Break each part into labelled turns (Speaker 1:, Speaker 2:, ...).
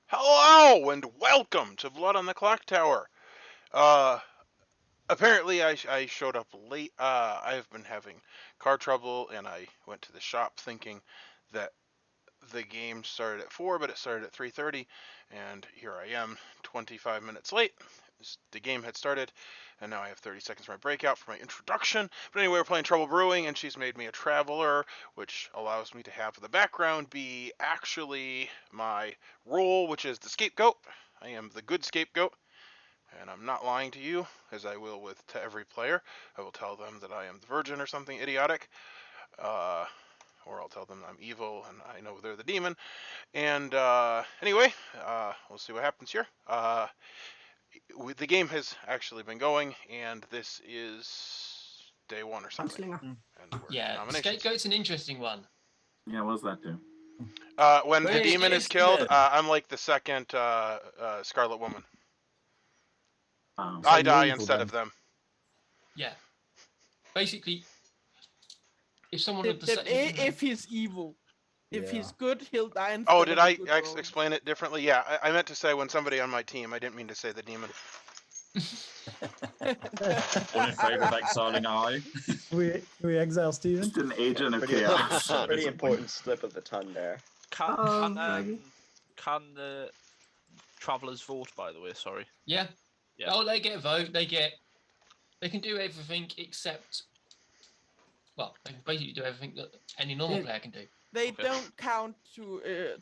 Speaker 1: Hello and welcome to Blood on the Clocktower. Uh, apparently I showed up late. I've been having car trouble, and I went to the shop thinking that the game started at 4, but it started at 3:30, and here I am, 25 minutes late. The game had started, and now I have 30 seconds for my breakout for my introduction. But anyway, we're playing Trouble Brewing, and she's made me a traveler, which allows me to have the background be actually my role, which is the scapegoat. I am the good scapegoat, and I'm not lying to you, as I will to every player. I will tell them that I am the virgin or something idiotic, or I'll tell them I'm evil and I know they're the demon. And anyway, we'll see what happens here. The game has actually been going, and this is day 1 or something. And
Speaker 2: yeah, Scapegoat's an interesting one.
Speaker 3: Yeah, what does that do?
Speaker 1: When the demon is killed, I'm like the second Scarlet Woman. I die instead of them.
Speaker 2: Yeah. Basically, if someone
Speaker 4: if he's evil. If he's good, he'll die instead.
Speaker 1: Oh, did I explain it differently? Yeah, I meant to say when somebody on my team. I didn't mean to say the demon.
Speaker 3: One in favor of exiling I.
Speaker 5: We exile Steven?
Speaker 3: Just an agent of chaos.
Speaker 6: Pretty important slip of the tongue there.
Speaker 7: Can the travellers vote, by the way? Sorry.
Speaker 2: Yeah. Oh, they get a vote. They can do everything except. Well, they can basically do everything that any normal player can do.
Speaker 4: They don't count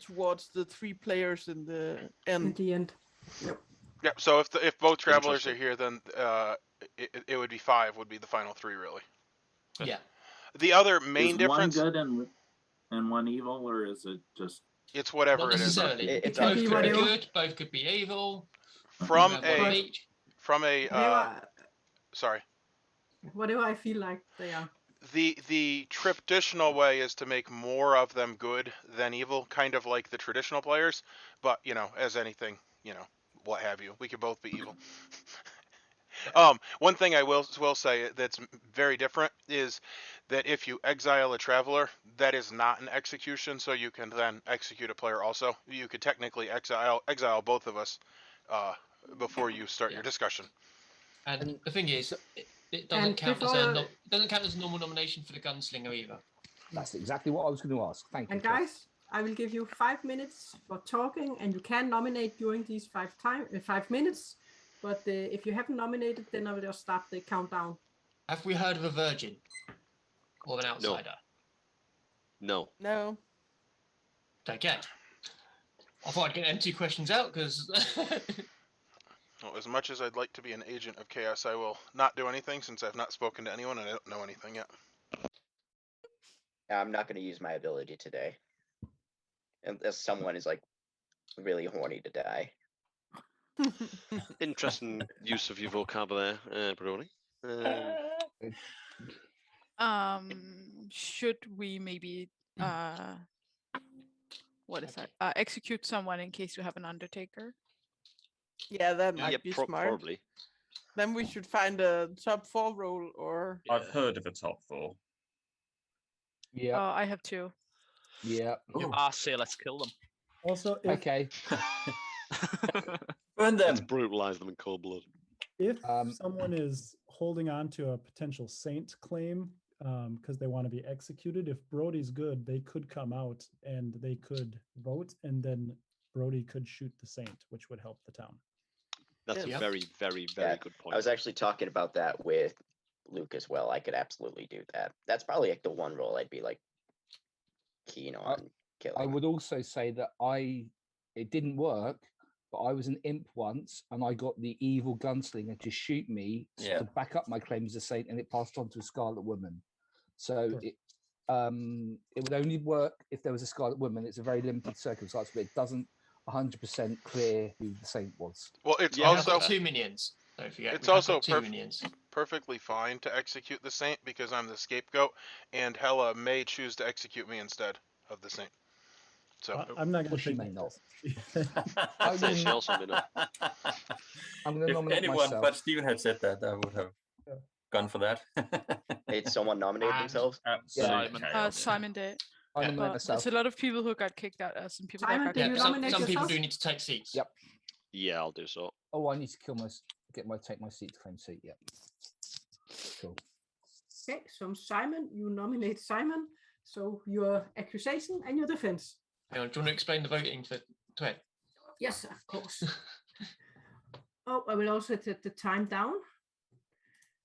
Speaker 4: towards the 3 players in the end.
Speaker 8: At the end. Yep.
Speaker 1: Yeah. So if both travelers are here, then it would be 5. Would be the final 3, really.
Speaker 2: Yeah.
Speaker 1: The other main difference.
Speaker 3: One good and one evil, or is it just?
Speaker 1: It's whatever
Speaker 2: Not necessarily.
Speaker 1: it is.
Speaker 2: Both could be good. Both could be evil.
Speaker 1: Sorry.
Speaker 8: Whatever I feel like they are.
Speaker 1: The traditional way is to make more of them good than evil, kind of like the traditional players. But as anything, what have you, we could both be evil. One thing I will say that's very different is that if you exile a traveler, that is not an execution, so you can then execute a player also. You could technically exile both of us before you start your discussion.
Speaker 2: And the thing is, it doesn't count as a normal nomination for the gunslinger either.
Speaker 9: That's exactly what I was going to ask. Thank you.
Speaker 8: And guys, I will give you 5 minutes for talking, and you can nominate during these 5 minutes. But if you haven't nominated, then I will just start the countdown.
Speaker 2: Have we heard of a virgin or an outsider?
Speaker 6: No.
Speaker 2: Okay. I thought I'd get them 2 questions out because.
Speaker 1: Well, as much as I'd like to be an agent of chaos, I will not do anything since I've not spoken to anyone and I don't know anything yet.
Speaker 6: I'm not going to use my ability today. Unless someone is, really horny to die.
Speaker 10: Interesting use of your vocabulary, Brewing.
Speaker 11: Should we maybe execute someone in case we have an Undertaker?
Speaker 4: Yeah, that might be smart.
Speaker 10: Probably.
Speaker 4: Then we should find a top 4 role, or.
Speaker 3: I've heard of a top 4.
Speaker 9: Yeah.
Speaker 11: I have 2.
Speaker 9: Yeah.
Speaker 7: I say let's kill them.
Speaker 5: Also,
Speaker 9: okay.
Speaker 6: Burn them.
Speaker 10: Let's brutalize them in cold blood.
Speaker 5: If someone is holding on to a potential saint claim because they want to be executed, if Brody's good, they could come out and they could vote, and then Brody could shoot the saint, which would help the town.
Speaker 10: That's a very, very, very good point.
Speaker 6: I was actually talking about that with Luke as well. I could absolutely do that. That's probably the one role I'd be keen on killing.
Speaker 9: I would also say that it didn't work, but I was an imp once, and I got the evil gunslinger to shoot me to back up my claim as a saint, and it passed on to a Scarlet Woman. So it would only work if there was a Scarlet Woman. It's a very limited circumstance, but it doesn't 100% clear who the saint was.
Speaker 1: Well, it's
Speaker 2: also got 2 minions. Don't forget.
Speaker 1: It's also perfectly fine to execute the saint because I'm the scapegoat, and Hela may choose to execute me instead of the saint. So
Speaker 5: I'm not going to
Speaker 9: she may not.
Speaker 10: I'd say she also may not.
Speaker 9: I'm going to nominate
Speaker 12: anyone
Speaker 9: myself.
Speaker 12: but Steven had said that, I would have gone for that.
Speaker 6: Did someone nominate themselves?
Speaker 12: Absolutely.
Speaker 11: Simon did.
Speaker 9: I
Speaker 2: Yeah.
Speaker 9: nominate
Speaker 11: There's
Speaker 9: myself.
Speaker 11: a lot of people who got kicked out. Some people
Speaker 8: Simon,
Speaker 11: that got
Speaker 8: did
Speaker 11: kicked
Speaker 8: you
Speaker 11: out.
Speaker 8: nominate
Speaker 2: Some people
Speaker 8: yourself?
Speaker 2: do need to take seats.
Speaker 9: Yep.
Speaker 10: Yeah, I'll do so.
Speaker 9: Oh, I need to take my seat to claim seat. Yep. Cool.
Speaker 8: Okay, so Simon, you nominate Simon. So your accusation and your defense.
Speaker 2: Hang on, do you want to explain the voting for Twed?
Speaker 8: Yes, of course. Oh, I will also set the time down.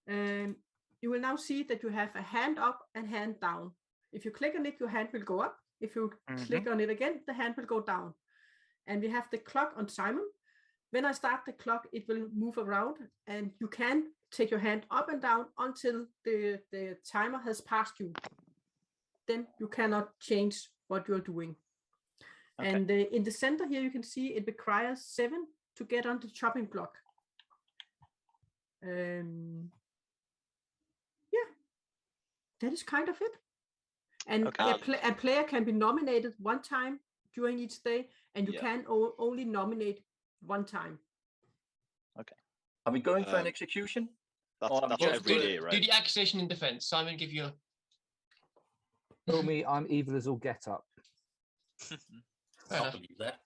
Speaker 8: You will now see that you have a hand up and hand down. If you click on it, your hand will go up. If you click on it again, the hand will go down. And we have the clock on Simon. When I start the clock, it will move around, and you can take your hand up and down until the timer has passed you. Then you cannot change what you're doing. Okay. And in the center here, you can see it requires 7 to get on the chopping block. Yeah, that is kind of it. And a player can be nominated 1 time during each day, and you can only nominate 1 time.
Speaker 12: Okay. Are we going for an execution?
Speaker 10: That's every day, right?
Speaker 2: Do the accusation in defense. Simon, give you a...
Speaker 9: Tell me I'm evil as all get up.
Speaker 12: I'll believe that.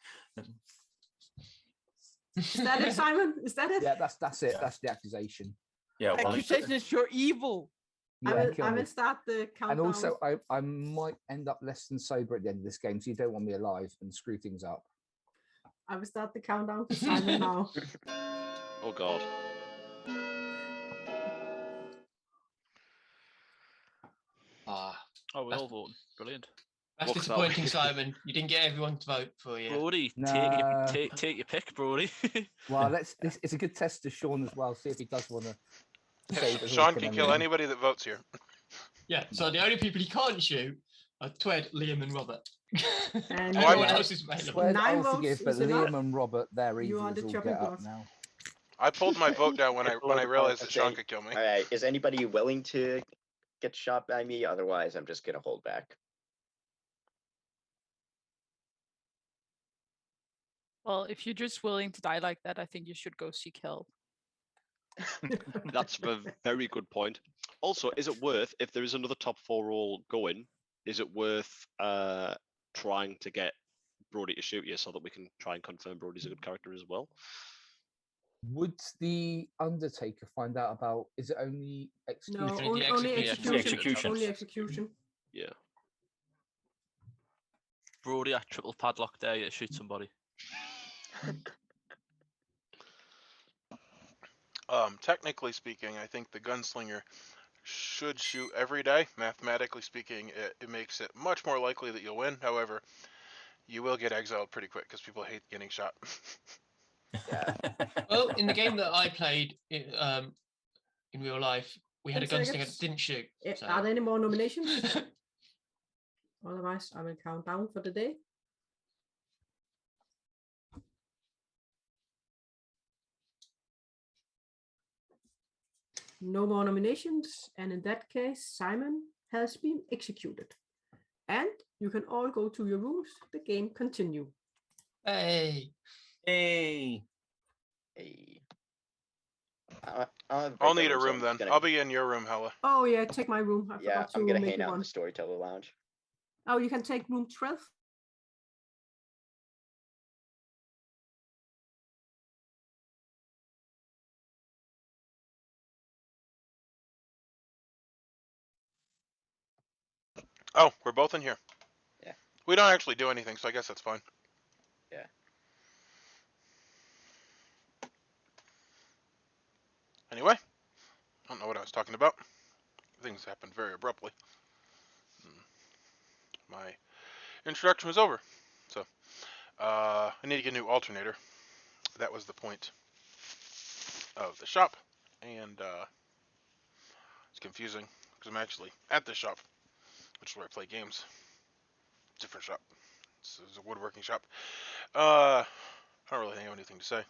Speaker 8: Is that it, Simon? Is that it?
Speaker 9: Yeah, that's it. That's the accusation.
Speaker 12: Yeah, well,
Speaker 4: accusation is you're evil.
Speaker 9: Yeah,
Speaker 8: I will start the countdown.
Speaker 9: And also, I might end up less than sober at the end of this game, so you don't want me alive and screw things up.
Speaker 8: I will start the countdown for Simon now.
Speaker 10: Oh God.
Speaker 7: Oh, we're all voting. Brilliant.
Speaker 2: That's disappointing, Simon. You didn't get everyone to vote for you.
Speaker 7: Brody, take your pick, Brody.
Speaker 9: Well, it's a good test to Sean as well. See if he does want to save.
Speaker 1: Sean can kill anybody that votes here.
Speaker 2: Yeah. So the only people he can't shoot are Twed, Liam, and Robert.
Speaker 8: And
Speaker 2: everyone else is available.
Speaker 9: Twed,
Speaker 8: 9
Speaker 9: I'll
Speaker 8: votes
Speaker 9: forgive, but
Speaker 8: is enough.
Speaker 9: Liam and Robert, they're
Speaker 8: You
Speaker 9: evil
Speaker 8: are the
Speaker 9: as all
Speaker 8: chopping
Speaker 9: get
Speaker 8: block.
Speaker 9: up now.
Speaker 1: I pulled my vote down when I realized that Sean could kill me.
Speaker 6: All right, is anybody willing to get shot by me? Otherwise, I'm just gonna hold back.
Speaker 11: Well, if you're just willing to die like that, I think you should go seek help.
Speaker 10: That's a very good point. Also, is it worth, if there is another top 4 roll going, is it worth trying to get Brody to shoot you so that we can try and confirm Brody's a good character as well?
Speaker 9: Would the Undertaker find out about? Is it only execution?
Speaker 8: No, only execution. Only execution.
Speaker 10: Yeah.
Speaker 7: Brody at triple padlock there, you shoot somebody.
Speaker 1: Technically speaking, I think the gunslinger should shoot every day. Mathematically speaking, it makes it much more likely that you'll win. However, you will get exiled pretty quick because people hate getting shot.
Speaker 6: Yeah.
Speaker 2: Well, in the game that I played in real life, we had a gunslinger that didn't shoot. So.
Speaker 8: Are there any more nominations? Otherwise, I will count down for the day. No more nominations, and in that case, Simon has been executed. And you can all go to your rooms. The game continue.
Speaker 2: Hey.
Speaker 12: Hey.
Speaker 6: Hey.
Speaker 1: I'll need a room then. I'll be in your room, Hella.
Speaker 8: Oh yeah, take my room. I
Speaker 6: Yeah,
Speaker 8: forgot to
Speaker 6: I'm gonna
Speaker 8: make
Speaker 6: hang
Speaker 8: you
Speaker 6: out in
Speaker 8: one.
Speaker 6: the Storyteller Lounge.
Speaker 8: Oh, you can take room 12.
Speaker 1: Oh, we're both in here.
Speaker 6: Yeah.
Speaker 1: We don't actually do anything, so I guess that's fine.
Speaker 6: Yeah.
Speaker 1: Anyway, I don't know what I was talking about. Things happened very abruptly. My introduction was over. So, I need to get a new alternator. That was the point of the shop. And, it's confusing because I'm actually at the shop, which is where I play games. Different shop. This is a woodworking shop. I don't really have anything to say.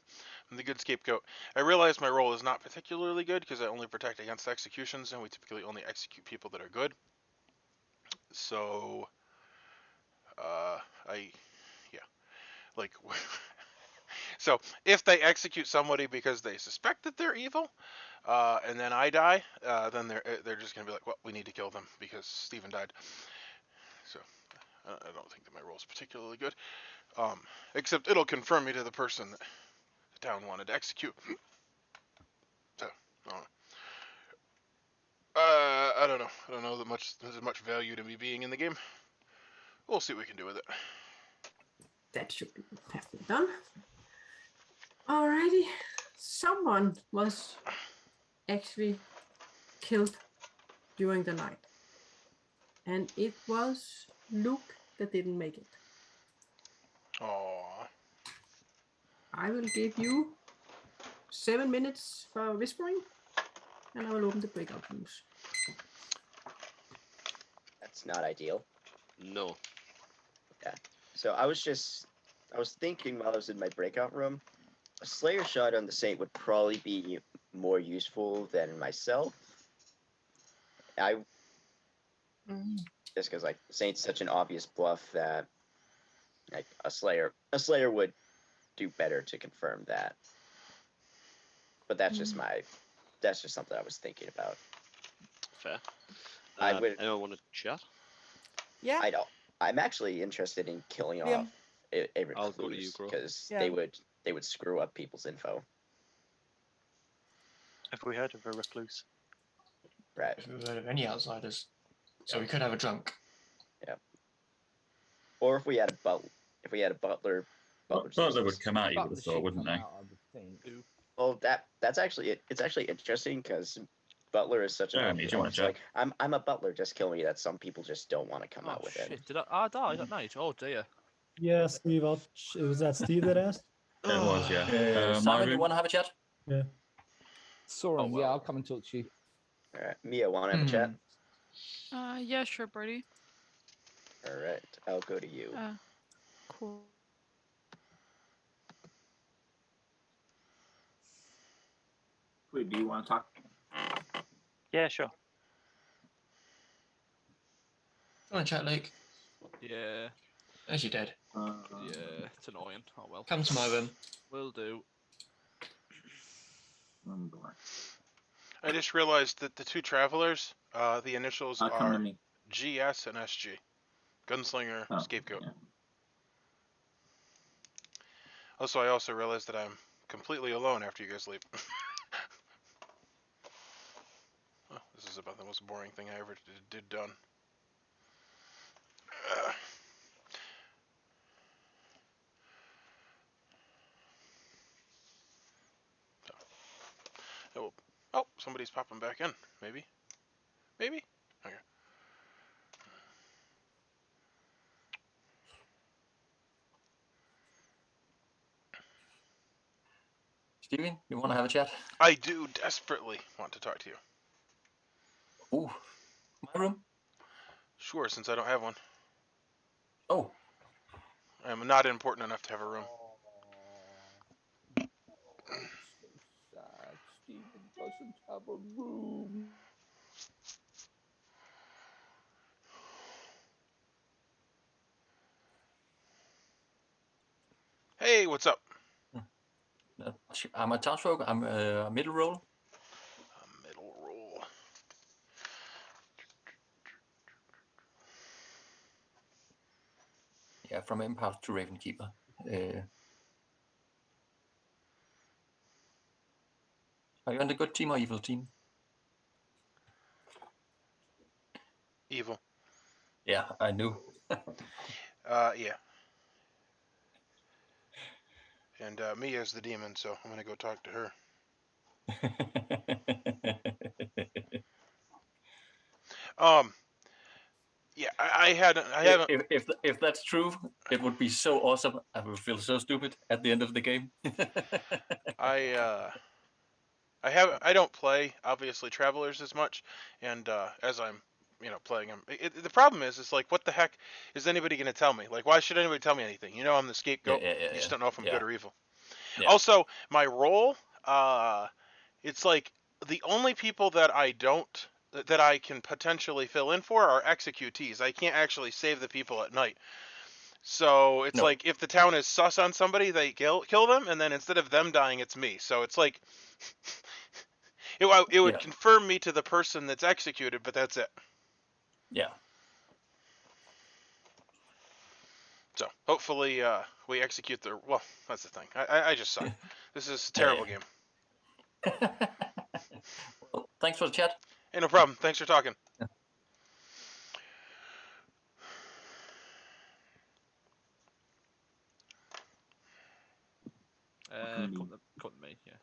Speaker 1: I'm the good scapegoat. I realize my role is not particularly good because I only protect against executions, and we typically only execute people that are good. So, so if they execute somebody because they suspect that they're evil, and then I die, then they're just gonna be like, well, we need to kill them because Steven died. So I don't think that my roll is particularly good. Except it'll confirm me to the person that the town wanted to execute. So, I don't know. I don't know that there's much value to me being in the game. We'll see what we can do with it.
Speaker 8: That should have been done. Alrighty. Someone was actually killed during the night. And it was Luke that didn't make it.
Speaker 1: Aww.
Speaker 8: I will give you 7 minutes for whispering, and I will open the breakout rooms.
Speaker 6: That's not ideal.
Speaker 10: No.
Speaker 6: Yeah. So I was thinking while I was in my breakout room, a Slayer shot on the Saint would probably be more useful than myself. Just because like Saint's such an obvious bluff that like a Slayer would do better to confirm that. But that's just something I was thinking about.
Speaker 10: Fair.
Speaker 6: Anyone want to chat?
Speaker 11: Yeah.
Speaker 6: I'm actually interested in killing off a
Speaker 10: I'll go to you,
Speaker 6: recluse
Speaker 10: Gro.
Speaker 6: because they would screw up people's info.
Speaker 12: Have we heard of a recluse?
Speaker 6: Right.
Speaker 2: If we've heard of any outsiders. So we could have a drunk.
Speaker 6: Yeah. Or if we had a butler.
Speaker 3: Butler would come out, you would have thought, wouldn't they?
Speaker 6: Well, that's actually it's actually interesting because Butler is such an
Speaker 3: Jeremy, do you want to
Speaker 6: like I'm a butler, just kill me. That some people just don't want to come out with
Speaker 7: shit.
Speaker 6: it.
Speaker 7: Did I die that night? Oh dear.
Speaker 5: Yeah, Steve. Was that Steve that asked?
Speaker 3: It was, yeah.
Speaker 12: Simon, you want to have a chat?
Speaker 5: Yeah.
Speaker 9: Soren, yeah, I'll come and talk to you.
Speaker 6: All right, Mia, want to have a chat?
Speaker 11: Yeah, sure, Brody.
Speaker 6: All right, I'll go to you.
Speaker 11: Cool.
Speaker 3: Wait, do you want to talk?
Speaker 12: Yeah, sure.
Speaker 2: You want to chat, Luke?
Speaker 7: Yeah.
Speaker 2: As you did.
Speaker 7: Yeah, it's annoying. Oh well.
Speaker 2: Come to my room.
Speaker 7: Will do.
Speaker 1: I just realized that the two travelers, the initials
Speaker 3: Come to
Speaker 1: are
Speaker 3: me.
Speaker 1: GS and SG. Gunslinger, Scapegoat.
Speaker 3: Yeah.
Speaker 1: Also, I also realized that I'm completely alone after you guys leave. Oh, this is about the most boring thing I ever did done. Oh, somebody's popping back in. Maybe? Maybe? Okay.
Speaker 12: Steven, you want to have a chat?
Speaker 1: I do desperately want to talk to you.
Speaker 12: Ooh, my room?
Speaker 1: Sure, since I don't have one.
Speaker 12: Oh.
Speaker 1: I'm not important enough to have a room.
Speaker 9: So sad. Steven doesn't have a room.
Speaker 1: Hey, what's up?
Speaker 12: I'm a Townsfolk. I'm a middle role.
Speaker 1: A middle role.
Speaker 12: Yeah, from Empath to Ravenkeeper. Are you on the good team or evil team?
Speaker 1: Evil.
Speaker 12: Yeah, I knew.
Speaker 1: Yeah. And Mia's the demon, so I'm gonna go talk to her. Yeah, I haven't.
Speaker 12: If that's true, it would be so awesome. I would feel so stupid at the end of the game.
Speaker 1: I don't play obviously Travelers as much, and as I'm playing them, the problem is like, what the heck is anybody gonna tell me? Like, why should anybody tell me anything? I'm the scapegoat. You just don't know if I'm good or evil. Yeah. Also, my role, it's like the only people that I can potentially fill in for are executees. I can't actually save the people at night. So it's like, if the town is sus on somebody, they kill them, and then instead of them dying, it's me. So it's like, it would confirm me to the person that's executed, but that's it.
Speaker 12: Yeah.
Speaker 1: So hopefully we execute the. Well, that's the thing. I just suck. This is a terrible game.
Speaker 12: Well, thanks for the chat.
Speaker 1: Hey, no problem. Thanks for talking.
Speaker 7: Come to me, yeah.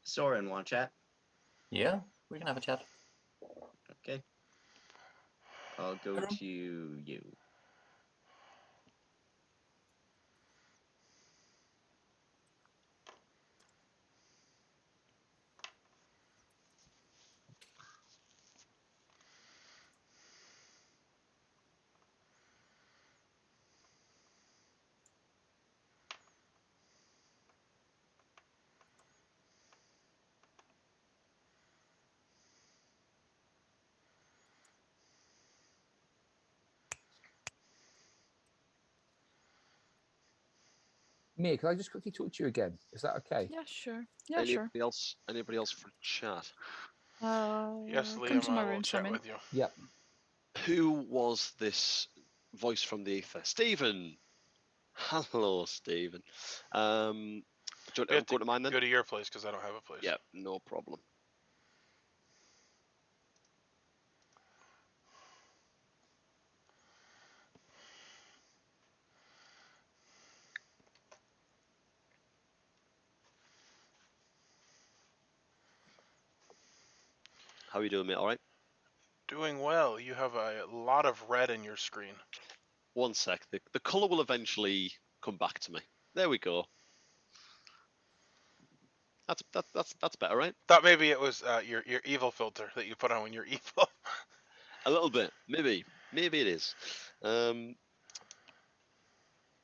Speaker 6: Soren, want to chat?
Speaker 12: Yeah, we can have a chat.
Speaker 6: Okay. I'll go to you.
Speaker 9: Mia, can I just quickly talk to you again? Is that okay?
Speaker 11: Yeah, sure. Yeah, sure.
Speaker 10: Anybody else for chat?
Speaker 1: Yes,
Speaker 11: Come
Speaker 1: Liam,
Speaker 11: to my
Speaker 1: I will
Speaker 11: room,
Speaker 1: chat
Speaker 11: Simon.
Speaker 1: with you.
Speaker 9: Yep.
Speaker 10: Who was this voice from the ether? Stephen. Hello, Stephen. Do you want to go to mine then?
Speaker 1: Go to your place because I don't have a place.
Speaker 10: Yeah, no problem. How are you doing, mate? All right?
Speaker 1: Doing well. You have a lot of red in your screen.
Speaker 10: One sec. The colour will eventually come back to me. There we go. That's better, right?
Speaker 1: Thought maybe it was your evil filter that you put on when you're evil.
Speaker 10: A little bit, maybe it is.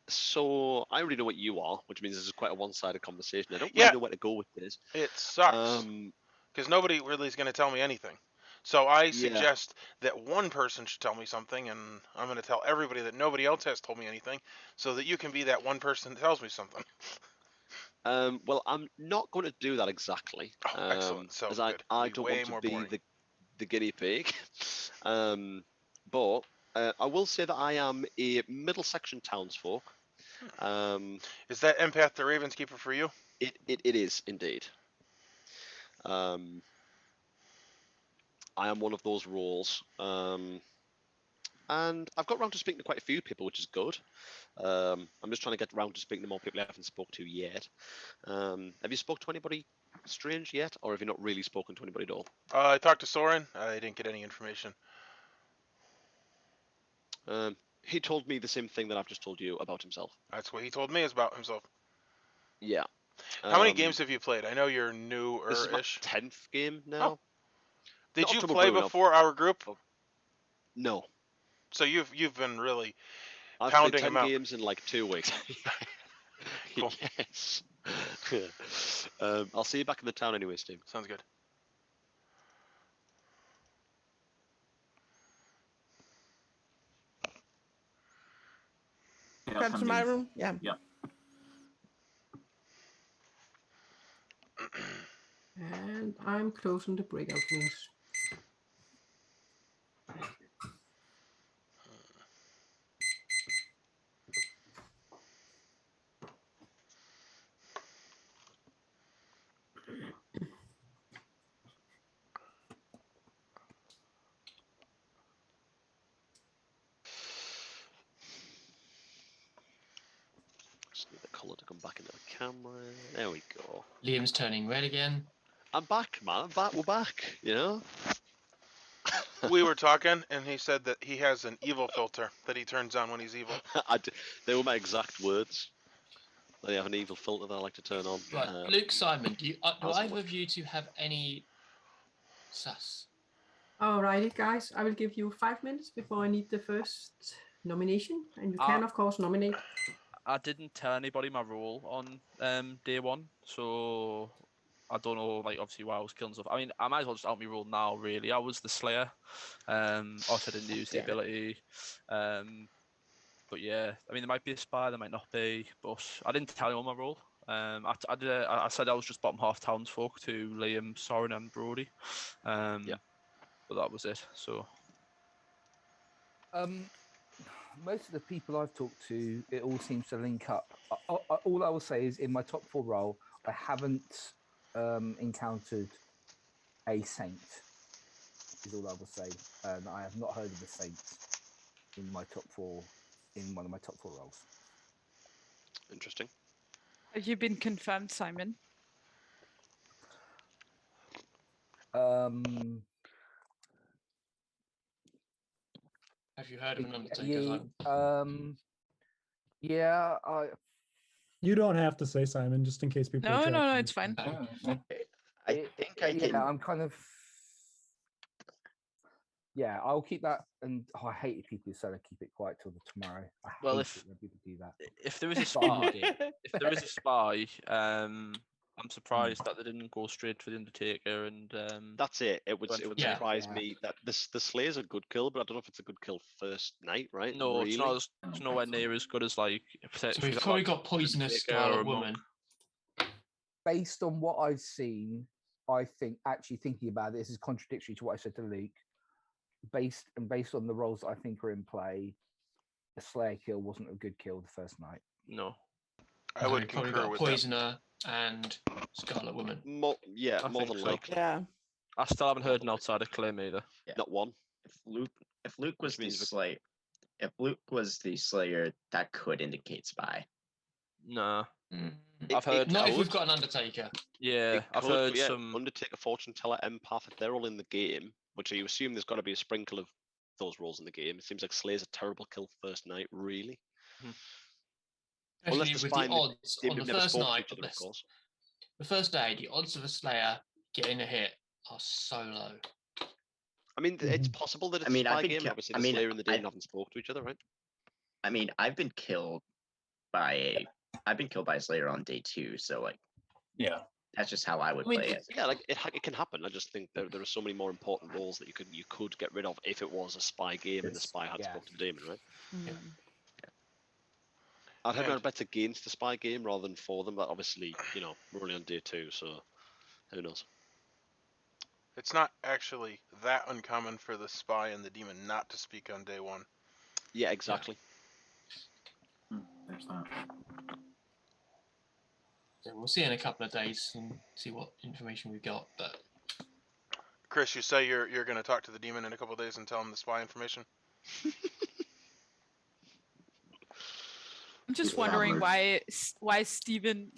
Speaker 10: So I already know what you are, which means this is quite a one-sided conversation. I don't really know where to go with this.
Speaker 1: It sucks because nobody really is going to tell me anything. So I suggest that one person should tell me something, and I'm going to tell everybody that nobody else has told me anything, so that you can be that one person that tells me something.
Speaker 10: Well, I'm not going to do that exactly.
Speaker 1: Oh, excellent. So
Speaker 10: as
Speaker 1: good.
Speaker 10: I don't want to be the guinea pig. But I will say that I am a middle section townsfolk.
Speaker 1: Is that Empath the Ravenkeeper for you?
Speaker 10: It is indeed. I am one of those roles. And I've got round to speaking to quite a few people, which is good. I'm just trying to get round to speaking to more people I haven't spoke to yet. Have you spoke to anybody strange yet, or have you not really spoken to anybody at all?
Speaker 1: I talked to Soren. I didn't get any information.
Speaker 10: He told me the same thing that I've just told you about himself.
Speaker 1: That's what he told me is about himself.
Speaker 10: Yeah.
Speaker 1: How many games have you played? I know you're newer-ish.
Speaker 10: This is my 10th game now.
Speaker 1: Oh. Did you play before our group?
Speaker 10: No.
Speaker 1: So you've been really
Speaker 10: I've
Speaker 1: pounding
Speaker 10: played 10
Speaker 1: them out.
Speaker 10: games in like 2 weeks.
Speaker 1: Cool.
Speaker 10: Yes. I'll see you back in the town anyway, Steve.
Speaker 1: Sounds good.
Speaker 4: Come to my room? Yeah.
Speaker 3: Yeah.
Speaker 8: And I'm closing the breakout rooms.
Speaker 10: Just need the colour to come back into the camera. There we go.
Speaker 2: Liam's turning red again.
Speaker 10: I'm back, man. I'm back. We're back. You know.
Speaker 1: We were talking, and he said that he has an evil filter that he turns on when he's evil.
Speaker 10: They were my exact words. They have an evil filter that I like to turn on.
Speaker 2: Right, Luke, Simon, do either of you two have any sus?
Speaker 8: Alrighty, guys. I will give you 5 minutes before I need the first nomination, and you can, of course, nominate.
Speaker 7: I didn't tell anybody my role on day one, so I don't know, like, obviously why I was killing stuff. I mean, I might as well just out my role now, really. I was the Slayer. Also, I didn't use the ability. But yeah, I mean, there might be a spy, there might not be, but I didn't tell anyone my role. I said I was just bottom half townsfolk to Liam, Soren, and Brody. But that was it. So,
Speaker 9: most of the people I've talked to, it all seems to link up. All I will say is, in my top 4 role, I haven't encountered a saint. Is all I will say. I have not heard of a saint in my top 4, in one of my top 4 roles.
Speaker 10: Interesting.
Speaker 11: Have you been confirmed, Simon?
Speaker 2: Have you heard of an Undertaker?
Speaker 9: Yeah,
Speaker 5: You don't have to say, Simon, just in case people.
Speaker 11: No,
Speaker 5: are
Speaker 11: no, no,
Speaker 5: tracking
Speaker 11: it's
Speaker 5: you.
Speaker 11: fine.
Speaker 6: I think I can.
Speaker 9: Yeah, I'm kind of. Yeah, I'll keep that. And I hate people who say I keep it quiet till tomorrow. I
Speaker 7: Well,
Speaker 9: hate it when people do that.
Speaker 7: If there is a spy, if there is a spy, I'm surprised that they didn't go straight for the Undertaker and.
Speaker 10: That's it. It would
Speaker 7: Yeah.
Speaker 10: surprise me that the Slayer's a good kill, but I don't know if it's a good kill first night, right?
Speaker 7: No,
Speaker 10: really?
Speaker 7: it's nowhere near as good as like.
Speaker 2: So we've probably got Poisonous Scarlet Woman.
Speaker 9: Based on what I've seen, I think actually thinking about this is contradictory to what I said to Luke. Based on the roles that I think are in play, a Slayer kill wasn't a good kill the first night.
Speaker 7: No,
Speaker 1: I would
Speaker 2: probably
Speaker 1: concur
Speaker 2: got
Speaker 1: with
Speaker 2: Poisoner and Scarlet Woman.
Speaker 10: More
Speaker 7: I
Speaker 10: than
Speaker 7: think so.
Speaker 10: likely.
Speaker 4: Yeah.
Speaker 7: I still haven't heard an outside of Claim either.
Speaker 6: Yeah.
Speaker 10: Not one.
Speaker 6: If Luke was
Speaker 10: Which
Speaker 6: the
Speaker 10: means we-
Speaker 6: Slayer, if Luke was the Slayer, that could indicate spy.
Speaker 7: No,
Speaker 10: It-
Speaker 7: I've heard.
Speaker 2: Not if
Speaker 10: could.
Speaker 2: we've got an Undertaker.
Speaker 7: Yeah,
Speaker 10: It
Speaker 7: I've
Speaker 10: could,
Speaker 7: heard
Speaker 10: but yeah,
Speaker 7: some.
Speaker 10: Undertaker, Fortune Teller, Empath, if they're all in the game, which you assume there's got to be a sprinkle of those roles in the game. It seems like Slayer's a terrible kill first night, really. Unless
Speaker 2: Especially
Speaker 10: the
Speaker 2: with
Speaker 10: spy
Speaker 2: the odds on the
Speaker 10: never
Speaker 2: first
Speaker 10: spoke to
Speaker 2: night
Speaker 10: each
Speaker 2: of
Speaker 10: other, of
Speaker 2: this.
Speaker 10: course.
Speaker 2: The first day, the odds of a Slayer getting a hit are so low.
Speaker 10: I mean, it's possible that it's
Speaker 6: I mean,
Speaker 10: a spy
Speaker 6: I've been
Speaker 10: game.
Speaker 6: ki-
Speaker 10: Obviously,
Speaker 6: I
Speaker 10: the
Speaker 6: mean,
Speaker 10: Slayer and the
Speaker 6: I-
Speaker 10: Demon haven't spoke to each other, right?
Speaker 6: I mean, I've been killed by a Slayer on day 2, so like,
Speaker 12: Yeah.
Speaker 6: that's just how I would
Speaker 2: I mean,
Speaker 6: play it.
Speaker 10: Yeah, like it can happen. I just think there are so many more important roles that you could get rid of if it was a spy game and the
Speaker 9: Yes,
Speaker 10: spy had
Speaker 9: yeah.
Speaker 10: spoke to the Demon, right?
Speaker 4: Mm.
Speaker 10: I'd have
Speaker 1: And-
Speaker 10: my bets against the spy game rather than for them, but obviously, we're only on day 2, so who knows?
Speaker 1: It's not actually that uncommon for the spy and the demon not to speak on day 1.
Speaker 10: Yeah, exactly.
Speaker 3: There's that.
Speaker 2: So we'll see in a couple of days and see what information we've got. But
Speaker 1: Chris, you say you're going to talk to the demon in a couple of days and tell him the spy information?
Speaker 11: I'm just
Speaker 3: Yeah,
Speaker 11: wondering
Speaker 3: but-
Speaker 11: why Steven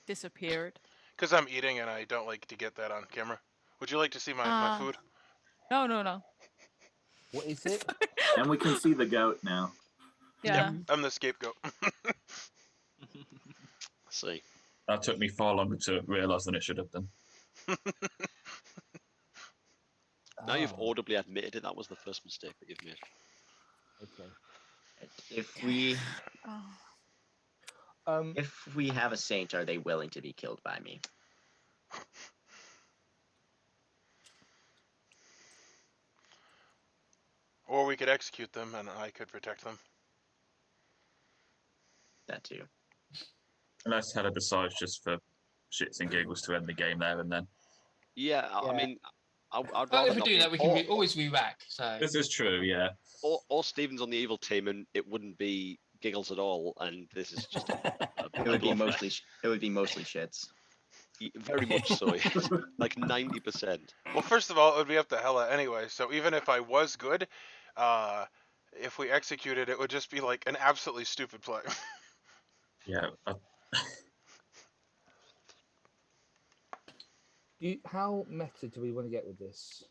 Speaker 11: disappeared.
Speaker 1: Because I'm eating and I don't like to get that on camera. Would you like to see my food?
Speaker 11: No, no, no.
Speaker 9: What is it?
Speaker 3: And we can see the goat now.
Speaker 11: Yeah.
Speaker 1: I'm the scapegoat.
Speaker 10: See.
Speaker 3: That took me far longer to realise than it should have done.
Speaker 10: Now you've
Speaker 9: Oh,
Speaker 10: audibly admitted it. That was the first mistake that you've made.
Speaker 9: okay.
Speaker 6: If we have a saint, are they willing to be killed by me?
Speaker 1: Or we could execute them and I could protect them.
Speaker 6: That too.
Speaker 3: Let's head decides just for shits and giggles to end the game there and then.
Speaker 10: Yeah, I
Speaker 9: Yeah.
Speaker 10: mean, I'd
Speaker 2: well,
Speaker 10: rather
Speaker 2: if we
Speaker 10: not
Speaker 2: do
Speaker 10: be-
Speaker 2: that, we can always be back. So
Speaker 3: This is true, yeah.
Speaker 10: Or Steven's on the evil team and it wouldn't be giggles at all, and this is just
Speaker 6: It would be mostly shits.
Speaker 10: very much so, yes. Like 90%.
Speaker 1: Well, first of all, it would be up to Hella anyway. So even if I was good, if we executed, it would just be like an absolutely stupid play.
Speaker 3: Yeah.
Speaker 9: How meta do we want to get with this?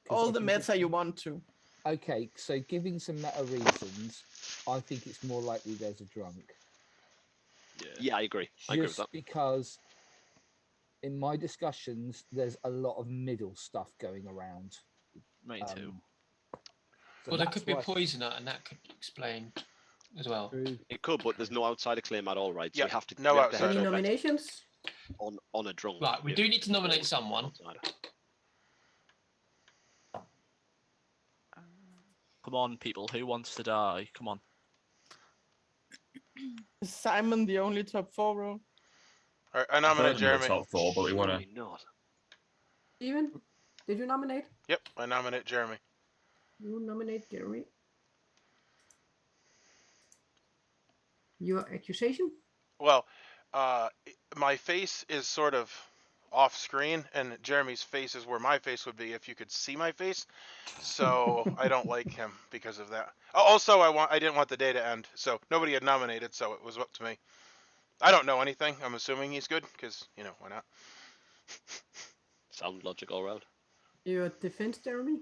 Speaker 9: 'Cause
Speaker 4: All
Speaker 9: I
Speaker 4: the
Speaker 9: think it's-
Speaker 4: meta you want to.
Speaker 9: Okay, so giving some meta reasons, I think it's more likely there's a drunk.
Speaker 10: Yeah, I agree. I agree with
Speaker 9: Just
Speaker 10: that.
Speaker 9: because in my discussions, there's a lot of middle stuff going around.
Speaker 7: Me too.
Speaker 9: So
Speaker 2: well, there
Speaker 9: that's
Speaker 2: could be a
Speaker 9: why-
Speaker 2: poisoner, and that could explain as well.
Speaker 9: True.
Speaker 10: It could, but there's no outsider claim at all, right? So
Speaker 1: Yeah,
Speaker 10: we have to
Speaker 1: no
Speaker 10: we have to
Speaker 1: outsider.
Speaker 10: hedge
Speaker 6: Any
Speaker 10: our bets
Speaker 6: nominations?
Speaker 10: on a drunk.
Speaker 2: Right, we
Speaker 10: if-
Speaker 2: do need to nominate someone.
Speaker 10: outsider.
Speaker 7: Come on, people. Who wants to die? Come on.
Speaker 4: Is Simon the only top 4 role?
Speaker 1: All right, I nominate
Speaker 3: Certainly the
Speaker 1: Jeremy.
Speaker 3: top 4, but we want
Speaker 10: Surely
Speaker 3: to.
Speaker 10: not.
Speaker 6: Steven, did you nominate?
Speaker 1: Yep, I nominate Jeremy.
Speaker 6: You nominate Jeremy.
Speaker 8: Your accusation?
Speaker 1: Well, my face is sort of off screen, and Jeremy's face is where my face would be if you could see my face. So I don't like him because of that. Also, I didn't want the day to end, so nobody had nominated, so it was up to me. I don't know anything. I'm assuming he's good because why not?
Speaker 10: Sound logic all around.
Speaker 8: Your defense, Jeremy?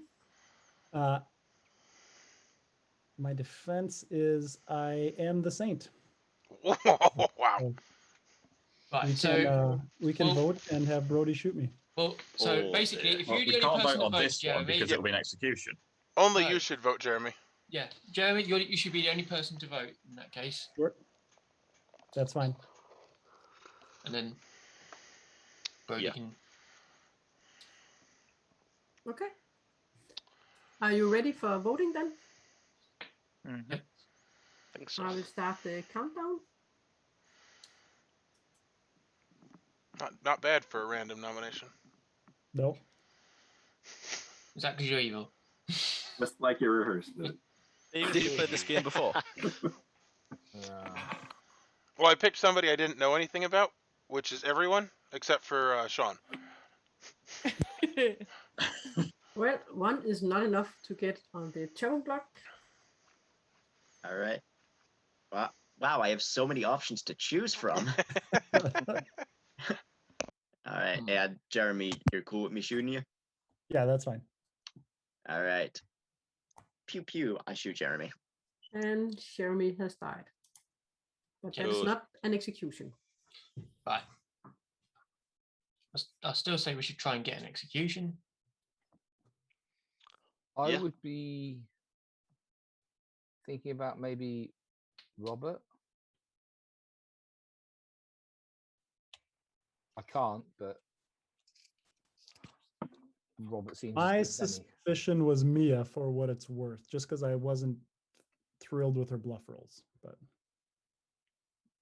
Speaker 5: My defense is I am the saint.
Speaker 1: Wow.
Speaker 2: Right,
Speaker 5: we can vote and have Brody shoot me.
Speaker 2: Well, so basically, if you're the only person that votes, Jeremy,
Speaker 3: because it'll be an execution.
Speaker 1: Only you should vote, Jeremy.
Speaker 2: Yeah, Jeremy, you should be the only person to vote in that case.
Speaker 5: Sure. That's fine.
Speaker 2: And then Brody can.
Speaker 8: Okay. Are you ready for voting then?
Speaker 10: Mm-hmm. I think so.
Speaker 8: I will start the countdown.
Speaker 1: Not bad for a random nomination.
Speaker 5: Nope.
Speaker 2: Is that because you're evil?
Speaker 13: Just like you rehearsed it.
Speaker 7: Even if you played this game before.
Speaker 1: Well, I picked somebody I didn't know anything about, which is everyone except for Sean.
Speaker 8: Well, one is not enough to get on the chopping block.
Speaker 6: All right. Wow, I have so many options to choose from. All right. Yeah, Jeremy, you're cool with me shooting you?
Speaker 5: Yeah, that's fine.
Speaker 6: All right. Pew pew, I shoot Jeremy.
Speaker 8: And Jeremy has died. But that's not an execution.
Speaker 2: Right. I still say we should try and get an execution.
Speaker 9: I would be thinking about maybe Robert. I can't, but Robert seems.
Speaker 5: My suspicion was Mia for what it's worth, just because I wasn't thrilled with her bluff rolls. But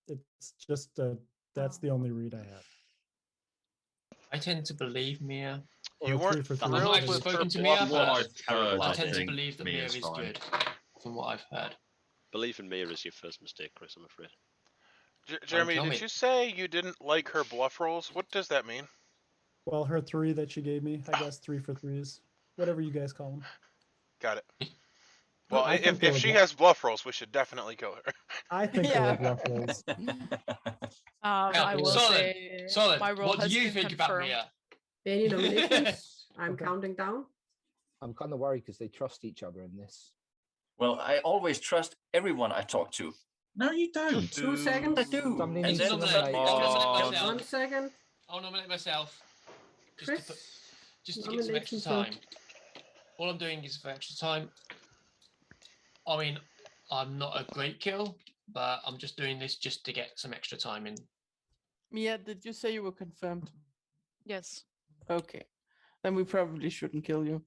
Speaker 5: it's just that's the only read I had.
Speaker 2: I tend to believe Mia.
Speaker 1: You weren't
Speaker 2: I've spoken to Mia, but I tend to
Speaker 3: think
Speaker 2: believe that Mia
Speaker 3: Mia's
Speaker 2: is
Speaker 3: fine.
Speaker 2: good, from what I've heard.
Speaker 10: Belief in Mia is your first mistake, Chris, I'm afraid.
Speaker 1: Jeremy, did you say you didn't like her bluff rolls? What does that mean?
Speaker 5: Well, her 3 that she gave me, I guess 3 for 3s, whatever you guys call them.
Speaker 1: Got it. Well,
Speaker 5: I think they
Speaker 1: if
Speaker 5: were
Speaker 1: she
Speaker 5: bluff-
Speaker 1: has bluff rolls, we should definitely kill her.
Speaker 5: I think they were bluff rolls.
Speaker 11: I will say
Speaker 2: Solid.
Speaker 11: my role
Speaker 2: What do
Speaker 11: has
Speaker 2: you
Speaker 11: been
Speaker 2: think about
Speaker 11: confirmed.
Speaker 2: Mia?
Speaker 8: Any nominations? I'm counting down.
Speaker 9: I'm kind of worried because they trust each other in this.
Speaker 12: Well, I always trust everyone I talk to.
Speaker 3: No, you don't.
Speaker 8: 2 seconds.
Speaker 12: I do.
Speaker 9: Somebody
Speaker 12: And
Speaker 9: needs
Speaker 12: then
Speaker 9: to
Speaker 12: it's
Speaker 9: nominate.
Speaker 12: like,
Speaker 2: I'll
Speaker 8: 1 second.
Speaker 2: nominate myself.
Speaker 8: Chris,
Speaker 2: Just to get some extra time. All I'm doing is for extra time. I mean, I'm not a great kill, but I'm just doing this just to get some extra time in.
Speaker 4: Mia, did you say you were confirmed?
Speaker 11: Yes.
Speaker 4: Okay. Then we probably shouldn't kill you.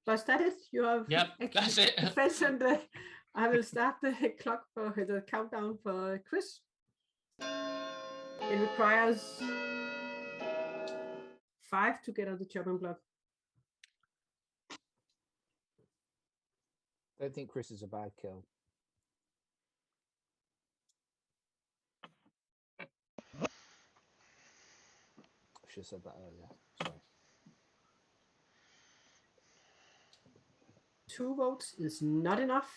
Speaker 8: Was that it? You have
Speaker 2: that's it.
Speaker 8: defense and I will start the clock for the countdown for Chris. It requires 5 to get on the chopping block.
Speaker 9: I don't think Chris is a bad kill. I should have said that earlier. Sorry.
Speaker 8: 2 votes is not enough.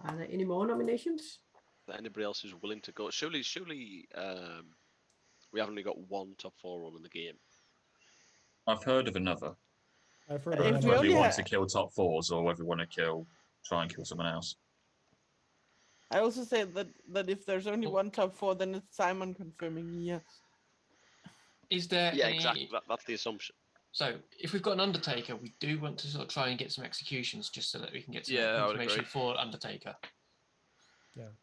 Speaker 8: Are there any more nominations?
Speaker 10: Anybody else who's willing to go? Surely, we haven't only got one top 4 role in the game.
Speaker 3: I've heard of another.
Speaker 5: I've heard
Speaker 4: If
Speaker 5: of
Speaker 4: we
Speaker 3: Whether
Speaker 4: only
Speaker 3: you want
Speaker 4: ha-
Speaker 3: to kill top 4s or whether you want to try and kill someone else.
Speaker 4: I also say that if there's only one top 4, then it's Simon confirming Mia.
Speaker 2: Is there any...
Speaker 10: exactly. That's the assumption.
Speaker 2: So, if we've got an Undertaker, we do want to sort of try and get some executions just so that we can get some
Speaker 7: I would
Speaker 2: information
Speaker 7: agree.
Speaker 2: for Undertaker.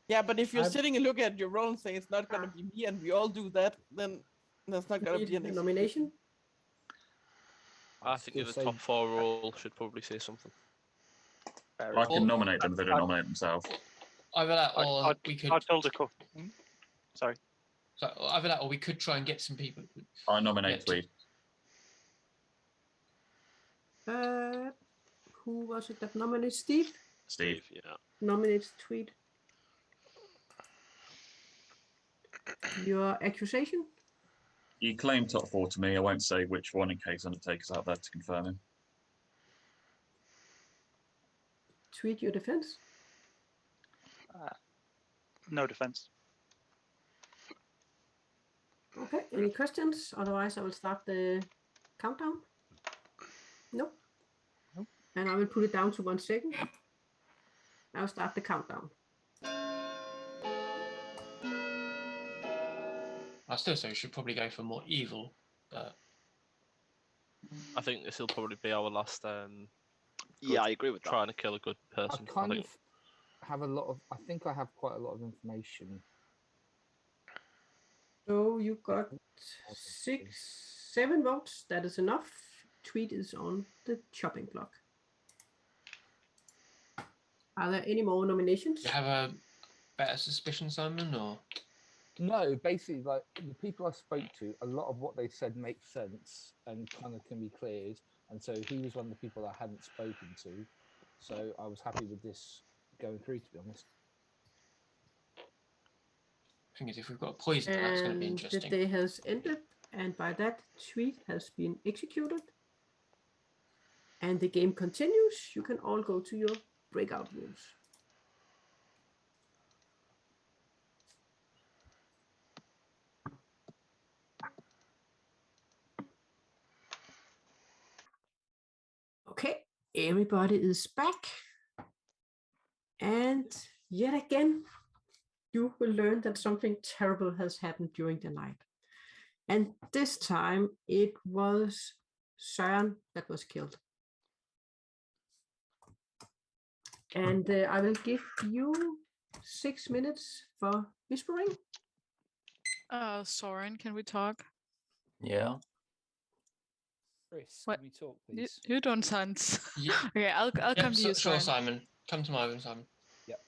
Speaker 4: Yeah, but if you're sitting and look at your role and say it's not going to be me and we all do that, then that's not going to be an
Speaker 8: nomination.
Speaker 7: I think the top 4 role should probably say something.
Speaker 3: I can nominate them if they don't nominate themselves.
Speaker 2: Either that, or we could.
Speaker 14: I told a couple. Sorry.
Speaker 2: So either that, or we could try and get some people.
Speaker 3: I nominate Tweed.
Speaker 8: Who was it that nominated Steve?
Speaker 3: Steve,
Speaker 10: yeah.
Speaker 8: Nominates Tweed. Your accusation?
Speaker 3: He claimed top 4 to me. I won't say which one in case Undertaker's out there to confirm him.
Speaker 8: Tweed, your defense?
Speaker 14: No defense.
Speaker 8: Okay, any questions? Otherwise, I will start the countdown. Nope.
Speaker 14: Nope.
Speaker 8: And I will put it down to 1 second. I'll start the countdown.
Speaker 2: I still say we should probably go for more evil, but
Speaker 7: I think this will probably be our last.
Speaker 10: Yeah, I agree with that.
Speaker 7: Trying to kill a good person.
Speaker 9: I kind of have a lot of. I think I have quite a lot of information.
Speaker 8: So you got 7 votes. That is enough. Tweet is on the chopping block. Are there any more nominations?
Speaker 2: you have a better suspicion, Simon, or?
Speaker 9: No, basically, like the people I spoke to, a lot of what they said makes sense and kind of can be cleared. And so he was one of the people I hadn't spoken to. So I was happy with this going through, to be honest.
Speaker 2: Thing is, if we've got a poison, that's going to be interesting.
Speaker 8: The day has ended, and by that, Tweet has been executed. And the game continues. You can all go to your breakout rooms. Okay, everybody is back. And yet again, you will learn that something terrible has happened during the night. And this time it was Søren that was killed. And I will give you 6 minutes for whispering.
Speaker 11: Soren, can we talk?
Speaker 12: Yeah.
Speaker 9: Chris,
Speaker 11: What?
Speaker 9: can we talk, please?
Speaker 11: You don't sense.
Speaker 2: Yeah.
Speaker 11: Okay, I'll come to you,
Speaker 2: Sure,
Speaker 11: Soren.
Speaker 2: Simon. Come to my room, Simon.
Speaker 9: Yep.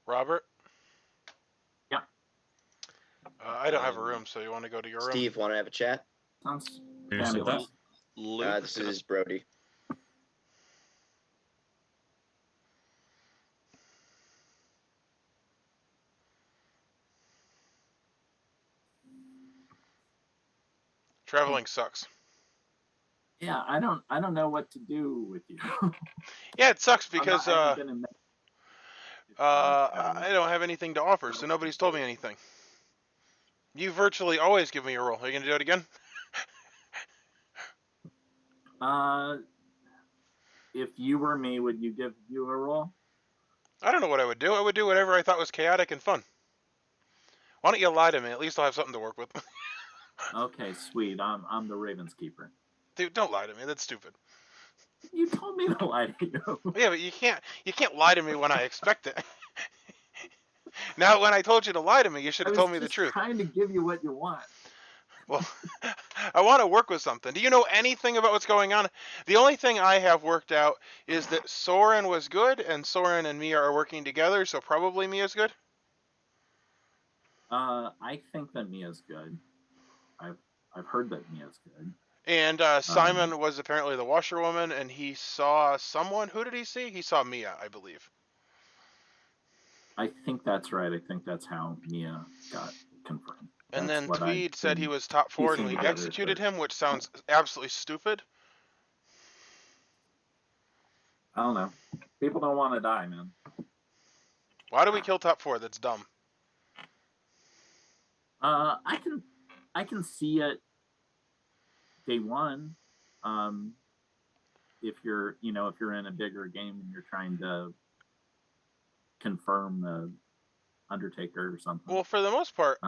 Speaker 1: Robert?
Speaker 13: Yeah.
Speaker 1: I don't have a room, so you want to go to your room?
Speaker 6: Steve, want to have a chat?
Speaker 13: Sounds
Speaker 3: Who said that?
Speaker 10: Luke,
Speaker 6: This is Brody.
Speaker 1: Traveling sucks.
Speaker 13: Yeah, I don't know what to do with you.
Speaker 1: Yeah, it sucks because
Speaker 13: I haven't been in
Speaker 1: I don't have anything to offer, so nobody's told me anything. You virtually always give me a roll. Are you gonna do it again?
Speaker 13: If you were me, would you give you a roll?
Speaker 1: I don't know what I would do. I would do whatever I thought was chaotic and fun. Why don't you lie to me? At least I'll have something to work with.
Speaker 13: Okay, sweet. I'm the Ravenkeeper.
Speaker 1: Dude, don't lie to me. That's stupid.
Speaker 13: You told me to lie to you.
Speaker 1: Yeah, but you can't lie to me when I expect it. Now, when I told you to lie to me, you should have told me the truth.
Speaker 13: Trying to give you what you want.
Speaker 1: Well, I want to work with something. Do you know anything about what's going on? The only thing I have worked out is that Soren was good, and Soren and Mia are working together, so probably Mia's good.
Speaker 13: I think that Mia's good. I've heard that Mia's good.
Speaker 1: And Simon was apparently the washerwoman, and he saw someone. Who did he see? He saw Mia, I believe.
Speaker 13: I think that's right. I think that's how Mia got confirmed.
Speaker 1: And
Speaker 13: That's
Speaker 1: then
Speaker 13: what
Speaker 1: Tweed
Speaker 13: I've
Speaker 1: said he
Speaker 13: been
Speaker 1: was top 4 and
Speaker 13: piecing
Speaker 1: we
Speaker 13: together,
Speaker 1: executed
Speaker 13: but
Speaker 1: him, which sounds absolutely stupid.
Speaker 13: I don't know. People don't want to die, man.
Speaker 1: Why do we kill top 4? That's dumb.
Speaker 13: I can see it day one. If you're in a bigger game and you're trying to confirm the Undertaker or something.
Speaker 1: Well, for the most part,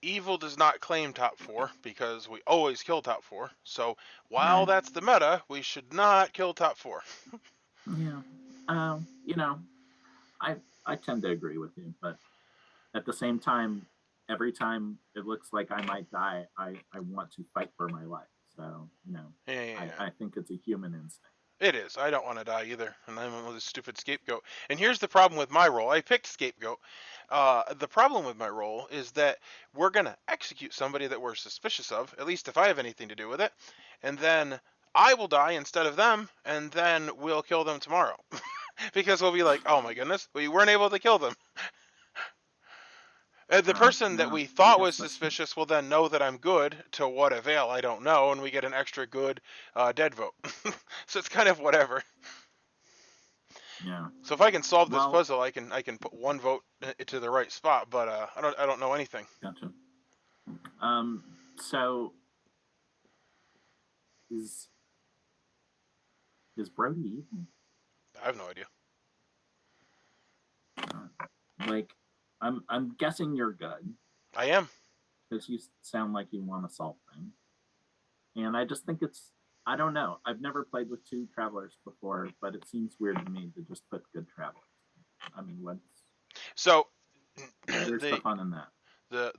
Speaker 1: Evil does not claim top 4 because we always kill top 4. So while that's the meta, we should not kill top 4.
Speaker 13: Yeah. I tend to agree with you, but at the same time, every time it looks like I might die, I want to fight for my life. So, I think it's a human instinct.
Speaker 1: It is. I don't want to die either, and I'm with a stupid scapegoat. And here's the problem with my role. I picked scapegoat. The problem with my role is that we're gonna execute somebody that we're suspicious of, at least if I have anything to do with it, and then I will die instead of them, and then we'll kill them tomorrow. Because we'll be like, oh my goodness, we weren't able to kill them. The person that
Speaker 13: yeah,
Speaker 1: we
Speaker 13: I
Speaker 1: thought
Speaker 13: guess
Speaker 1: was
Speaker 13: that's
Speaker 1: suspicious will then know that I'm good. To what avail, I don't know, and we get an extra good dead vote. So it's kind of whatever.
Speaker 13: yeah.
Speaker 1: So if I can solve this
Speaker 13: Well,
Speaker 1: puzzle, I can put one vote to the right spot, but I don't know anything.
Speaker 13: gotcha. So is Brody evil?
Speaker 1: I have no idea.
Speaker 13: Like, I'm guessing you're good.
Speaker 1: I am.
Speaker 13: Because you sound like you want to solve things. And I just think it's, I don't know. I've never played with two travelers before, but it seems weird to me to just put good travelers. I mean, what's
Speaker 1: So
Speaker 13: where's the fun in that?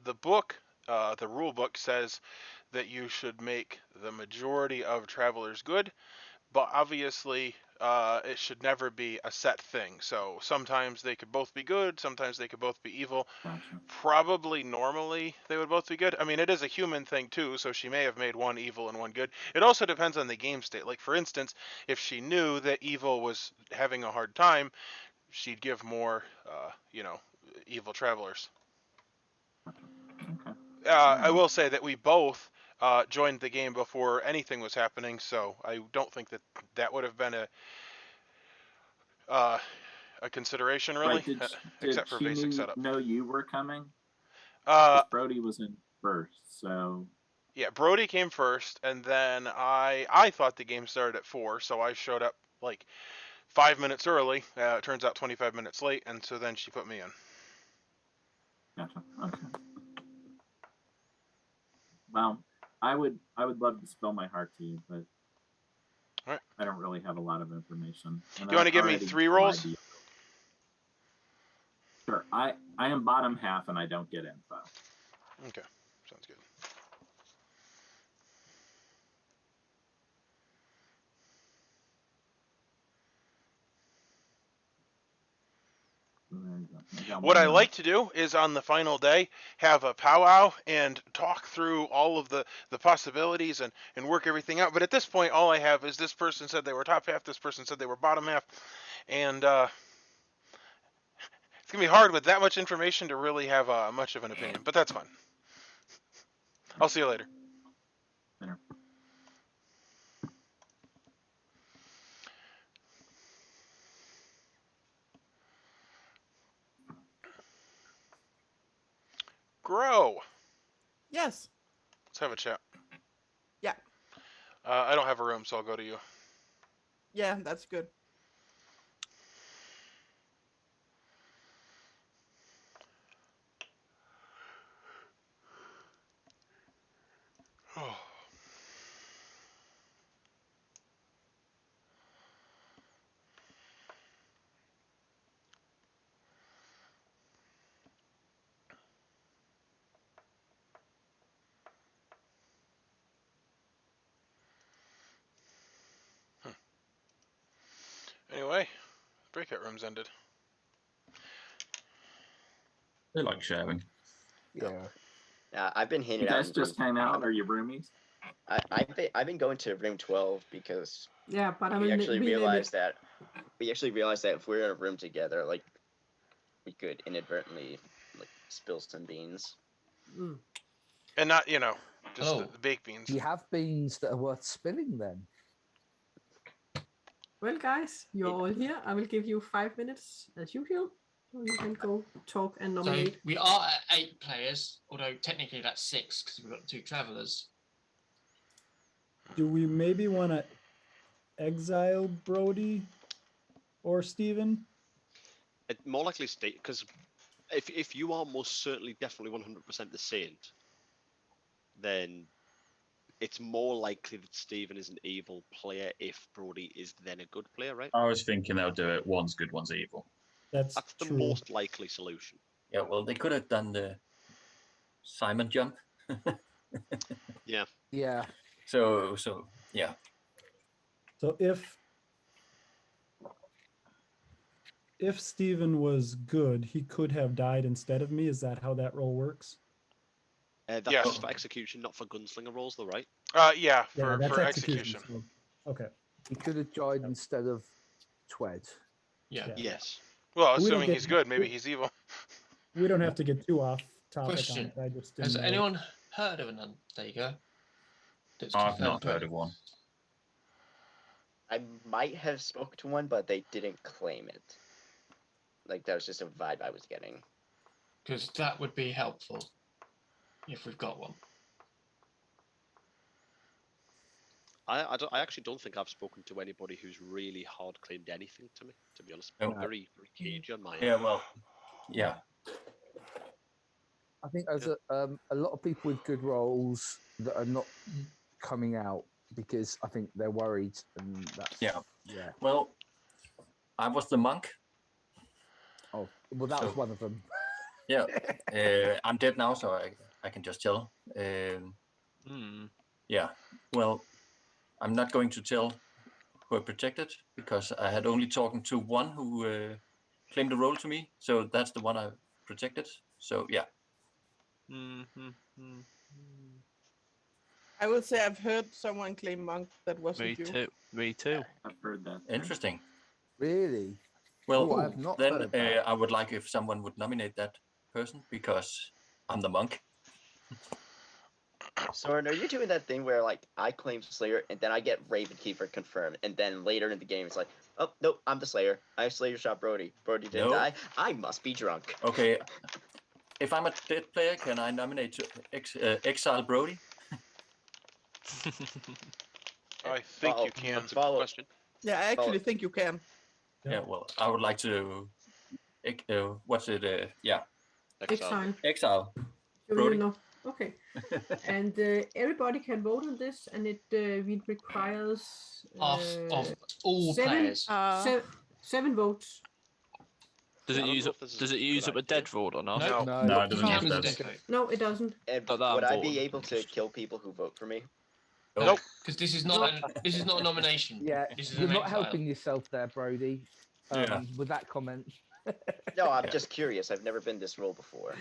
Speaker 1: The book, the rule book says that you should make the majority of travelers good, but obviously it should never be a set thing. So sometimes they could both be good, sometimes they could both be evil.
Speaker 13: Gotcha.
Speaker 1: Probably normally they would both be good. I mean, it is a human thing too, so she may have made one evil and one good. It also depends on the game state. Like, for instance, if she knew that evil was having a hard time, she'd give more, evil travelers.
Speaker 13: Okay.
Speaker 1: I will say that we both joined the game before anything was happening, so I don't think that that would have been a consideration really,
Speaker 13: Right. Did
Speaker 1: except for
Speaker 13: she
Speaker 1: basic setup.
Speaker 13: know you were coming?
Speaker 1: Uh,
Speaker 13: Brody was in first, so
Speaker 1: yeah, Brody came first, and then I thought the game started at 4, so I showed up like 5 minutes early. It turns out 25 minutes late, and so then she put me in.
Speaker 13: gotcha. Okay. Well, I would love to spill my heart to you, but
Speaker 1: Right.
Speaker 13: I don't really have a lot of information. And
Speaker 1: Do you want to give me 3 rolls?
Speaker 13: Sure. I am bottom half and I don't get info.
Speaker 1: Okay, sounds good. What I like to do is on the final day have a powwow and talk through all of the possibilities and work everything out. But at this point, all I have is this person said they were top half, this person said they were bottom half, and it's gonna be hard with that much information to really have much of an opinion. But that's fine. I'll see you later.
Speaker 13: Later.
Speaker 1: Grow.
Speaker 4: Yes.
Speaker 1: Let's have a chat.
Speaker 4: Yeah.
Speaker 1: I don't have a room, so I'll go to you.
Speaker 4: Yeah, that's good.
Speaker 1: Oh. Anyway, breakout room's ended.
Speaker 3: They like sharing.
Speaker 9: Yeah.
Speaker 6: I've been hanging
Speaker 13: You
Speaker 6: out.
Speaker 13: guys just hang out? Are you roomies?
Speaker 6: I've been going to room 12 because
Speaker 8: Yeah, but I
Speaker 6: we
Speaker 8: mean,
Speaker 6: actually realized that if we're in a room together, like we could inadvertently like spill some beans.
Speaker 8: Mm.
Speaker 1: And not, just the baked beans.
Speaker 9: You have beans that are worth spilling then.
Speaker 8: Well, guys, you're all here. I will give you 5 minutes as usual. So you can go talk and nominate.
Speaker 2: So we are at 8 players, although technically that's 6 because we've got 2 travelers.
Speaker 5: Do we maybe want to exile Brody or Steven?
Speaker 10: More likely Steve, because if you are most certainly definitely 100% the saint, then it's more likely that Steven is an evil player if Brody is then a good player, right?
Speaker 3: I was thinking they'll do it. One's good, one's evil.
Speaker 10: That's the most likely solution.
Speaker 12: Yeah, well, they could have done the Simon jump.
Speaker 10: Yeah.
Speaker 9: Yeah.
Speaker 12: So yeah.
Speaker 5: So if if Steven was good, he could have died instead of me. Is that how that roll works?
Speaker 10: That's
Speaker 1: Yes.
Speaker 10: just for execution, not for gunslinger rolls, though, right?
Speaker 1: Yeah,
Speaker 5: Yeah, that's
Speaker 1: for
Speaker 5: execution.
Speaker 1: execution.
Speaker 5: So, okay.
Speaker 9: He could have died instead of Twed.
Speaker 2: Yeah.
Speaker 10: Yes.
Speaker 1: Well,
Speaker 5: We don't
Speaker 1: assuming
Speaker 5: get-
Speaker 1: he's good, maybe he's evil.
Speaker 5: We don't have to get too off topic
Speaker 2: Question:
Speaker 5: on it. I just
Speaker 2: Has
Speaker 5: didn't know.
Speaker 2: anyone heard of an Undertaker? That's
Speaker 3: I've
Speaker 2: confirmed
Speaker 3: not
Speaker 2: to
Speaker 3: heard
Speaker 2: it?
Speaker 3: of one.
Speaker 6: I might have spoke to one, but they didn't claim it. Like that was just a vibe I was getting.
Speaker 2: Because that would be helpful if we've got one.
Speaker 10: I actually don't think I've spoken to anybody who's really hard claimed anything to me. To be honest,
Speaker 3: No.
Speaker 10: very cagey on my.
Speaker 3: Yeah, well, yeah.
Speaker 9: I think there's a lot of people with good roles that are not coming out because I think they're worried, and that's
Speaker 3: Yeah.
Speaker 9: yeah.
Speaker 3: Well, I was the monk.
Speaker 9: Oh, well, that was one of them.
Speaker 3: Yeah, I'm dead now, so I can just tell. Yeah, well, I'm not going to tell who I protected because I had only talked to one who claimed the role to me, so that's the one I protected. So yeah.
Speaker 4: I would say I've heard someone claim monk that wasn't
Speaker 7: Me
Speaker 4: you.
Speaker 7: too. Me too.
Speaker 13: I've heard that.
Speaker 3: Interesting.
Speaker 9: Really?
Speaker 3: Well,
Speaker 9: Oh, I've not
Speaker 3: then
Speaker 9: heard that.
Speaker 3: I would like if someone would nominate that person because I'm the monk.
Speaker 6: Soren, are you doing that thing where like I claim Slayer and then I get Ravenkeeper confirmed, and then later in the game it's like, oh nope, I'm the Slayer. I Slayer shot Brody. Brody didn't
Speaker 3: No.
Speaker 6: die. I must be drunk.
Speaker 3: Okay, if I'm a dead player, can I nominate to exile Brody?
Speaker 1: I think you can.
Speaker 10: That's a good question.
Speaker 4: Yeah, I actually think you can.
Speaker 3: Yeah, well, I would like to. What's it? Yeah.
Speaker 8: Exile.
Speaker 3: Exile.
Speaker 8: You
Speaker 3: Brody.
Speaker 8: really know. Okay. And everybody can vote on this, and it requires
Speaker 2: Of all players.
Speaker 8: seven votes.
Speaker 7: Does it use up? Does it use up a dead vote or not?
Speaker 3: No, it doesn't use dead.
Speaker 8: No, it doesn't.
Speaker 6: And
Speaker 7: Not that I'm
Speaker 6: would I
Speaker 7: voting,
Speaker 6: be able to kill people who vote for me?
Speaker 2: Nope. Because this is not this is not a nomination.
Speaker 9: Yeah,
Speaker 2: This is
Speaker 9: you're
Speaker 2: an
Speaker 9: not
Speaker 2: exile.
Speaker 9: helping yourself there, Brody.
Speaker 3: Yeah.
Speaker 9: With that comment.
Speaker 6: No, I'm just curious. I've never been this role before.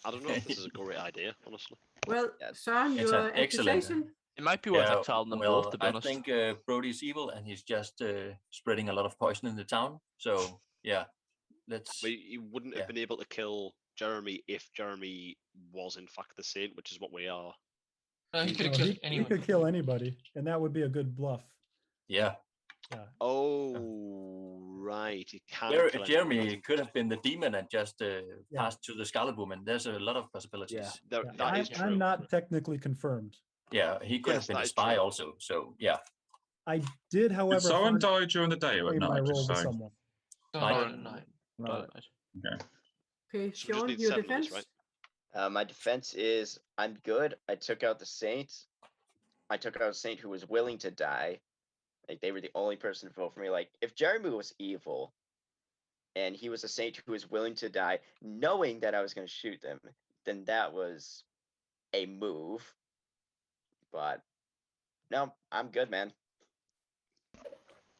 Speaker 10: I don't know if this is a great idea, honestly.
Speaker 8: Well, Søren,
Speaker 3: It's
Speaker 8: your
Speaker 3: an excellent.
Speaker 8: accusation.
Speaker 7: It might be worth exiling them
Speaker 3: well,
Speaker 7: both, to be
Speaker 3: I
Speaker 7: honest.
Speaker 3: think Brody's evil and he's just spreading a lot of poison in the town. So yeah, let's.
Speaker 10: But you wouldn't have been able to kill Jeremy if Jeremy was in fact the saint, which is what we are.
Speaker 2: No, he could have
Speaker 5: No,
Speaker 2: killed
Speaker 5: he
Speaker 2: anyone.
Speaker 5: could kill anybody, and that would be a good bluff.
Speaker 3: Yeah.
Speaker 5: Yeah.
Speaker 10: Oh, right. He can't kill
Speaker 3: Jeremy
Speaker 10: anyone.
Speaker 3: could have been the demon and just passed to the Scarlet Woman. There's a lot of possibilities.
Speaker 10: That
Speaker 5: I'm,
Speaker 10: is true.
Speaker 5: I'm not technically confirmed.
Speaker 3: Yeah, he could
Speaker 10: Yes,
Speaker 3: have been
Speaker 10: that
Speaker 3: a
Speaker 10: is
Speaker 3: spy
Speaker 10: true.
Speaker 3: also. So yeah.
Speaker 5: I did, however,
Speaker 3: someone
Speaker 5: hard
Speaker 3: die during the day or at
Speaker 5: claim my
Speaker 3: night,
Speaker 5: role
Speaker 3: just
Speaker 5: to
Speaker 3: so-
Speaker 5: someone.
Speaker 2: Night.
Speaker 3: Okay.
Speaker 8: Okay,
Speaker 10: So we just
Speaker 8: Sean,
Speaker 10: need
Speaker 8: your
Speaker 10: 7 of us,
Speaker 8: defense.
Speaker 10: right?
Speaker 6: My defense is I'm good. I took out the Saint. I took out a Saint who was willing to die. Like they were the only person to vote for me. Like if Jeremy was evil, and he was a Saint who was willing to die, knowing that I was going to shoot them, then that was a move. But no, I'm good, man.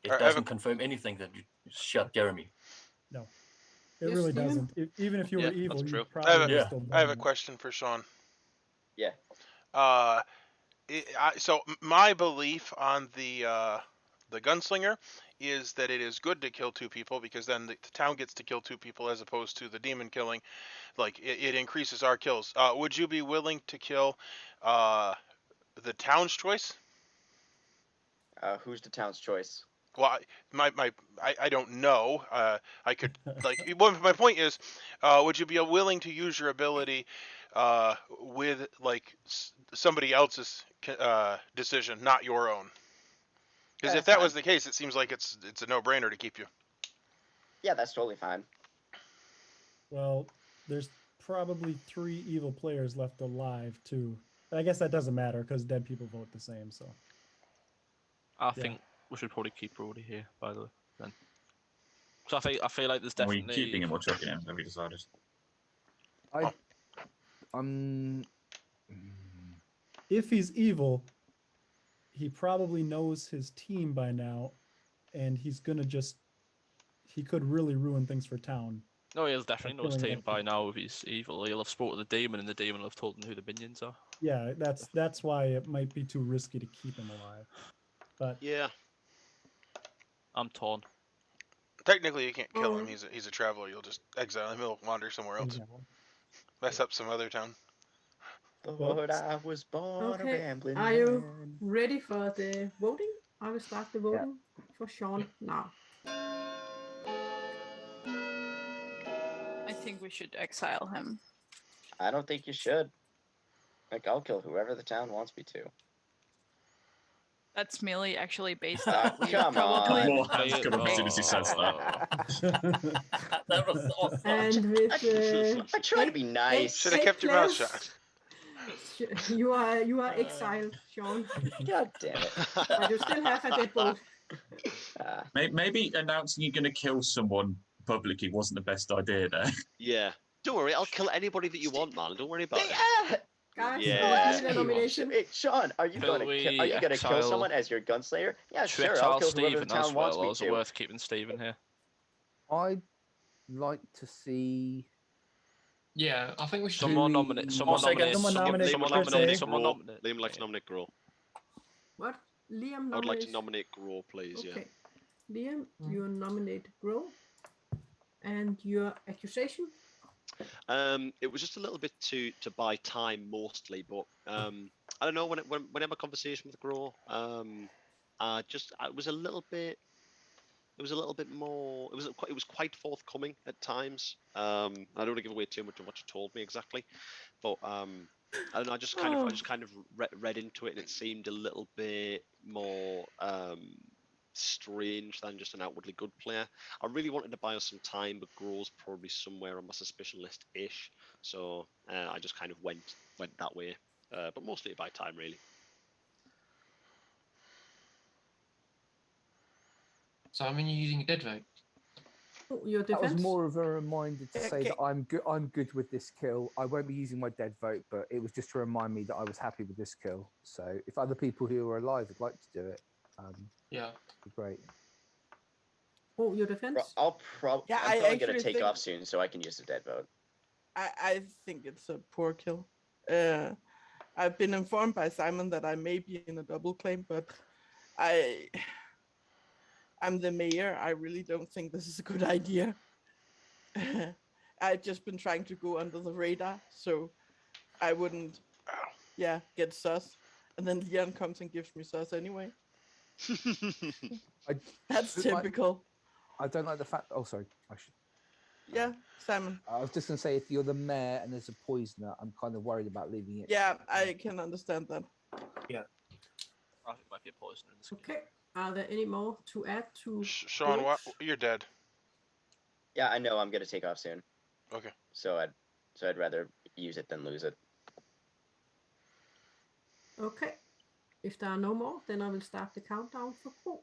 Speaker 3: It doesn't confirm anything that you shot Jeremy.
Speaker 5: No, it
Speaker 8: Yes,
Speaker 5: really
Speaker 8: Steven?
Speaker 5: doesn't. Even if you were evil, you
Speaker 1: I
Speaker 5: probably
Speaker 1: have,
Speaker 5: would
Speaker 1: a,
Speaker 5: still
Speaker 1: I have a
Speaker 5: done it.
Speaker 1: question for Sean.
Speaker 6: Yeah.
Speaker 1: So my belief on the gunslinger is that it is good to kill 2 people because then the town gets to kill 2 people as opposed to the demon killing. Like it increases our kills. Would you be willing to kill the town's choice?
Speaker 6: Who's the town's choice?
Speaker 1: Well, I don't know. I could like. Well, my point is, would you be willing to use your ability with like somebody else's decision, not your own? Because if that was the case, it seems like it's a no-brainer to keep you.
Speaker 6: Yeah, that's totally fine.
Speaker 5: Well, there's probably 3 evil players left alive too. I guess that doesn't matter because dead people vote the same. So
Speaker 7: I think we should probably keep Brody here, by the way. Then, so I feel like there's
Speaker 3: Are we
Speaker 7: definitely
Speaker 3: keeping him or chucking him? Have we decided?
Speaker 5: if he's evil, he probably knows his team by now, and he's he could really ruin things for town.
Speaker 7: No, he'll definitely know his
Speaker 5: killing
Speaker 7: team
Speaker 5: it.
Speaker 7: by now if he's evil. He'll have spoken to the demon, and the demon will have told him who the minions are.
Speaker 5: Yeah, that's why it might be too risky to keep him alive. But
Speaker 10: yeah,
Speaker 7: I'm torn.
Speaker 1: Technically, you can't kill him. He's a traveler. You'll just exile him. He'll wander somewhere else. Mess up some other town.
Speaker 6: Lord, I was born a
Speaker 8: Okay,
Speaker 6: rambling
Speaker 8: are you
Speaker 6: man.
Speaker 8: ready for the voting? I will start the voting for Sean now.
Speaker 11: I think we should exile him.
Speaker 6: I don't think you should. Like, I'll kill whoever the town wants me to.
Speaker 11: That's merely actually based on you
Speaker 6: Come
Speaker 11: probably.
Speaker 6: on.
Speaker 12: More hands come up as soon as he says that.
Speaker 3: That was awesome.
Speaker 8: And with
Speaker 6: I try to be nice.
Speaker 1: Should have kept your mouth shut.
Speaker 8: You are exiled, Sean.
Speaker 6: God damn it.
Speaker 8: But you still have a deadbolt.
Speaker 12: Maybe announcing you're going to kill someone publicly wasn't the best idea there.
Speaker 10: Yeah. Don't worry, I'll kill anybody that you want, man. Don't worry about it.
Speaker 8: Guys,
Speaker 10: Yeah.
Speaker 8: a nomination.
Speaker 6: Hey, Sean, are you going to kill someone as your gunslinger? Yeah, sure. I'll kill whoever the town wants me
Speaker 7: to.
Speaker 6: to.
Speaker 7: Worth keeping Stephen here.
Speaker 9: I'd like to see.
Speaker 2: Yeah, I think we should.
Speaker 7: Someone nominate. Someone nominate.
Speaker 10: Someone nominate. Liam likes to nominate Grow.
Speaker 8: What? Liam nominates?
Speaker 10: I would like to nominate Grow, please.
Speaker 8: Okay. Liam, you nominate Grow. And your accusation?
Speaker 10: It was just a little bit to buy time mostly, but I don't know. Whenever conversation with Grow, it was a little bit more. It was quite forthcoming at times. I don't want to give away too much of what you told me exactly, but I don't know. I just kind of read into it, and it seemed a little bit more strange than just an outwardly good player. I really wanted to buy us some time, but Grow's probably somewhere on my suspicion list ish. So I just kind of went that way, but mostly to buy time really.
Speaker 2: So I mean, you're using a dead vote.
Speaker 8: Your
Speaker 9: That was
Speaker 8: defense?
Speaker 9: more of a reminder to say that I'm good. I'm good with this kill. I won't be using my dead vote, but it was just to remind me that I was happy with this kill. So if other people who are alive would like to do it,
Speaker 2: yeah,
Speaker 9: it'd be great.
Speaker 8: Oh, your defense?
Speaker 6: I'm probably going to take
Speaker 4: think-
Speaker 6: off soon, so I can use a dead vote.
Speaker 4: I think it's a poor kill. I've been informed by Simon that I may be in a double claim, but I'm the mayor. I really don't think this is a good idea. I've just been trying to go under the radar, so I wouldn't, get sus. And then Leon comes and gives me sus anyway. That's typical.
Speaker 9: I don't like the fact. Oh, sorry. I should.
Speaker 4: Yeah, Simon.
Speaker 9: I was just gonna say, if you're the mayor and there's a poisoner, I'm kind of worried about leaving it.
Speaker 4: Yeah, I can understand that.
Speaker 2: Yeah.
Speaker 7: I think it might be a poisoner in this.
Speaker 8: Okay. Are there any more to add to?
Speaker 1: Sean, you're dead.
Speaker 6: Yeah, I know. I'm going to take off soon.
Speaker 1: Okay.
Speaker 6: So I'd rather use it than lose it.
Speaker 8: Okay. If there are no more, then I will start the countdown for Grow.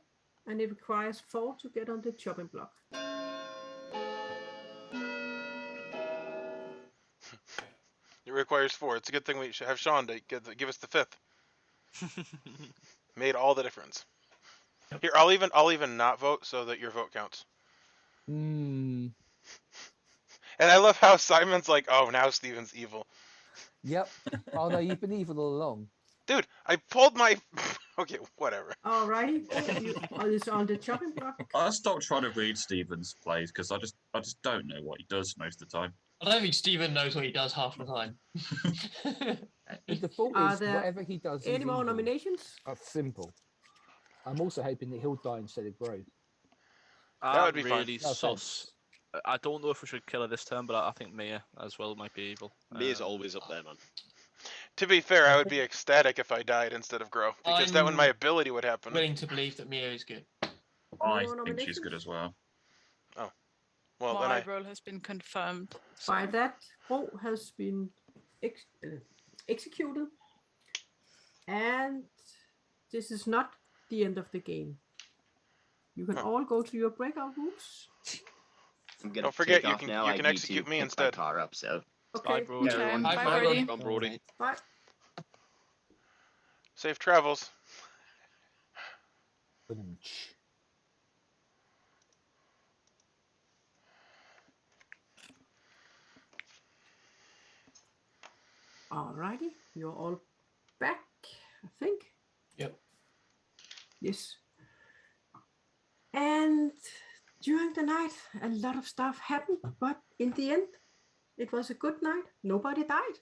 Speaker 8: And it requires 4 to get on the chopping block.
Speaker 1: It requires 4. It's a good thing we should have Sean to give us the 5th. Made all the difference. Here, I'll even not vote so that your vote counts.
Speaker 9: Hmm.
Speaker 1: And I love how Simon's like, oh, now Steven's evil.
Speaker 9: Yep. Oh no, you've been evil all along.
Speaker 1: Dude, I pulled my... Okay, whatever.
Speaker 8: Alrighty. It's on the chopping block.
Speaker 12: I stopped trying to read Steven's plays because I just don't know what he does most of the time.
Speaker 2: I don't think Steven knows what he does half the time.
Speaker 9: The default
Speaker 8: Are
Speaker 9: is
Speaker 8: there
Speaker 9: whatever he does.
Speaker 8: any
Speaker 9: is
Speaker 8: more
Speaker 9: evil.
Speaker 8: nominations?
Speaker 9: That's simple. I'm also hoping that he'll die instead of Grove.
Speaker 1: That would be
Speaker 7: really
Speaker 1: fine.
Speaker 7: sus. I don't know if we should kill her this turn, but I think Mia as well might be evil.
Speaker 10: Mia's always up there, man.
Speaker 1: To be fair, I would be ecstatic if I died instead of Grow, because that when my ability would happen.
Speaker 2: Willing to believe that Mia is good.
Speaker 12: I think she's good as well.
Speaker 1: Oh. Well,
Speaker 11: My role has been confirmed.
Speaker 8: By that, Grow has been executed. And this is not the end of the game. You can all go to your breakout rooms.
Speaker 6: I'm gonna
Speaker 1: Don't forget,
Speaker 6: take
Speaker 1: you
Speaker 6: off
Speaker 1: can
Speaker 6: now.
Speaker 1: you
Speaker 6: I
Speaker 1: can
Speaker 6: need
Speaker 1: execute
Speaker 6: to
Speaker 1: me
Speaker 6: pick
Speaker 1: instead.
Speaker 6: My car up, so.
Speaker 8: Okay.
Speaker 7: Bye, Brody.
Speaker 11: Okay, bye,
Speaker 2: Brody.
Speaker 7: Bye, Brody.
Speaker 8: Bye.
Speaker 1: Safe travels.
Speaker 8: Alrighty, you're all back, I think.
Speaker 2: Yep.
Speaker 8: Yes. And during the night, a lot of stuff happened, but in the end, it was a good night. Nobody died.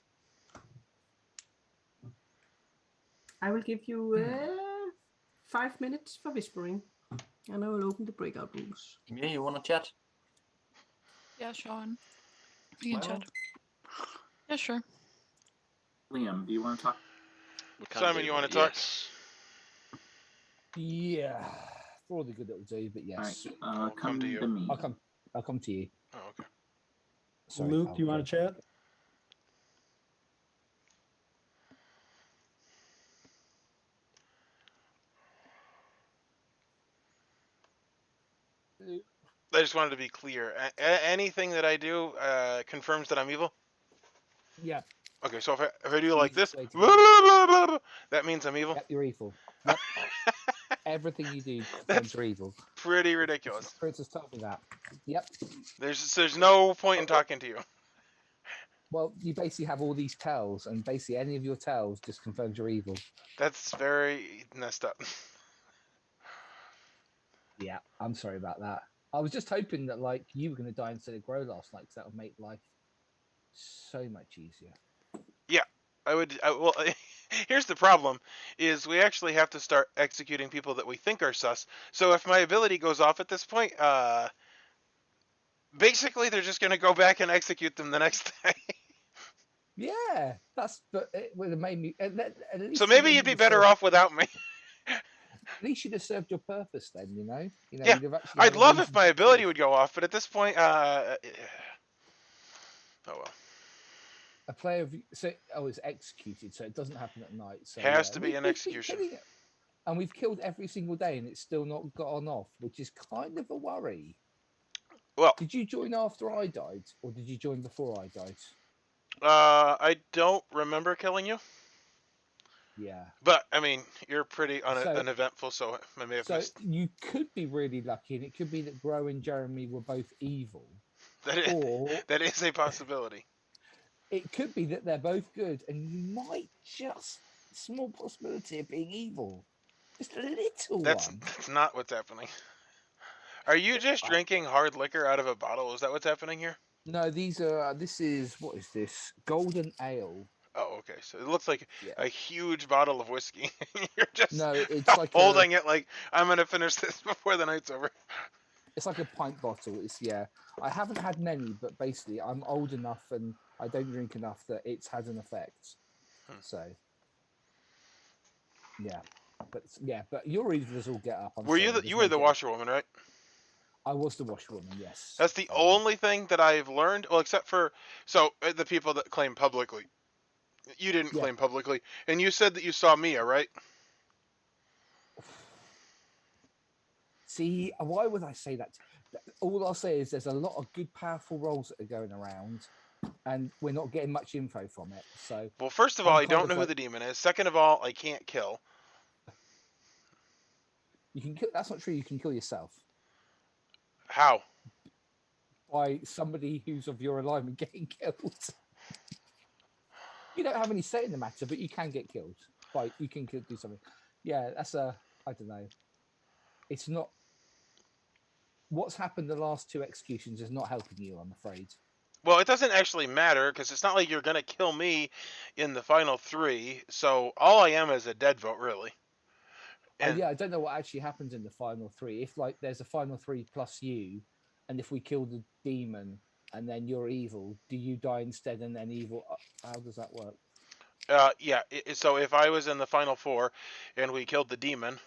Speaker 8: I will give you 5 minutes for whispering, and I will open the breakout rooms.
Speaker 12: Yeah, you want to chat?
Speaker 11: Yeah, Sean. You can
Speaker 12: Well.
Speaker 11: chat. Yeah, sure.
Speaker 13: Liam, do you want to talk?
Speaker 1: Simon, you want to talk?
Speaker 10: Yes.
Speaker 9: Yeah, for all the good it will do, but yes.
Speaker 13: All right,
Speaker 1: come to you.
Speaker 13: me.
Speaker 9: I'll come to you.
Speaker 1: Oh, okay.
Speaker 9: Sorry,
Speaker 5: Luke, do you want to chat?
Speaker 1: I just wanted to be clear. Anything that I do confirms that I'm evil?
Speaker 9: Yeah.
Speaker 1: Okay, so if I do like
Speaker 9: Easiest
Speaker 1: this,
Speaker 9: way to
Speaker 1: blah, blah, blah, blah, that means I'm evil?
Speaker 9: Yep, you're evil. Yep. Everything you do confirms you're evil.
Speaker 1: Pretty ridiculous.
Speaker 9: Princess told me that. Yep.
Speaker 1: There's no point in talking to you.
Speaker 9: Well, you basically have all these tells, and basically any of your tells just confirms you're evil.
Speaker 1: That's very messed up.
Speaker 9: Yeah, I'm sorry about that. I was just hoping that like you were going to die instead of grow last night, because that would make life so much easier.
Speaker 1: Yeah, well, here's the problem: is we actually have to start executing people that we think are sus. So if my ability goes off at this point, basically they're just gonna go back and execute them the next day.
Speaker 9: Yeah, but it would have made me. At least
Speaker 1: So maybe you'd be better off without me.
Speaker 9: At least you'd have served your purpose then, you know.
Speaker 1: Yeah,
Speaker 9: you'd have actually.
Speaker 1: I'd love if my ability would go off, but at this point, oh well.
Speaker 9: A player it's executed, so it doesn't happen at night. So
Speaker 1: has to be an execution.
Speaker 9: And we've killed every single day, and it's still not gone off, which is kind of a worry.
Speaker 1: Well,
Speaker 9: did you join after I died, or did you join before I died?
Speaker 1: I don't remember killing you.
Speaker 9: Yeah.
Speaker 1: But I mean, you're pretty uneventful, so I may have missed.
Speaker 9: You could be really lucky, and it could be that Gro and Jeremy were both evil.
Speaker 1: That is a possibility.
Speaker 9: It could be that they're both good, and you might just small possibility of being evil. Just a little one.
Speaker 1: That's not what's happening. Are you just drinking hard liquor out of a bottle? Is that what's happening here?
Speaker 9: No, this is what is this? Golden ale.
Speaker 1: Oh, okay. So it looks like a huge bottle of whiskey. You're just
Speaker 9: it's like
Speaker 1: holding it like I'm gonna finish this before the night's over.
Speaker 9: It's like a pint bottle. I haven't had many, but basically I'm old enough and I don't drink enough that it's had an effect. So but your evils all get up.
Speaker 1: You were the washerwoman, right?
Speaker 9: I was the washerwoman, yes.
Speaker 1: That's the only thing that I've learned. Well, except for the people that claim publicly. You didn't claim publicly, and you said that you saw Mia, right?
Speaker 9: See, why would I say that? All I'll say is there's a lot of good, powerful roles that are going around, and we're not getting much info from it. So,
Speaker 1: well, first of all, I don't know who the demon is. Second of all, I can't kill.
Speaker 9: You can kill. That's not true. You can kill yourself.
Speaker 1: How?
Speaker 9: By somebody who's of your alignment getting killed. You don't have any say in the matter, but you can get killed. You can do something. Yeah, that's I don't know. It's not. What's happened the last two executions is not helping you, I'm afraid.
Speaker 1: Well, it doesn't actually matter, because it's not like you're going to kill me in the final 3, so all I am is a dead vote, really.
Speaker 9: And I don't know what actually happens in the final 3. If, there's a final 3 plus you, and if we kill the demon, and then you're evil, do you die instead and then evil? How does that work?
Speaker 1: So if I was in the final 4, and we killed the demon,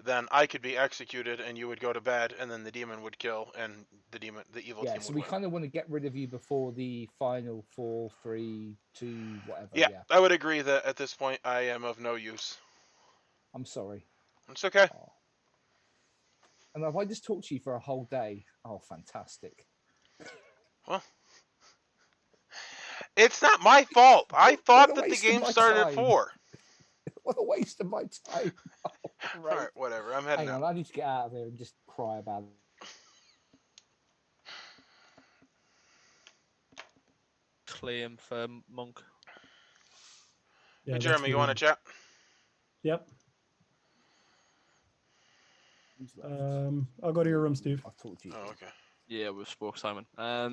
Speaker 1: then I could be executed, and you would go to bed, and then the demon would kill, and the evil team would win.
Speaker 9: So we kind of want to get rid of you before the final 4, 3, 2, whatever.
Speaker 1: Yeah, I would agree that at this point I am of no use.
Speaker 9: I'm sorry.
Speaker 1: It's okay.
Speaker 9: Oh. And if I just talked to you for a whole day, fantastic.
Speaker 1: Well, it's not my fault. I thought that the game started at 4.
Speaker 9: What a waste of my time.
Speaker 1: All right, whatever. I'm heading out.
Speaker 9: I need to get out of here and just cry about it.
Speaker 7: Claim for Monk.
Speaker 5: Yeah,
Speaker 1: Hey,
Speaker 5: that's
Speaker 1: Jeremy, you want to
Speaker 5: weird.
Speaker 1: chat?
Speaker 5: Yep. I'll go to your room, Steve.
Speaker 9: I'll talk to you.
Speaker 1: Oh, okay.
Speaker 7: Yeah, we spoke, Simon.
Speaker 1: I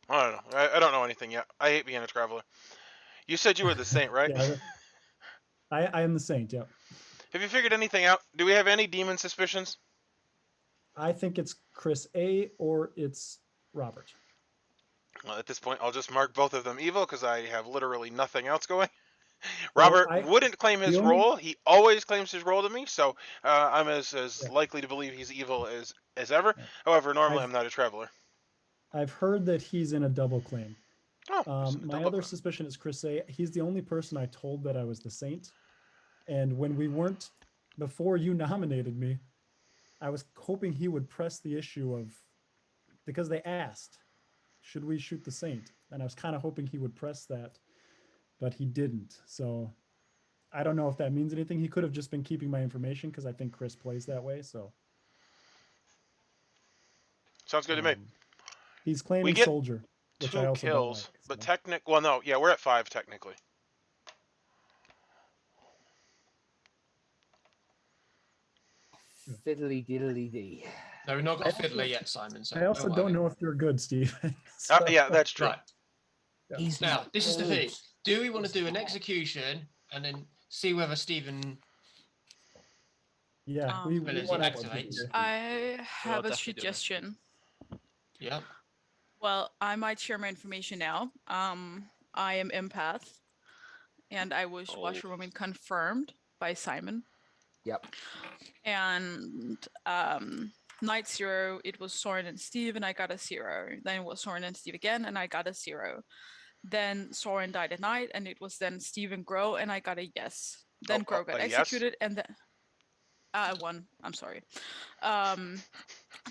Speaker 1: don't know. I don't know anything yet. I hate being a traveler. You said you were the saint, right?
Speaker 5: Yeah, I am the saint. Yep.
Speaker 1: Have you figured anything out? Do we have any demon suspicions?
Speaker 5: I think it's Chris A or it's Robert.
Speaker 1: Well, at this point, I'll just mark both of them evil because I have literally nothing else going.
Speaker 5: Well,
Speaker 1: Robert wouldn't claim his role. He always claims his role to me, so I'm as likely to believe he's evil as ever. However, normally I'm not a traveler.
Speaker 5: I've heard that he's in a double claim.
Speaker 1: Oh,
Speaker 5: my other suspicion is Chris A. He's the only person I told that I was the saint. And when we weren't, before you nominated me, I was hoping he would press the issue of, because they asked, should we shoot the saint? And I was kind of hoping he would press that, but he didn't. So I don't know if that means anything. He could have just been keeping my information because I think Chris plays that way. So
Speaker 1: sounds good to me.
Speaker 5: He's claiming soldier, which I also don't like.
Speaker 1: But well, no, yeah, we're at 5 technically.
Speaker 9: Fiddly diddly dee.
Speaker 2: No, we've not got a fiddler yet, Simon. So
Speaker 5: I also don't know if you're good, Steve.
Speaker 1: Yeah, that's true.
Speaker 2: Right.
Speaker 5: Yeah.
Speaker 2: Now, this is the thing. Do we want to do an execution and then see whether Stephen...
Speaker 5: Yeah,
Speaker 11: we
Speaker 2: want activates?
Speaker 11: I have a suggestion.
Speaker 2: Yeah.
Speaker 11: Well, I might share my information now. I am Empath, and I was Washerwoman confirmed by Simon.
Speaker 9: Yep.
Speaker 11: And night 0, it was Soren and Steve, and I got a 0. Then it was Soren and Steve again, and I got a 0. Then Soren died at night, and it was then Steve and Grow, and I got a yes. Then Grow got executed, and then 1. I'm sorry.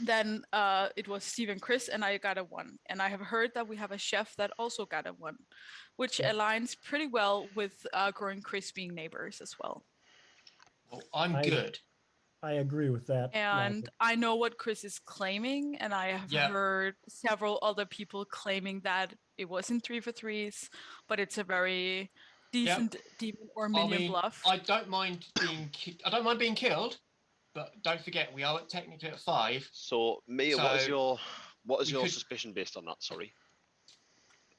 Speaker 11: Then it was Steve and Chris, and I got a 1. And I have heard that we have a chef that also got a 1, which aligns pretty well with Grow and Chris being neighbors as well.
Speaker 2: Well, I'm good.
Speaker 5: I agree with that.
Speaker 11: And I know what Chris is claiming, and I have heard several other people claiming that it wasn't 3 for 3s, but it's a very decent demon or minion bluff.
Speaker 2: I don't mind being killed, but don't forget we are technically at 5.
Speaker 10: So Mia, what is your suspicion based on that? Sorry.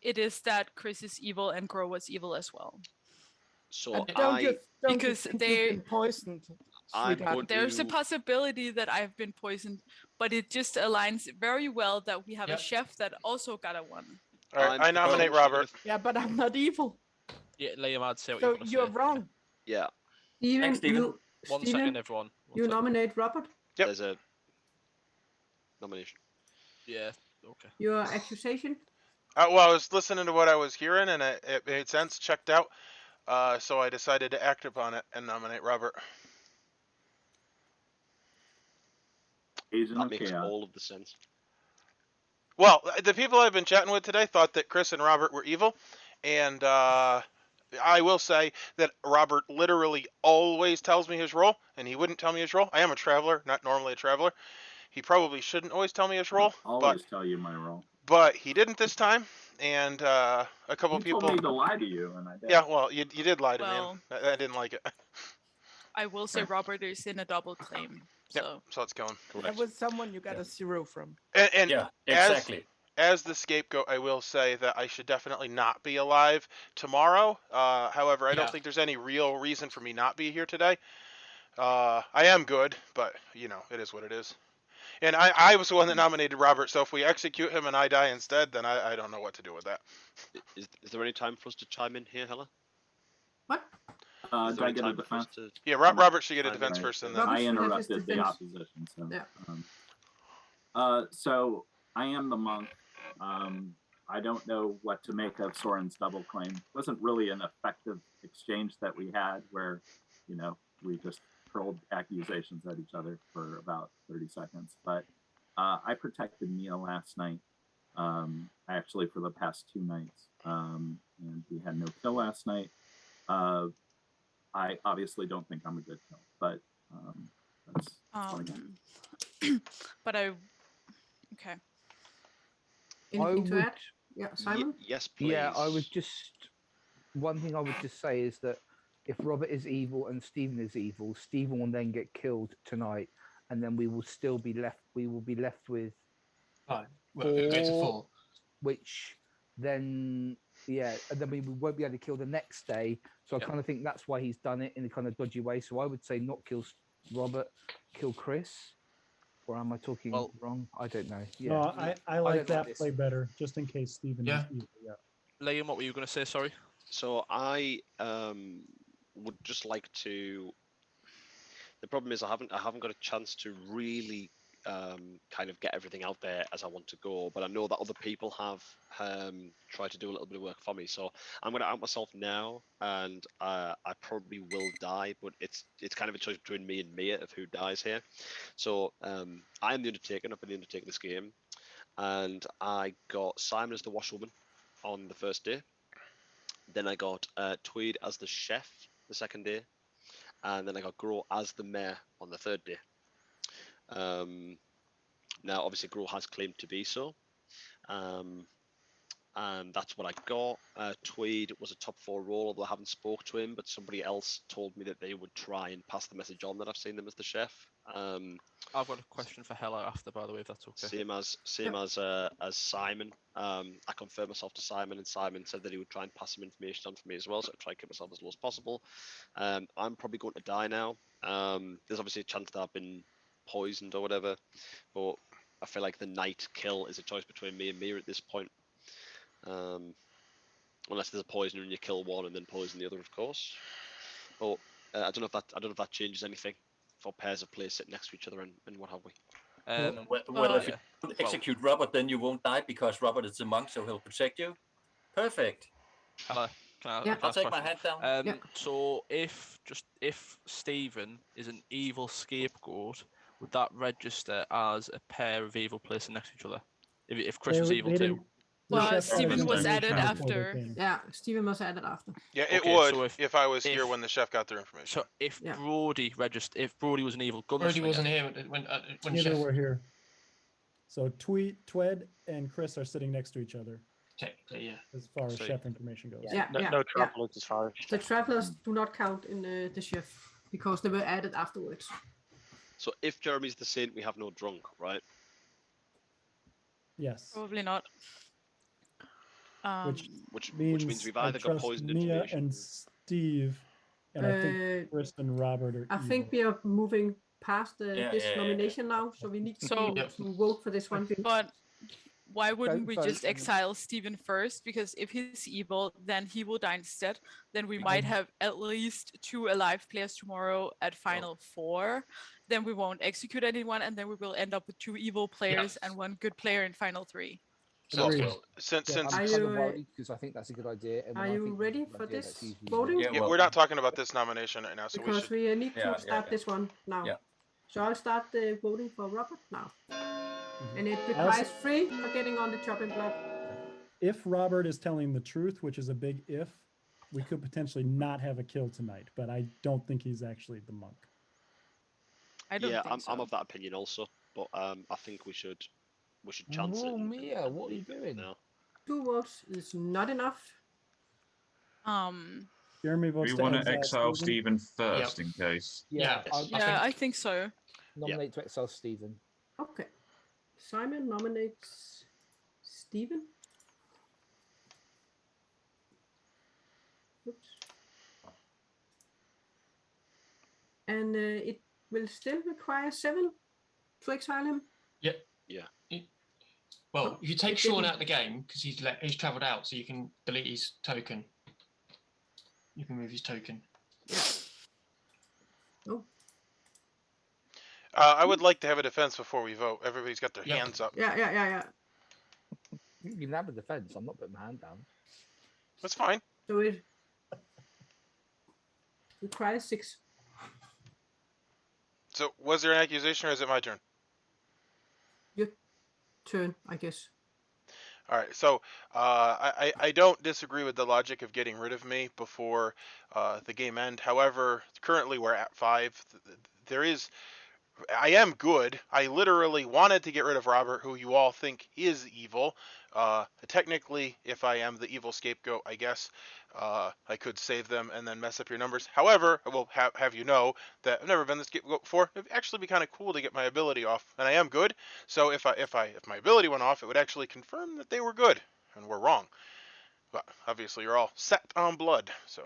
Speaker 11: It is that Chris is evil and Grow was evil as well.
Speaker 10: So
Speaker 4: because they're poisoned.
Speaker 11: There's a possibility that I've been poisoned, but it just aligns very well that we have a chef that also got a 1.
Speaker 1: All right, I nominate Robert.
Speaker 4: Yeah, but I'm not evil.
Speaker 7: Yeah, Liam, I'd say what
Speaker 4: So
Speaker 7: you want to
Speaker 4: you're
Speaker 7: say.
Speaker 4: wrong.
Speaker 10: Yeah.
Speaker 8: Steven,
Speaker 10: Stephen.
Speaker 7: One
Speaker 8: Stephen,
Speaker 7: second, everyone.
Speaker 8: You nominate Robert?
Speaker 1: Yep.
Speaker 10: There's a nomination.
Speaker 7: Yeah, okay.
Speaker 8: Your accusation?
Speaker 1: Well, I was listening to what I was hearing, and it made sense, checked out. So I decided to act upon it and nominate Robert.
Speaker 10: That makes all of the sense.
Speaker 1: Well, the people I've been chatting with today thought that Chris and Robert were evil, and I will say that Robert literally always tells me his role, and he wouldn't tell me his role. I am a traveler, not normally a traveler. He probably shouldn't always tell me his role.
Speaker 13: I'll always tell you my role.
Speaker 1: But he didn't this time, and a couple people
Speaker 13: told me to lie to you, and I did.
Speaker 1: Yeah, well, you did lie to me. And I didn't like it.
Speaker 11: I will say Robert is in a double claim. So,
Speaker 1: so it's going.
Speaker 4: That was someone you got a 0 from.
Speaker 1: And
Speaker 12: yeah, exactly.
Speaker 1: As the scapegoat, I will say that I should definitely not be alive tomorrow. However, I don't think there's any real reason for me not be here today. I am good, but it is what it is. And I was the one that nominated Robert, so if we execute him and I die instead, then I don't know what to do with that.
Speaker 10: Is there any time for us to chime in here, Hella?
Speaker 8: What?
Speaker 13: Do I get a defense?
Speaker 1: Yeah, Robert should get a defense first, and then
Speaker 13: I interrupted the opposition. So, so I am the monk. I don't know what to make of Soren's double claim. It wasn't really an effective exchange that we had, where we just hurled accusations at each other for about 30 seconds. But I protected Mia last night, actually for the past 2 nights, and we had no kill last night. I obviously don't think I'm a good kill, but That's what I got.
Speaker 11: But I okay.
Speaker 8: Anything to
Speaker 9: would-
Speaker 8: add? Yeah, Simon.
Speaker 10: Yes, please.
Speaker 9: Yeah, I would just one thing I would just say is that if Robert is evil and Stephen is evil, Stephen will then get killed tonight, and then we will still be left. We will be left with
Speaker 2: Right. Well, it goes to 4.
Speaker 9: which then and then we won't be able to kill the next day. So I kind of think that's why he's done it in a kind of dodgy way. So I would say not kill Robert, kill Chris. Or am I talking wrong? I don't know. Yeah.
Speaker 5: No, I like that play better, just in case Stephen is evil. Yeah.
Speaker 7: Liam, what were you going to say? Sorry.
Speaker 10: So I would just like to. The problem is I haven't got a chance to really kind of get everything out there as I want to go, but I know that other people have tried to do a little bit of work for me. So I'm going to out myself now, and I probably will die, but it's kind of a choice between me and Mia of who dies here. So I am the Undertaker. I've been the Undertaker this game, and I got Simon as the Washerwoman on the first day. Then I got Tweed as the chef the second day, and then I got Grow as the mayor on the third day. Now, obviously, Grow has claimed to be so, and that's what I got. Tweed was a top 4 role, although I haven't spoke to him, but somebody else told me that they would try and pass the message on that I've seen them as the chef.
Speaker 7: I've got a question for Hella after, by the way, if that's okay.
Speaker 10: Same as Simon. I confirmed myself to Simon, and Simon said that he would try and pass some information on for me as well, so I'd try and keep myself as low as possible. I'm probably going to die now. There's obviously a chance that I've been poisoned or whatever, but I feel like the night kill is a choice between me and Mia at this point. Unless there's a poisoner and you kill one and then poison the other, of course. But I don't know if that changes anything for pairs of players sitting next to each other and what have we.
Speaker 12: Well, if you don't execute Robert, then you won't die because Robert is a monk, so he'll protect you. Perfect.
Speaker 7: Hello.
Speaker 12: I'll take my hand down.
Speaker 7: So if Stephen is an evil scapegoat, would that register as a pair of evil placing next to each other? If Chris was evil too?
Speaker 11: Well, Stephen was added after.
Speaker 8: Yeah, Stephen was added after.
Speaker 1: Yeah, it would if I was here when the chef got their information.
Speaker 7: So if Brody if Brody was an evil gunslinger.
Speaker 2: Brody wasn't here when
Speaker 5: Neither
Speaker 2: chef.
Speaker 5: were here. So Twed and Chris are sitting next to each other.
Speaker 2: Technically, yeah.
Speaker 5: As far as chef information goes.
Speaker 14: No travelers as far as
Speaker 8: the travelers do not count in the chef because they were added afterwards.
Speaker 10: So if Jeremy's the saint, we have no drunk, right?
Speaker 5: Yes.
Speaker 11: Probably not.
Speaker 10: Which means we've either got poisoned
Speaker 5: Mia
Speaker 10: information.
Speaker 5: and Steve, and I think Chris and Robert are.
Speaker 8: I think we are moving past this nomination now, so we need to vote for this one.
Speaker 11: But why wouldn't we just exile Stephen first? Because if he's evil, then he will die instead. Then we might have at least 2 alive players tomorrow at final 4. Then we won't execute anyone, and then we will end up with 2 evil players and 1 good player in final 3.
Speaker 10: So,
Speaker 1: since
Speaker 9: I'm kind of worried because I think that's a good idea. And
Speaker 8: are
Speaker 9: I
Speaker 8: you
Speaker 9: think
Speaker 8: ready
Speaker 9: that's a
Speaker 8: for
Speaker 9: good idea,
Speaker 8: this
Speaker 9: that's usually
Speaker 8: voting?
Speaker 1: Yeah, we're not talking about this nomination right now, so
Speaker 8: Because we need to start this one now.
Speaker 12: Yeah.
Speaker 8: So I'll start the voting for Robert now. And it requires 3 for getting on the chopping block.
Speaker 5: If Robert is telling the truth, which is a big if, we could potentially not have a kill tonight, but I don't think he's actually the monk.
Speaker 11: I don't think so.
Speaker 10: I'm of that opinion also, but I think we should chance it.
Speaker 9: Mia, what are you doing?
Speaker 10: Now.
Speaker 8: 2 votes is not enough.
Speaker 5: Jeremy votes
Speaker 15: we
Speaker 5: to
Speaker 15: want to exile Stephen first
Speaker 2: Yep.
Speaker 15: in case.
Speaker 9: Yeah,
Speaker 11: I think so.
Speaker 9: Nominate to exile Stephen.
Speaker 8: Okay. Simon nominates Stephen. Oops. And it will still require 7 to exile him.
Speaker 2: Yep.
Speaker 10: Yeah.
Speaker 2: Well, if you take Sean out of the game because he's travelled out, so you can delete his token. You can move his token.
Speaker 8: Oh.
Speaker 1: I would like to have a defense before we vote. Everybody's got their hands up.
Speaker 8: Yeah.
Speaker 9: You can have a defense. I'm not putting my hand down.
Speaker 1: That's fine.
Speaker 8: So it requires 6.
Speaker 1: So was there an accusation or is it my turn?
Speaker 8: Your turn, I guess.
Speaker 1: All right, so I don't disagree with the logic of getting rid of me before the game end. However, currently we're at 5. I am good. I literally wanted to get rid of Robert, who you all think is evil. Technically, if I am the evil scapegoat, I guess I could save them and then mess up your numbers. However, I will have you know that I've never been the scapegoat before. It'd actually be kind of cool to get my ability off, and I am good. So if my ability went off, it would actually confirm that they were good and we're wrong. But obviously, you're all set on blood, so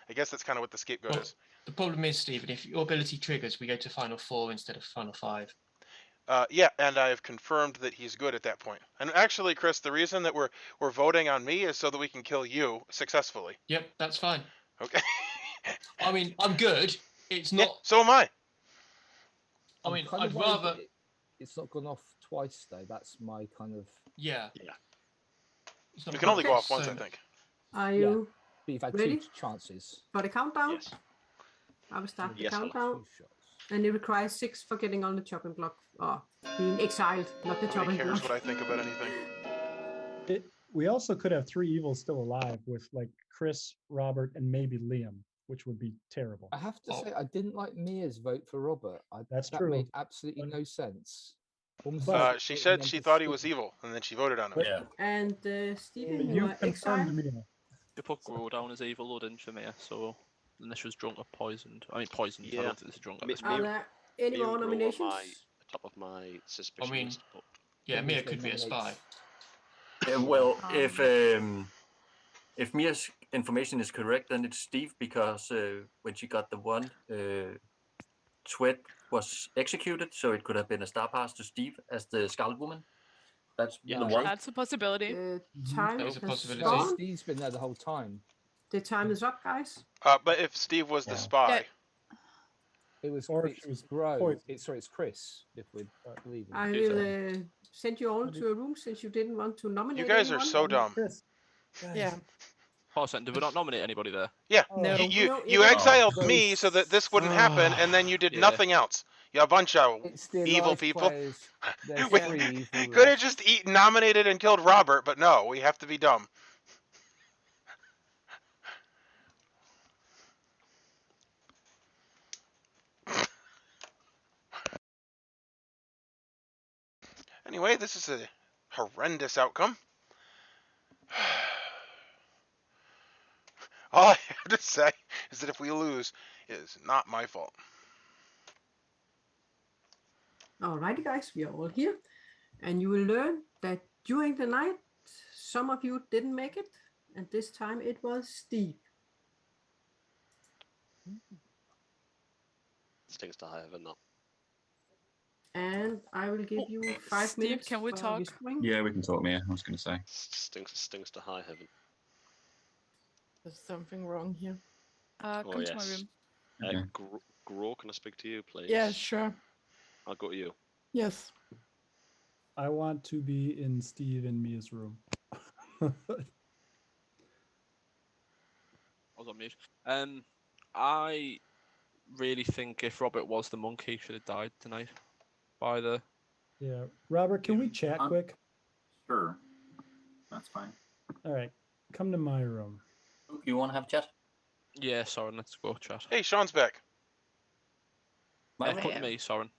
Speaker 1: I guess that's kind of what the scapegoat is.
Speaker 2: The problem is, Stephen, if your ability triggers, we go to final 4 instead of final 5.
Speaker 1: Yeah, and I have confirmed that he's good at that point. And actually, Chris, the reason that we're voting on me is so that we can kill you successfully.
Speaker 2: Yep, that's fine.
Speaker 1: Okay.
Speaker 2: I mean, I'm good. It's not.
Speaker 1: Yeah, so am I.
Speaker 2: I mean,
Speaker 9: kind
Speaker 2: I'd
Speaker 9: of worried that
Speaker 2: rather.
Speaker 9: It's not gone off twice though. That's my kind of.
Speaker 2: Yeah.
Speaker 1: You can only go off once, I think.
Speaker 8: Are you
Speaker 9: But you've had
Speaker 8: ready?
Speaker 9: 2 chances.
Speaker 8: For the countdown?
Speaker 10: Yes.
Speaker 8: I will start the
Speaker 10: Yes, Helen.
Speaker 8: countdown. And it requires 6 for getting on the chopping block. Or being exiled, not the
Speaker 1: Nobody
Speaker 8: chopping
Speaker 1: cares
Speaker 8: block.
Speaker 1: what I think about anything.
Speaker 5: We also could have 3 evils still alive with like Chris, Robert, and maybe Liam, which would be terrible.
Speaker 9: I have to say, I didn't like Mia's vote for Robert.
Speaker 5: That's
Speaker 9: that
Speaker 5: true.
Speaker 9: made absolutely no sense.
Speaker 1: She said she thought he was evil, and then she voted on him.
Speaker 12: Yeah.
Speaker 8: And Stephen,
Speaker 5: You
Speaker 8: you are
Speaker 5: confirmed
Speaker 8: exiled.
Speaker 5: me.
Speaker 7: You put Grow down as evil, didn't for me, so unless she was drunk or poisoned. I mean, poisoned. I
Speaker 10: Yeah.
Speaker 7: don't think this is drunk. At
Speaker 10: Me-
Speaker 7: this
Speaker 10: me-
Speaker 7: point.
Speaker 8: Are there any
Speaker 10: Me and
Speaker 8: more
Speaker 10: Grow are
Speaker 8: nominations?
Speaker 10: top of my suspicion
Speaker 2: I mean,
Speaker 10: list, but
Speaker 2: yeah, Mia could be a spy.
Speaker 12: Well, if Mia's information is correct, then it's Steve, because when she got the one, Twit was executed, so it could have been a star pass to Steve as the Scarlet Woman. That's the one.
Speaker 11: That's a possibility.
Speaker 8: Time
Speaker 2: That is a
Speaker 8: has
Speaker 2: possibility.
Speaker 8: gone.
Speaker 9: Steve's been there the whole time.
Speaker 8: The time is up, guys.
Speaker 1: But if Steve was the spy,
Speaker 9: It was.
Speaker 5: Or if
Speaker 9: It's
Speaker 5: she was
Speaker 9: Grow.
Speaker 5: poisoned.
Speaker 9: It's Chris. If we believe it.
Speaker 8: I will send you all to a room since you didn't want to nominate
Speaker 1: you guys are
Speaker 8: anyone.
Speaker 1: so dumb.
Speaker 5: Chris.
Speaker 4: Yeah.
Speaker 7: Parson, did we not nominate anybody there?
Speaker 1: Yeah,
Speaker 4: No.
Speaker 1: you exiled me so that this wouldn't happen, and then you did nothing else. You a bunch of
Speaker 9: It's the
Speaker 1: evil
Speaker 9: alive
Speaker 1: people.
Speaker 9: players. There's
Speaker 1: We
Speaker 9: 3 evil
Speaker 1: could have
Speaker 9: left.
Speaker 1: just nominated and killed Robert, but no, we have to be dumb. Anyway, this is a horrendous outcome. All I have to say is that if we lose, it is not my fault.
Speaker 8: Alrighty, guys, we are all here. And you will learn that during the night, some of you didn't make it. And this time it was Steve.
Speaker 10: stings to high heaven, though.
Speaker 8: And I will give you 5
Speaker 11: Steve,
Speaker 8: minutes.
Speaker 11: can we
Speaker 8: for
Speaker 11: talk?
Speaker 8: whispering.
Speaker 15: Yeah, we can talk, Mia. I was going to say.
Speaker 10: Stings to high heaven.
Speaker 4: There's something wrong here.
Speaker 11: Come to my room.
Speaker 15: Okay.
Speaker 10: Grow, can I speak to you, please?
Speaker 4: Yeah, sure.
Speaker 10: I'll go to you.
Speaker 4: Yes.
Speaker 5: I want to be in Steve and Mia's room.
Speaker 7: I was on mute. I really think if Robert was the monk, he should have died tonight. By the.
Speaker 5: Yeah, Robert, can we chat quick?
Speaker 13: Sure, that's fine.
Speaker 5: All right, come to my room.
Speaker 12: You want to have a chat?
Speaker 7: Yeah, Soren, let's go chat.
Speaker 1: Hey, Sean's back.
Speaker 7: Come to me, Soren.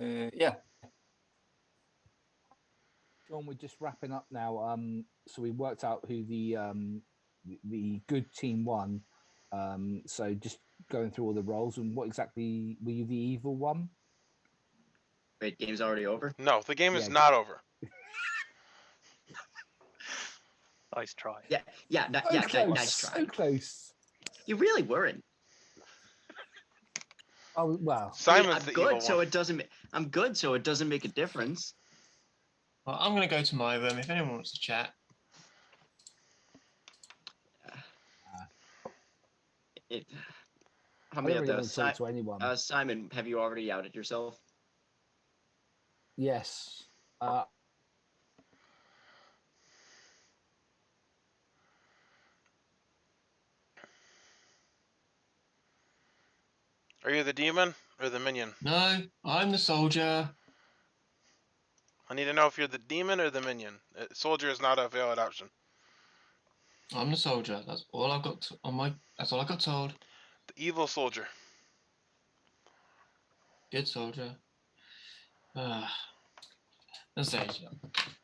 Speaker 12: Yeah.
Speaker 9: John, we're just wrapping up now. So we worked out who the good team won. So just going through all the roles, and what exactly were you the evil one?
Speaker 6: Wait, game's already over?
Speaker 1: No, the game is not over.
Speaker 14: Nice try.
Speaker 6: Yeah, nice try.
Speaker 9: So close.
Speaker 6: You really weren't.
Speaker 9: Oh well.
Speaker 1: Simon's
Speaker 6: I'm
Speaker 1: the
Speaker 6: good,
Speaker 1: evil
Speaker 6: so
Speaker 1: one.
Speaker 6: it doesn't. I'm good, so it doesn't make a difference.
Speaker 2: Well, I'm going to go to my room if anyone wants to chat.
Speaker 6: How
Speaker 9: I
Speaker 6: many
Speaker 9: don't
Speaker 6: of
Speaker 9: really
Speaker 6: those?
Speaker 9: want to talk to anyone.
Speaker 6: Simon, have you already outed yourself?
Speaker 9: Yes.
Speaker 1: Are you the demon or the minion?
Speaker 2: No, I'm the soldier.
Speaker 1: I need to know if you're the demon or the minion. Soldier is not a valid option.
Speaker 2: I'm the soldier. That's all I got on my. That's all I got told.
Speaker 1: The evil soldier.
Speaker 2: Good soldier. As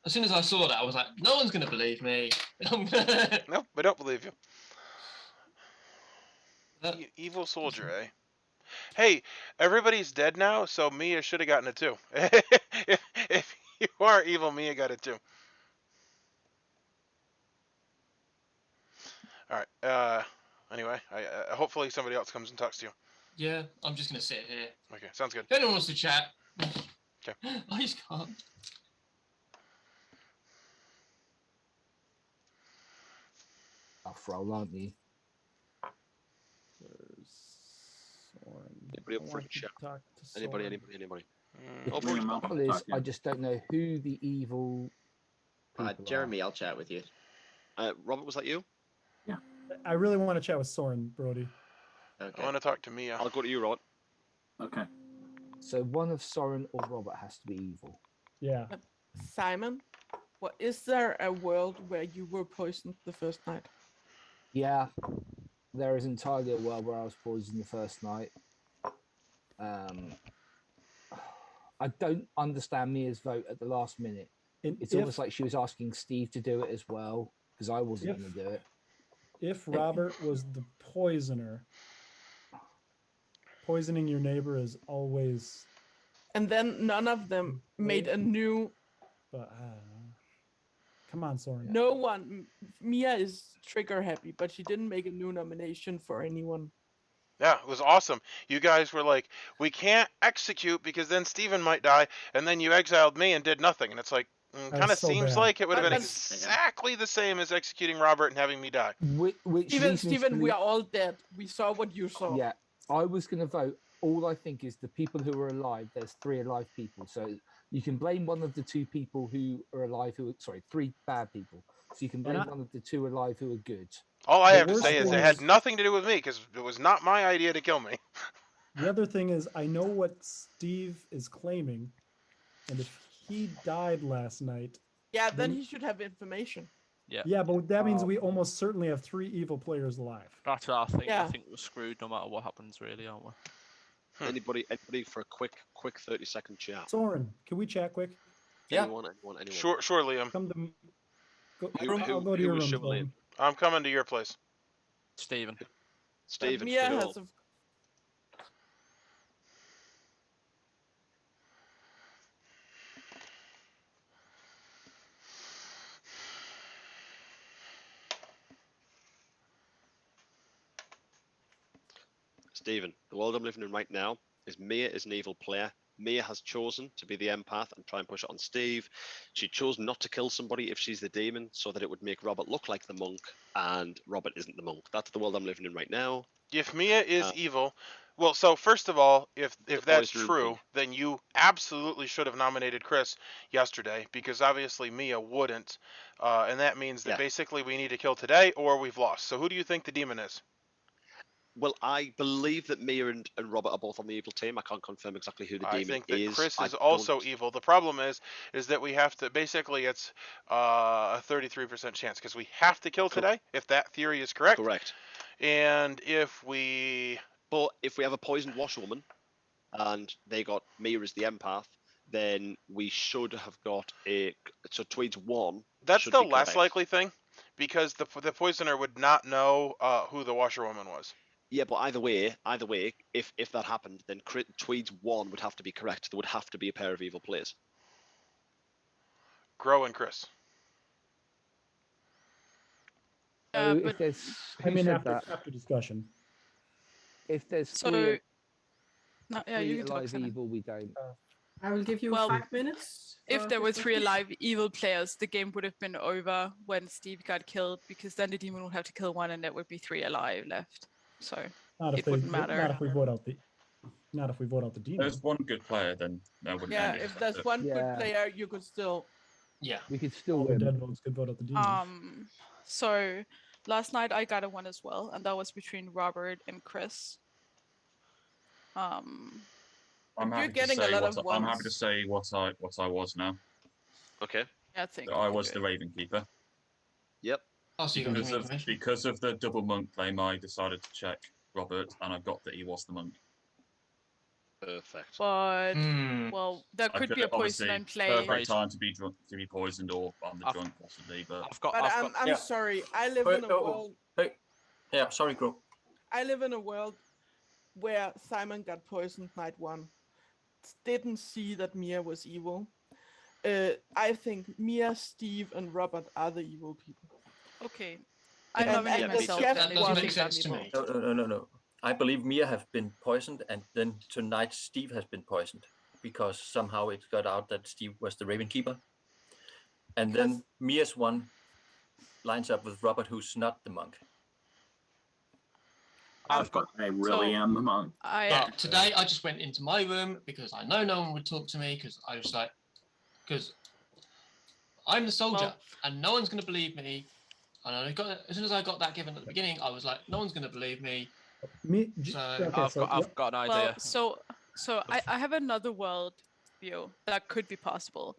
Speaker 2: soon as I saw that, I was like, no one's going to believe me.
Speaker 1: Nope, I don't believe you. Evil soldier, eh? Hey, everybody's dead now, so Mia should have gotten it too. If you are evil, Mia got it too. All right. Anyway, hopefully somebody else comes and talks to you.
Speaker 2: Yeah, I'm just going to sit here.
Speaker 1: Okay, sounds good.
Speaker 2: If anyone wants to chat.
Speaker 1: Okay.
Speaker 2: I just can't.
Speaker 9: Tough roll, aren't you?
Speaker 10: Anybody up for a chat? Anybody?
Speaker 9: The trouble is, I just don't know who the evil people
Speaker 6: Jeremy, I'll chat with you.
Speaker 10: Robert, was that you?
Speaker 13: Yeah.
Speaker 5: I really want to chat with Soren, Brody.
Speaker 6: Okay.
Speaker 1: I want to talk to Mia.
Speaker 10: I'll go to you, Rod.
Speaker 13: Okay.
Speaker 9: So one of Soren or Robert has to be evil.
Speaker 5: Yeah.
Speaker 4: Simon, is there a world where you were poisoned the first night?
Speaker 9: Yeah, there is entirely a world where I was poisoned the first night. I don't understand Mia's vote at the last minute. It's almost like she was asking Steve to do it as well, because I wasn't going to do it.
Speaker 5: If Robert was the poisoner, poisoning your neighbor is always...
Speaker 4: And then none of them made a new...
Speaker 5: But come on, Soren.
Speaker 4: No one... Mia is trigger happy, but she didn't make a new nomination for anyone.
Speaker 1: Yeah, it was awesome. You guys were like, we can't execute because then Steven might die, and then you exiled me and did nothing. And it's like, kind of seems like it would have been exactly the same as executing Robert and having me die.
Speaker 4: Steven, we are all dead. We saw what you saw.
Speaker 9: Yeah, I was going to vote. All I think is the people who are alive, there's 3 alive people. So you can blame one of the 2 people who are alive, 3 bad people. So you can blame one of the 2 alive who are good.
Speaker 1: All I have to say is it had nothing to do with me because it was not my idea to kill me.
Speaker 5: The other thing is, I know what Steve is claiming, and if he died last night...
Speaker 4: Yeah, then he should have information.
Speaker 7: Yeah.
Speaker 5: Yeah, but that means we almost certainly have 3 evil players alive.
Speaker 7: That's what I think.
Speaker 4: Yeah.
Speaker 7: I think we're screwed no matter what happens, really, aren't we?
Speaker 10: Anybody for a quick 30-second chat?
Speaker 5: Soren, can we chat quick?
Speaker 10: Yeah. Anyone?
Speaker 1: Sure, Liam.
Speaker 5: Come to...
Speaker 10: I'll
Speaker 5: go to your room, Liam.
Speaker 1: I'm coming to your place.
Speaker 7: Steven.
Speaker 4: Mia has a...
Speaker 10: Steven, the world I'm living in right now is Mia is an evil player. Mia has chosen to be the empath and try and push it on Steve. She chose not to kill somebody if she's the demon so that it would make Robert look like the monk, and Robert isn't the monk. That's the world I'm living in right now.
Speaker 1: If Mia is evil, well, so first of all, if that's true, then you absolutely should have nominated Chris yesterday, because obviously Mia wouldn't, and that means that basically we need to kill today or we've lost. So who do you think the demon is?
Speaker 10: Well, I believe that Mia and Robert are both on the evil team. I can't confirm exactly who the demon is.
Speaker 1: I think that Chris is also evil. The problem is that we have to, basically it's a 33% chance, because we have to kill today, if that theory is correct.
Speaker 10: Correct.
Speaker 1: And if we
Speaker 10: have a poisoned washerwoman, and they got Mia as the empath, then we should have got so Tweed's 1.
Speaker 1: That's the less likely thing, because the poisoner would not know who the washerwoman was.
Speaker 10: Yeah, but either way, if that happened, then Tweed's 1 would have to be correct. There would have to be a pair of evil players.
Speaker 1: Grow and Chris.
Speaker 9: If there's,
Speaker 5: after discussion.
Speaker 9: If there's three alive evil, we don't.
Speaker 8: I will give you 5 minutes.
Speaker 11: If there were 3 alive evil players, the game would have been over when Steve got killed, because then the demon would have to kill 1, and there would be 3 alive left. So it wouldn't matter.
Speaker 5: Not if we vote out the demon.
Speaker 15: There's one good player, then that wouldn't.
Speaker 4: Yeah, if there's one good player, you could still.
Speaker 2: Yeah,
Speaker 9: we could still.
Speaker 5: All the dead votes could vote out the demon.
Speaker 11: So last night I got a 1 as well, and that was between Robert and Chris.
Speaker 15: I'm happy to say what I was now.
Speaker 10: Okay.
Speaker 11: I think
Speaker 15: I was the Ravenkeeper.
Speaker 10: Yep.
Speaker 15: Because of the double monk claim, I decided to check Robert, and I got that he was the monk.
Speaker 10: Perfect.
Speaker 11: But well, there
Speaker 15: I
Speaker 11: could be a poison
Speaker 15: obviously
Speaker 11: in play.
Speaker 15: perfect time to be drunk, to be poisoned, or I'm the drunk possibly. But
Speaker 4: I'm sorry. I live in a world.
Speaker 12: Hey, yeah, sorry, Gro.
Speaker 4: I live in a world where Simon got poisoned night 1. Didn't see that Mia was evil. I think Mia, Steve, and Robert are the evil people.
Speaker 11: Okay. I
Speaker 4: And
Speaker 11: nominate
Speaker 4: the
Speaker 11: myself.
Speaker 4: chef
Speaker 11: then if
Speaker 4: one-
Speaker 11: you think I'm evil.
Speaker 12: No. I believe Mia have been poisoned, and then tonight Steve has been poisoned because somehow it got out that Steve was the Ravenkeeper, and then Mia's one lines up with Robert, who's not the monk.
Speaker 13: I really am the monk.
Speaker 2: Today I just went into my room because I know no one would talk to me because I was like, because I'm the soldier and no one's going to believe me. And as soon as I got that given at the beginning, I was like, no one's going to believe me.
Speaker 7: I've got an idea.
Speaker 11: Well, so I have another world view that could be possible.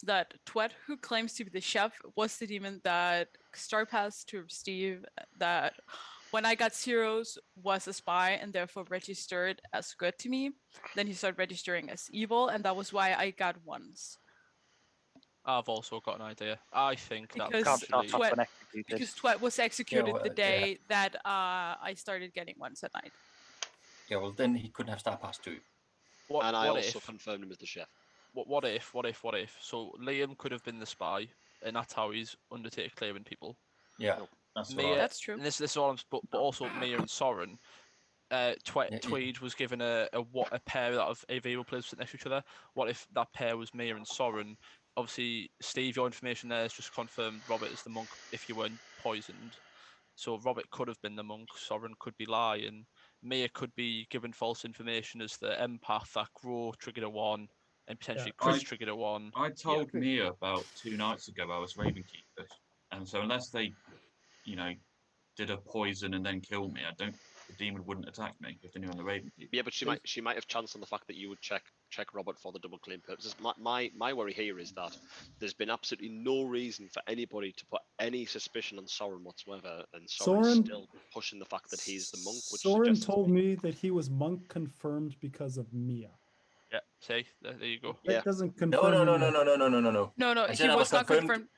Speaker 11: That Twet, who claims to be the chef, was the demon that star passed to Steve. That when I got zeros was a spy and therefore registered as good to me. Then he started registering as evil, and that was why I got ones.
Speaker 7: I've also got an idea. I think that
Speaker 11: because Twet was executed the day that I started getting ones at night.
Speaker 12: Yeah, well then he couldn't have star pass too.
Speaker 10: And I also confirmed him as the chef.
Speaker 7: What if? So Liam could have been the spy, and that's how he's Undertaker clearing people.
Speaker 12: Yeah,
Speaker 11: that's true.
Speaker 7: And this is all. But also Mia and Soren. Tweed was given a pair of evil players sitting next to each other. What if that pair was Mia and Soren? Obviously, Steve, your information there has just confirmed Robert is the monk if you weren't poisoned. So Robert could have been the monk, Soren could be lying, Mia could be given false information as the empath that Gro triggered a 1, and potentially Chris triggered a 1.
Speaker 15: I told Mia about 2 nights ago I was Ravenkeeper, and so unless they, did a poison and then kill me, the demon wouldn't attack me if they knew I'm the Ravenkeeper.
Speaker 10: Yeah, but she might have chanced on the fact that you would check Robert for the double claim purposes. My worry here is that there's been absolutely no reason for anybody to put any suspicion on Soren whatsoever, and Soren's still pushing the fact that he's the monk. Which
Speaker 5: Soren told me that he was monk confirmed because of Mia.
Speaker 7: Yeah, see, there you go.
Speaker 5: That doesn't confirm.
Speaker 11: No, he was not confirmed.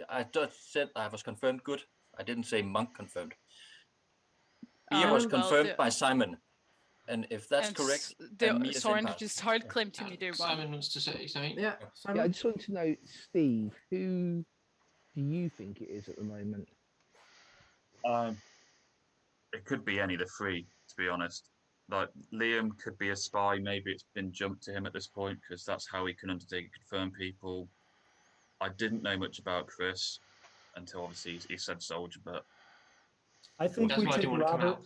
Speaker 12: I just said I was confirmed good. I didn't say monk confirmed. Mia was confirmed by Simon. And if that's correct,
Speaker 11: Soren just hard claim to me.
Speaker 2: Simon wants to say something.
Speaker 8: Yeah,
Speaker 9: Simon. I just want to know, Steve, who do you think it is at the moment?
Speaker 15: It could be any of the 3, to be honest. Like Liam could be a spy. Maybe it's been jumped to him at this point because that's how he can undertake confirm people. I didn't know much about Chris until obviously he said soldier, but
Speaker 5: I think we take Robert.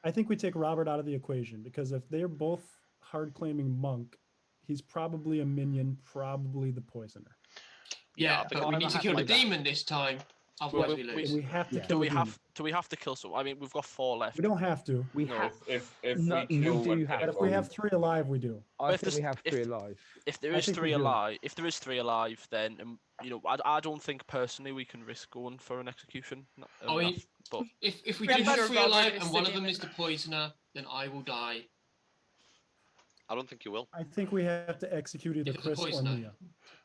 Speaker 5: I think we take Robert out of the equation because if they're both hard claiming monk, he's probably a minion, probably the poisoner.
Speaker 2: Yeah, but we need to kill the demon this time. Otherwise we lose.
Speaker 5: We have to
Speaker 7: Do
Speaker 5: kill.
Speaker 7: we have to kill someone? I mean, we've got 4 left.
Speaker 5: We don't have to.
Speaker 9: We have.
Speaker 15: If
Speaker 5: we have 3 alive, we do.
Speaker 9: I think we have 3 alive.
Speaker 7: If there is 3 alive, then I don't think personally we can risk going for an execution.
Speaker 2: But if we do have 3 alive and one of them is the poisoner, then I will die.
Speaker 10: I don't think you will.
Speaker 5: I think we have to execute either Chris or Mia.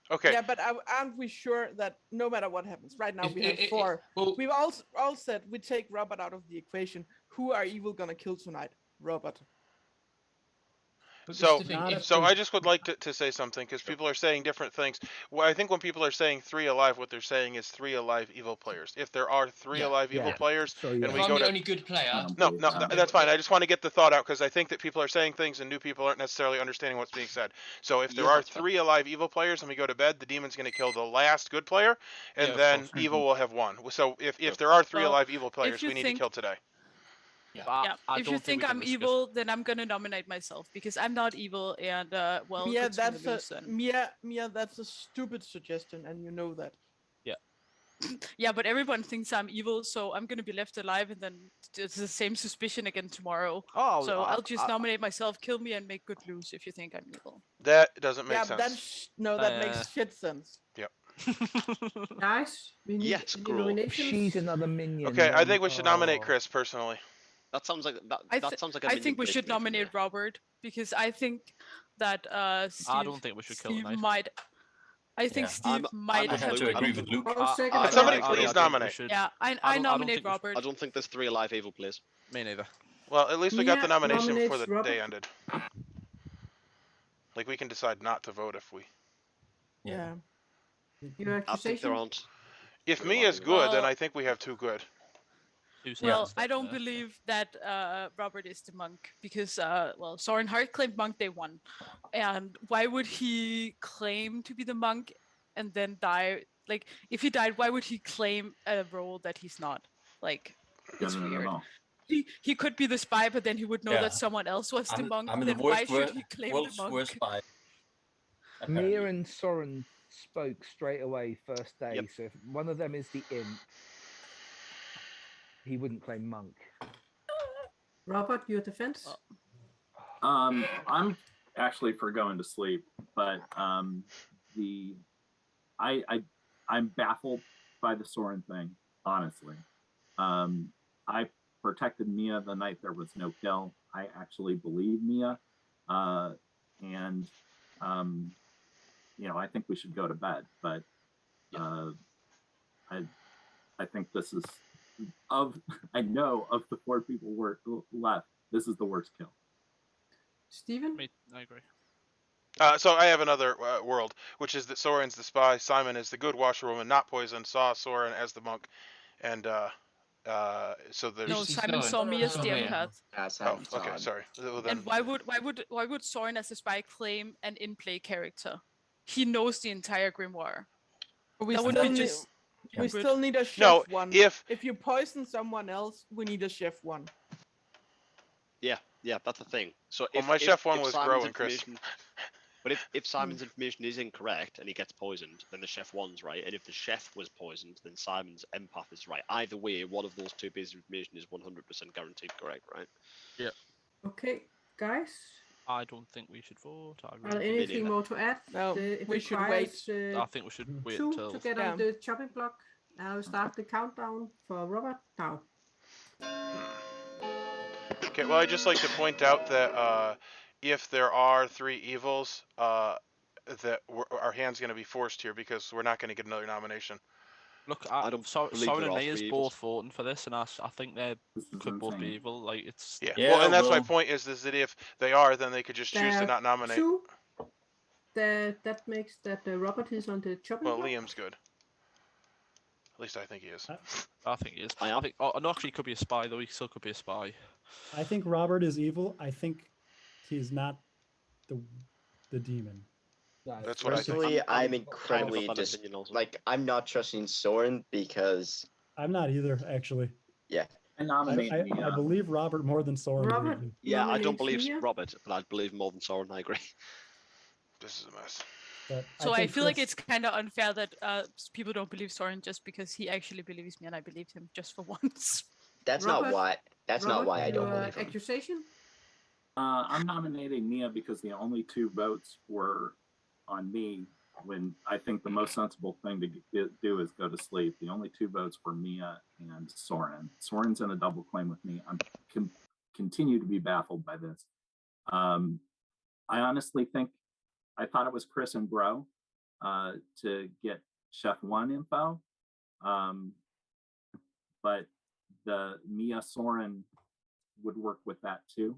Speaker 1: Okay.
Speaker 4: Yeah, but aren't we sure that no matter what happens, right now we have 4. We've all said we take Robert out of the equation. Who are evil gonna kill tonight? Robert.
Speaker 1: So I just would like to say something because people are saying different things. Well, I think when people are saying 3 alive, what they're saying is 3 alive evil players. If there are 3 alive evil players, and we go
Speaker 2: the
Speaker 1: to
Speaker 2: only good player.
Speaker 1: No, that's fine. I just want to get the thought out because I think that people are saying things and new people aren't necessarily understanding what's being said. So if there are 3 alive evil players and we go to bed, the demon's going to kill the last good player, and then evil will have 1. So if there are 3 alive evil players, we need to kill today.
Speaker 11: Yeah. If you think I'm evil, then I'm gonna nominate myself because I'm not evil, and
Speaker 4: Mia, Mia, that's a stupid suggestion, and you know that.
Speaker 7: Yeah.
Speaker 11: Yeah, but everyone thinks I'm evil, so I'm gonna be left alive, and then it's the same suspicion again tomorrow. So I'll just nominate myself, kill me, and make good lose if you think I'm evil.
Speaker 1: That doesn't make sense.
Speaker 4: That makes shit sense.
Speaker 1: Yep.
Speaker 8: Guys, we need
Speaker 9: She's another minion.
Speaker 1: Okay, I think we should nominate Chris personally.
Speaker 10: That sounds like that.
Speaker 11: I,
Speaker 10: That sounds like a
Speaker 11: I
Speaker 10: minion
Speaker 11: think we
Speaker 10: play to
Speaker 11: should
Speaker 10: me from
Speaker 11: nominate
Speaker 10: there.
Speaker 11: Robert because I think that Steve,
Speaker 7: I don't think we should kill
Speaker 11: Steve
Speaker 7: tonight.
Speaker 11: might. I think
Speaker 12: Yeah.
Speaker 11: Steve might
Speaker 12: I have
Speaker 11: have.
Speaker 12: to agree with Luke.
Speaker 1: Somebody please
Speaker 7: think we
Speaker 1: nominate.
Speaker 7: should-
Speaker 11: Yeah, I nominate Robert.
Speaker 10: I don't think there's 3 alive evil players.
Speaker 7: Me neither.
Speaker 1: Well, at least we got the
Speaker 8: Mia
Speaker 1: nomination before
Speaker 8: nominates
Speaker 1: the
Speaker 8: Robert.
Speaker 1: day ended. Like, we can decide not to vote if we...
Speaker 4: Yeah.
Speaker 8: Your
Speaker 10: I think there
Speaker 8: accusation?
Speaker 10: aren't.
Speaker 1: If
Speaker 10: Three
Speaker 1: Mia's
Speaker 10: alive
Speaker 1: good, then
Speaker 11: Well-
Speaker 1: I think we have 2 good.
Speaker 11: Well, I don't believe that Robert is the monk because, well, Soren Hart claimed monk day 1. And why would he claim to be the monk and then die? Like, if he died, why would he claim a role that he's not? Like, it's
Speaker 13: No, no, no,
Speaker 11: weird.
Speaker 13: no.
Speaker 11: He could be the spy, but then he would know
Speaker 12: Yeah.
Speaker 11: that someone else was the monk.
Speaker 12: I'm
Speaker 11: Then
Speaker 12: the
Speaker 11: why
Speaker 12: worst,
Speaker 11: should he claim the
Speaker 12: world's
Speaker 11: monk?
Speaker 12: worst spy.
Speaker 9: Mia and Soren spoke straight away first day,
Speaker 10: Yep.
Speaker 9: so if one of them is the imp, he wouldn't claim monk.
Speaker 8: Robert, your defense?
Speaker 13: I'm actually for going to sleep, but I'm baffled by the Soren thing, honestly. I protected Mia the night there was no kill. I actually believe Mia, and I think we should go to bed. But I think this is I know of the 4 people left, this is the worst kill.
Speaker 8: Stephen?
Speaker 7: I agree.
Speaker 1: So I have another world, which is that Soren's the spy, Simon is the good washerwoman, not poisoned, saw Soren as the monk, and so there's...
Speaker 11: No, Simon saw me as the empath.
Speaker 1: Oh, okay, sorry. Well, then...
Speaker 11: And why would Soren as a spy claim an in-play character? He knows the entire grimoire.
Speaker 4: We
Speaker 11: That would
Speaker 4: still
Speaker 11: be
Speaker 4: need,
Speaker 11: just
Speaker 4: we
Speaker 11: stupid.
Speaker 4: still need a chef
Speaker 1: No,
Speaker 4: 1.
Speaker 1: if
Speaker 4: you poison someone else, we need a chef 1.
Speaker 10: Yeah, that's the thing. So
Speaker 1: Well,
Speaker 10: if
Speaker 1: my chef 1
Speaker 10: if
Speaker 1: was
Speaker 10: Simon's
Speaker 1: growing, Chris.
Speaker 10: information, but if Simon's information is incorrect and he gets poisoned, then the chef 1's right. And if the chef was poisoned, then Simon's empath is right. Either way, one of those 2 pieces of information is 100% guaranteed correct, right?
Speaker 7: Yeah.
Speaker 8: Okay, guys.
Speaker 7: I don't think we should vote. I
Speaker 8: Are there
Speaker 7: really
Speaker 8: anything more to add?
Speaker 4: No,
Speaker 8: It
Speaker 4: we should
Speaker 8: requires,
Speaker 4: wait.
Speaker 7: I think we should wait
Speaker 8: 2
Speaker 7: until.
Speaker 8: to get on the chopping block. I'll start the countdown for Robert now.
Speaker 1: Okay, well, I'd just like to point out that if there are 3 evils, that our hand's going to be forced here because we're not going to get another nomination.
Speaker 7: Look,
Speaker 10: I don't believe
Speaker 7: Soren
Speaker 10: there
Speaker 7: and
Speaker 10: are
Speaker 7: me is
Speaker 10: 3
Speaker 7: both
Speaker 10: evils.
Speaker 7: voting for this, and I think they could both be
Speaker 13: insane.
Speaker 7: evil. Like it's.
Speaker 1: Yeah.
Speaker 12: Yeah,
Speaker 1: Well, and that's my
Speaker 12: well-
Speaker 1: point is that if they are, then they could just choose to
Speaker 8: There
Speaker 1: not nominate.
Speaker 8: 2. That makes that Robert is on the chopping
Speaker 1: Well,
Speaker 8: block.
Speaker 1: Liam's good. At least I think he is.
Speaker 7: I think he is.
Speaker 10: I am.
Speaker 7: think. Oh, no, actually, he could be a spy though. He still could be a spy.
Speaker 5: I think Robert is evil. I think he's not the demon.
Speaker 1: That's what I think.
Speaker 6: Personally, I'm
Speaker 10: kind of
Speaker 6: incredibly
Speaker 10: of that
Speaker 6: just
Speaker 10: opinion also.
Speaker 6: like I'm not trusting Soren because
Speaker 5: I'm not either, actually.
Speaker 6: yeah.
Speaker 13: I nominate
Speaker 5: I
Speaker 13: Mia.
Speaker 5: believe Robert more than Soren.
Speaker 8: Robert?
Speaker 5: weirdly.
Speaker 10: Yeah, I don't
Speaker 8: Nominates
Speaker 10: believe
Speaker 8: Mia?
Speaker 10: Robert, but I believe more than Soren. I agree.
Speaker 1: This is a mess.
Speaker 5: But
Speaker 11: So I
Speaker 5: think
Speaker 11: feel like
Speaker 5: Chris-
Speaker 11: it's kind of unfair that people don't believe Soren just because he actually believes me and I believed him just for once.
Speaker 6: That's
Speaker 8: Robert-
Speaker 6: not why. That's not
Speaker 8: Robert,
Speaker 6: why I don't
Speaker 8: your
Speaker 6: believe him.
Speaker 8: accusation?
Speaker 13: I'm nominating Mia because the only 2 votes were on me when I think the most sensible thing to do is go to sleep. The only 2 votes were Mia and Soren. Soren's in a double claim with me. I'm continue to be baffled by this. I honestly think I thought it was Chris and Bro to get Chef 1 info. But the Mia Soren would work with that too.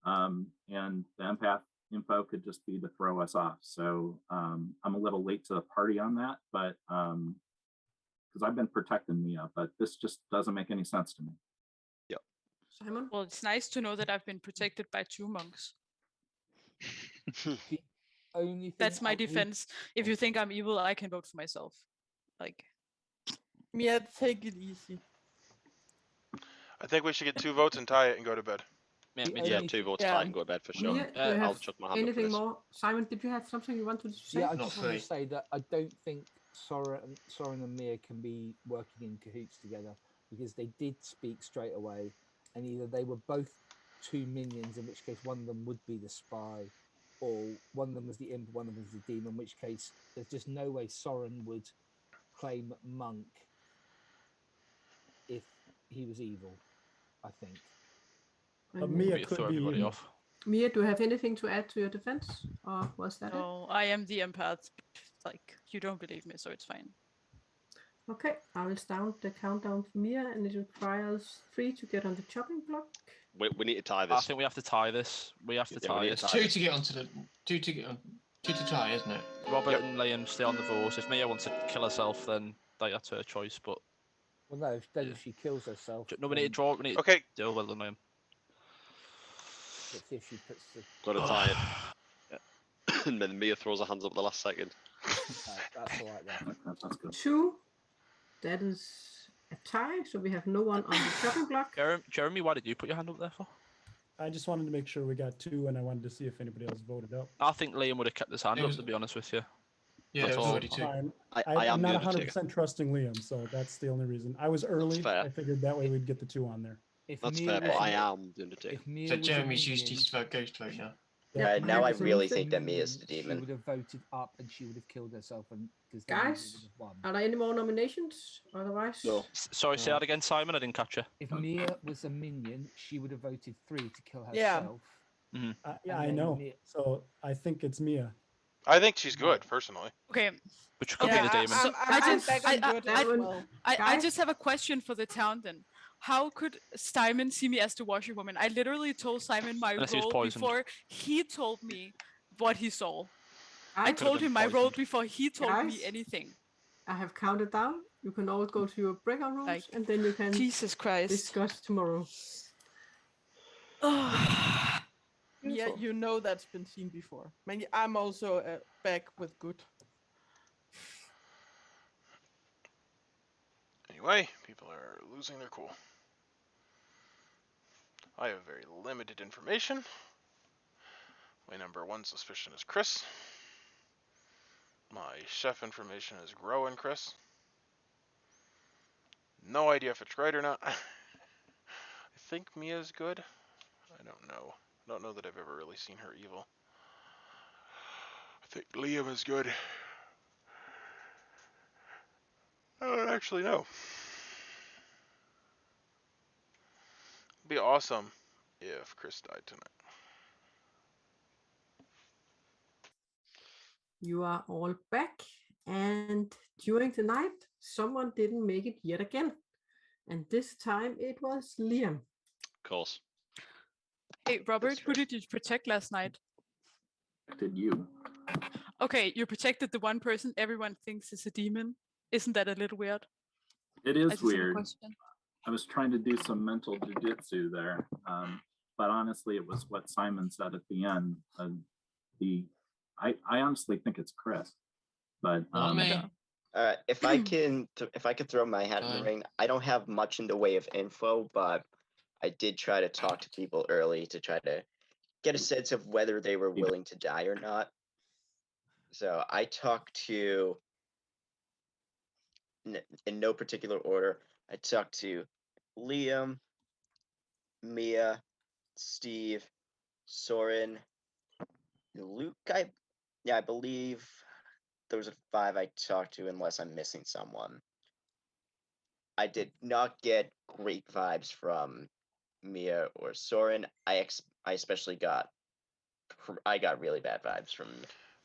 Speaker 13: And the empath info could just be to throw us off. So I'm a little late to the party on that, but because I've been protecting Mia, but this just doesn't make any sense to me.
Speaker 10: Yep.
Speaker 8: Simon?
Speaker 11: Well, it's nice to know that I've been protected by 2 monks.
Speaker 9: The only thing
Speaker 11: That's my
Speaker 9: I would-
Speaker 11: defense. If you think I'm evil, I can vote for myself. Like,
Speaker 4: Yeah, take it easy.
Speaker 1: I think we should get 2 votes and tie it and go to bed.
Speaker 7: Yeah,
Speaker 9: The
Speaker 7: me
Speaker 10: Yeah,
Speaker 9: only
Speaker 10: 2 votes
Speaker 4: Yeah.
Speaker 10: tie and go to bed for sure.
Speaker 8: Mia, do you
Speaker 10: I'll
Speaker 8: have
Speaker 10: chuck my hand up for
Speaker 8: anything
Speaker 10: this.
Speaker 8: more? Simon, did you have something you wanted to say?
Speaker 9: Yeah, I
Speaker 12: Not
Speaker 9: just want to
Speaker 12: free.
Speaker 9: say that I don't think Soren and Mia can be working in cahoots together because they did speak straight away, and either they were both 2 minions, in which case one of them would be the spy, or one of them was the imp, one of them was the demon, in which case there's just no way Soren would claim monk if he was evil, I think.
Speaker 5: Mia could
Speaker 7: throw
Speaker 5: be
Speaker 7: everybody
Speaker 5: evil.
Speaker 7: off.
Speaker 8: Mia, do you have anything to add to your defense, or was that it?
Speaker 11: No, I am the empath. Like, you don't believe me, so it's fine.
Speaker 8: Okay, I will start the countdown for Mia, and it requires 3 to get on the chopping block.
Speaker 10: We need to tie
Speaker 7: I
Speaker 10: this.
Speaker 7: think we have to tie this. We have to
Speaker 10: Yeah, we
Speaker 7: tie
Speaker 10: need
Speaker 7: this.
Speaker 10: to tie
Speaker 2: Two
Speaker 10: this.
Speaker 2: to get onto the two to tie, isn't it?
Speaker 7: Robert and Liam stay on the vote. If Mia wants to kill herself, then like, that's her choice. But
Speaker 9: Well, no, if she kills herself.
Speaker 7: no, we need to
Speaker 9: then
Speaker 7: draw. We need.
Speaker 1: Okay.
Speaker 7: Oh, well done, Liam.
Speaker 9: Let's see if she puts the.
Speaker 10: Got to tie it. And then Mia throws her hands up at the last second.
Speaker 9: That's all right then.
Speaker 13: That's good.
Speaker 8: 2. That is a tie, so we have no one on the chopping block.
Speaker 7: Jeremy, why did you put your hand up there for?
Speaker 5: I just wanted to make sure we got 2, and I wanted to see if anybody else voted up.
Speaker 7: I think Liam would have kept his hand up, to be honest with you.
Speaker 2: Yeah,
Speaker 7: That's
Speaker 2: it was
Speaker 7: all.
Speaker 2: already 2.
Speaker 5: Fine.
Speaker 10: I
Speaker 5: I'm
Speaker 10: am the
Speaker 5: not
Speaker 10: Undertaker.
Speaker 5: 100% trusting Liam, so that's the only reason. I was early.
Speaker 10: fair.
Speaker 5: I figured that way we'd get the 2 on there.
Speaker 9: If
Speaker 10: That's
Speaker 9: Mia
Speaker 10: fair, but
Speaker 9: was
Speaker 10: I
Speaker 9: a-
Speaker 10: am the Undertaker.
Speaker 9: If Mia
Speaker 2: So
Speaker 9: was a
Speaker 2: Jeremy's used
Speaker 9: minion-
Speaker 2: his ghost vote now.
Speaker 8: Yeah,
Speaker 6: now I
Speaker 8: Mia
Speaker 6: really
Speaker 8: was a
Speaker 6: think that Mia's the
Speaker 9: She
Speaker 6: demon.
Speaker 9: would have voted up, and she would have killed herself, and because
Speaker 8: Guys,
Speaker 9: would have won.
Speaker 8: are there any more nominations? Otherwise,
Speaker 6: No.
Speaker 7: Sorry, say that again, Simon. I didn't catch you.
Speaker 9: If Mia was a minion, she would have voted 3 to kill
Speaker 4: Yeah.
Speaker 9: herself.
Speaker 5: Yeah,
Speaker 9: And
Speaker 5: I
Speaker 9: then
Speaker 5: know.
Speaker 9: Mia-
Speaker 5: So I think it's Mia.
Speaker 1: I think she's good, personally.
Speaker 11: Okay.
Speaker 7: Which could
Speaker 11: Okay,
Speaker 7: be the demon.
Speaker 11: so
Speaker 4: I'm
Speaker 11: just-
Speaker 4: back on good as well.
Speaker 11: I
Speaker 8: Guys?
Speaker 11: just have a question for the town then. How could Simon see me as the washerwoman? I literally told Simon my
Speaker 7: Unless he was
Speaker 11: role
Speaker 7: poisoned.
Speaker 11: before he told me what he saw. I
Speaker 8: Guys?
Speaker 11: told
Speaker 7: been
Speaker 11: him my role
Speaker 7: poisoned.
Speaker 11: before he told me
Speaker 8: Guys?
Speaker 11: anything.
Speaker 8: I have counted down. You can always go to your breakout rooms,
Speaker 11: Like,
Speaker 8: and then you can
Speaker 11: Jesus Christ.
Speaker 8: discuss tomorrow.
Speaker 4: Yeah,
Speaker 8: Beautiful.
Speaker 4: you know that's been seen before. I mean, I'm also back with good.
Speaker 1: Anyway, people are losing their cool. I have very limited information. My number 1 suspicion is Chris. My chef information is Grow and Chris. No idea if it's right or not. I think Mia's good. I don't know. I don't know that I've ever really seen her evil. I think Liam is good. I don't actually know. It'd be awesome if Chris died tonight.
Speaker 8: You are all back, and during the night, someone didn't make it yet again. And this time it was Liam.
Speaker 10: Of course.
Speaker 11: Hey, Robert, who did you protect last night?
Speaker 13: Did you?
Speaker 11: Okay, you protected the one person everyone thinks is a demon. Isn't that a little weird?
Speaker 13: It
Speaker 11: I
Speaker 13: is
Speaker 11: just have a
Speaker 13: weird.
Speaker 11: question.
Speaker 13: I was trying to do some mental jujitsu there, but honestly, it was what Simon said at the end. I honestly think it's Chris, but
Speaker 2: Not me.
Speaker 6: If I can, if I could throw my hat in the
Speaker 2: Fine.
Speaker 6: ring, I don't have much in the way of info, but I did try to talk to people early to try to get a sense of whether they were willing to die or not. So I talked to, in no particular order, I talked to Liam, Mia, Steve, Soren, Luke. I believe those are 5 I talked to, unless I'm missing someone. I did not get great vibes from Mia or Soren. I especially got really bad vibes from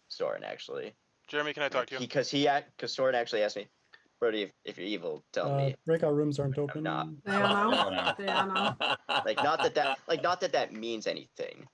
Speaker 6: Soren, actually.
Speaker 1: Jeremy, can I talk to you?
Speaker 6: Because Soren actually asked me, Brody, if you're evil, tell me.
Speaker 5: Breakout rooms aren't open.
Speaker 6: Not.
Speaker 8: They are now. They are now.
Speaker 6: Not that means anything.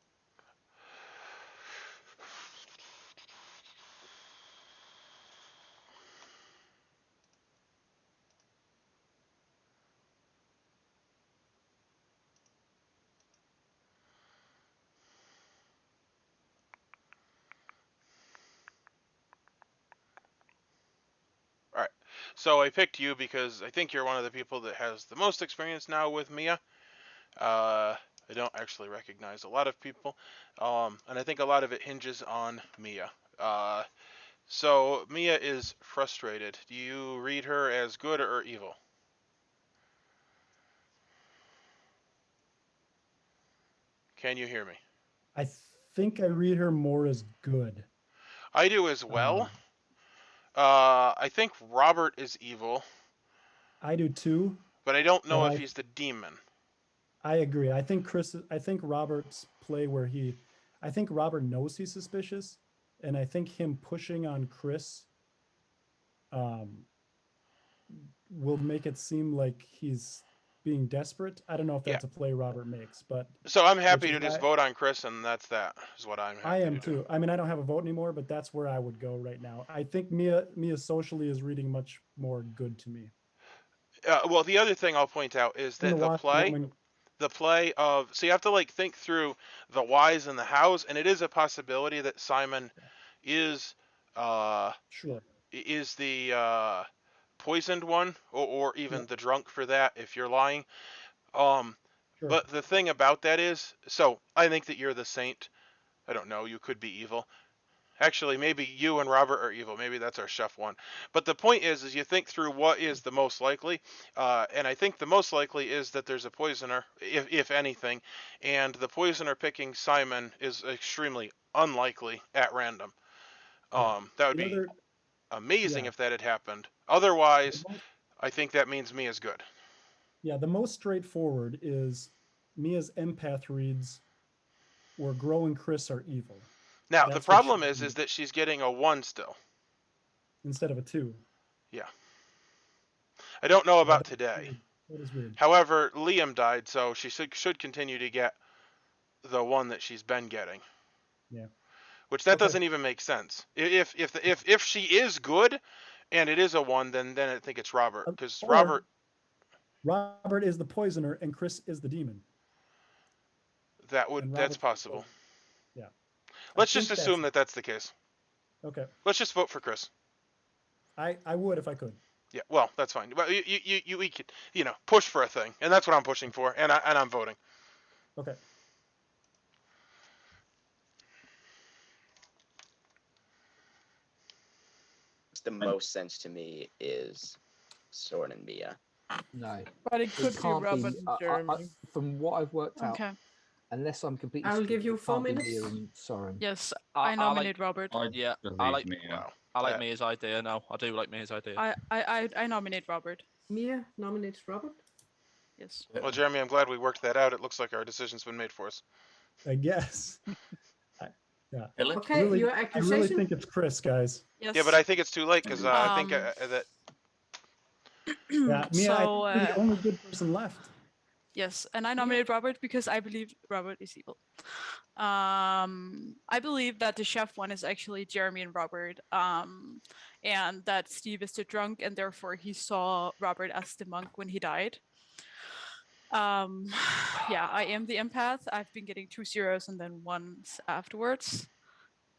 Speaker 1: Alright, so I picked you because I think you're one of the people that has the most experience now with Mia. I don't actually recognize a lot of people, and I think a lot of it hinges on Mia. So Mia is frustrated. Do you read her as good or evil? Can you hear me?
Speaker 5: I think I read her more as good.
Speaker 1: I do as well. I think Robert is evil.
Speaker 5: I do too.
Speaker 1: But I don't know
Speaker 5: But
Speaker 1: if he's the demon.
Speaker 5: I agree. I think Robert's play where I think Robert knows he's suspicious, and I think him pushing on Chris will make it seem like he's being desperate. I don't know if that's a play Robert makes, but
Speaker 1: so I'm happy to just vote on Chris, and that's is what I'm happy
Speaker 5: I am
Speaker 1: to do.
Speaker 5: too. I mean, I don't have a vote anymore, but that's where I would go right now. I think Mia socially is reading much more good to me.
Speaker 1: Well, the other thing I'll point out is that the play of, so you have to like think through the whys and the hows, and it is a possibility that Simon is is the poisoned one, or even the drunk for that if you're lying. But the thing about that is, so I think that you're the saint. I don't know, you could be evil. Actually, maybe you and Robert are evil. Maybe that's our chef one. But the point is you think through what is the most likely, and I think the most likely is that there's a poisoner, if anything, and the poisoner picking Simon is extremely unlikely at random. That would be amazing if that had happened. Otherwise, I think that means Mia's good.
Speaker 5: Yeah, the most straightforward is Mia's empath reads where Grow and Chris are evil.
Speaker 1: Now, the problem is that she's getting a 1 still.
Speaker 5: Instead of a 2.
Speaker 1: Yeah. I don't know about today.
Speaker 5: That is weird.
Speaker 1: However, Liam died, so she should continue to get the 1 that she's been getting.
Speaker 5: Yeah.
Speaker 1: Which that doesn't even make sense. If she is good, and it is a 1, then I think it's Robert, because Robert
Speaker 5: is the poisoner and Chris is the demon.
Speaker 1: That's possible.
Speaker 5: Yeah.
Speaker 1: Let's just assume that that's the case.
Speaker 5: Okay.
Speaker 1: Let's just vote for Chris.
Speaker 5: I would if I could.
Speaker 1: Yeah, well, that's fine. But we could, push for a thing, and that's what I'm pushing for, and I'm voting.
Speaker 5: Okay.
Speaker 6: The most sense to me is Soren and Mia.
Speaker 9: No,
Speaker 4: but it could be Robert and Jeremy.
Speaker 9: From what I've worked out, unless I'm completely,
Speaker 8: I'll give you 4 minutes.
Speaker 9: Soren.
Speaker 11: Yes, I nominate Robert.
Speaker 7: I like Mia. I like Mia's idea now. I do like Mia's idea.
Speaker 11: I nominate Robert.
Speaker 8: Mia nominates Robert.
Speaker 11: Yes.
Speaker 1: Well, Jeremy, I'm glad we worked that out. It looks like our decision's been made for us.
Speaker 5: I guess. Yeah.
Speaker 8: Okay,
Speaker 5: really,
Speaker 8: your accusation.
Speaker 5: I really think it's Chris, guys.
Speaker 11: Yes.
Speaker 1: Yeah, but I think it's too late because I think that.
Speaker 5: Yeah, Mia,
Speaker 11: so,
Speaker 5: I think you're the only good person left.
Speaker 11: Yes, and I nominate Robert because I believe Robert is evil. I believe that the chef one is actually Jeremy and Robert, and that Steve is the drunk, and therefore he saw Robert as the monk when he died. Yeah, I am the empath. I've been getting 2 zeros and then 1s afterwards.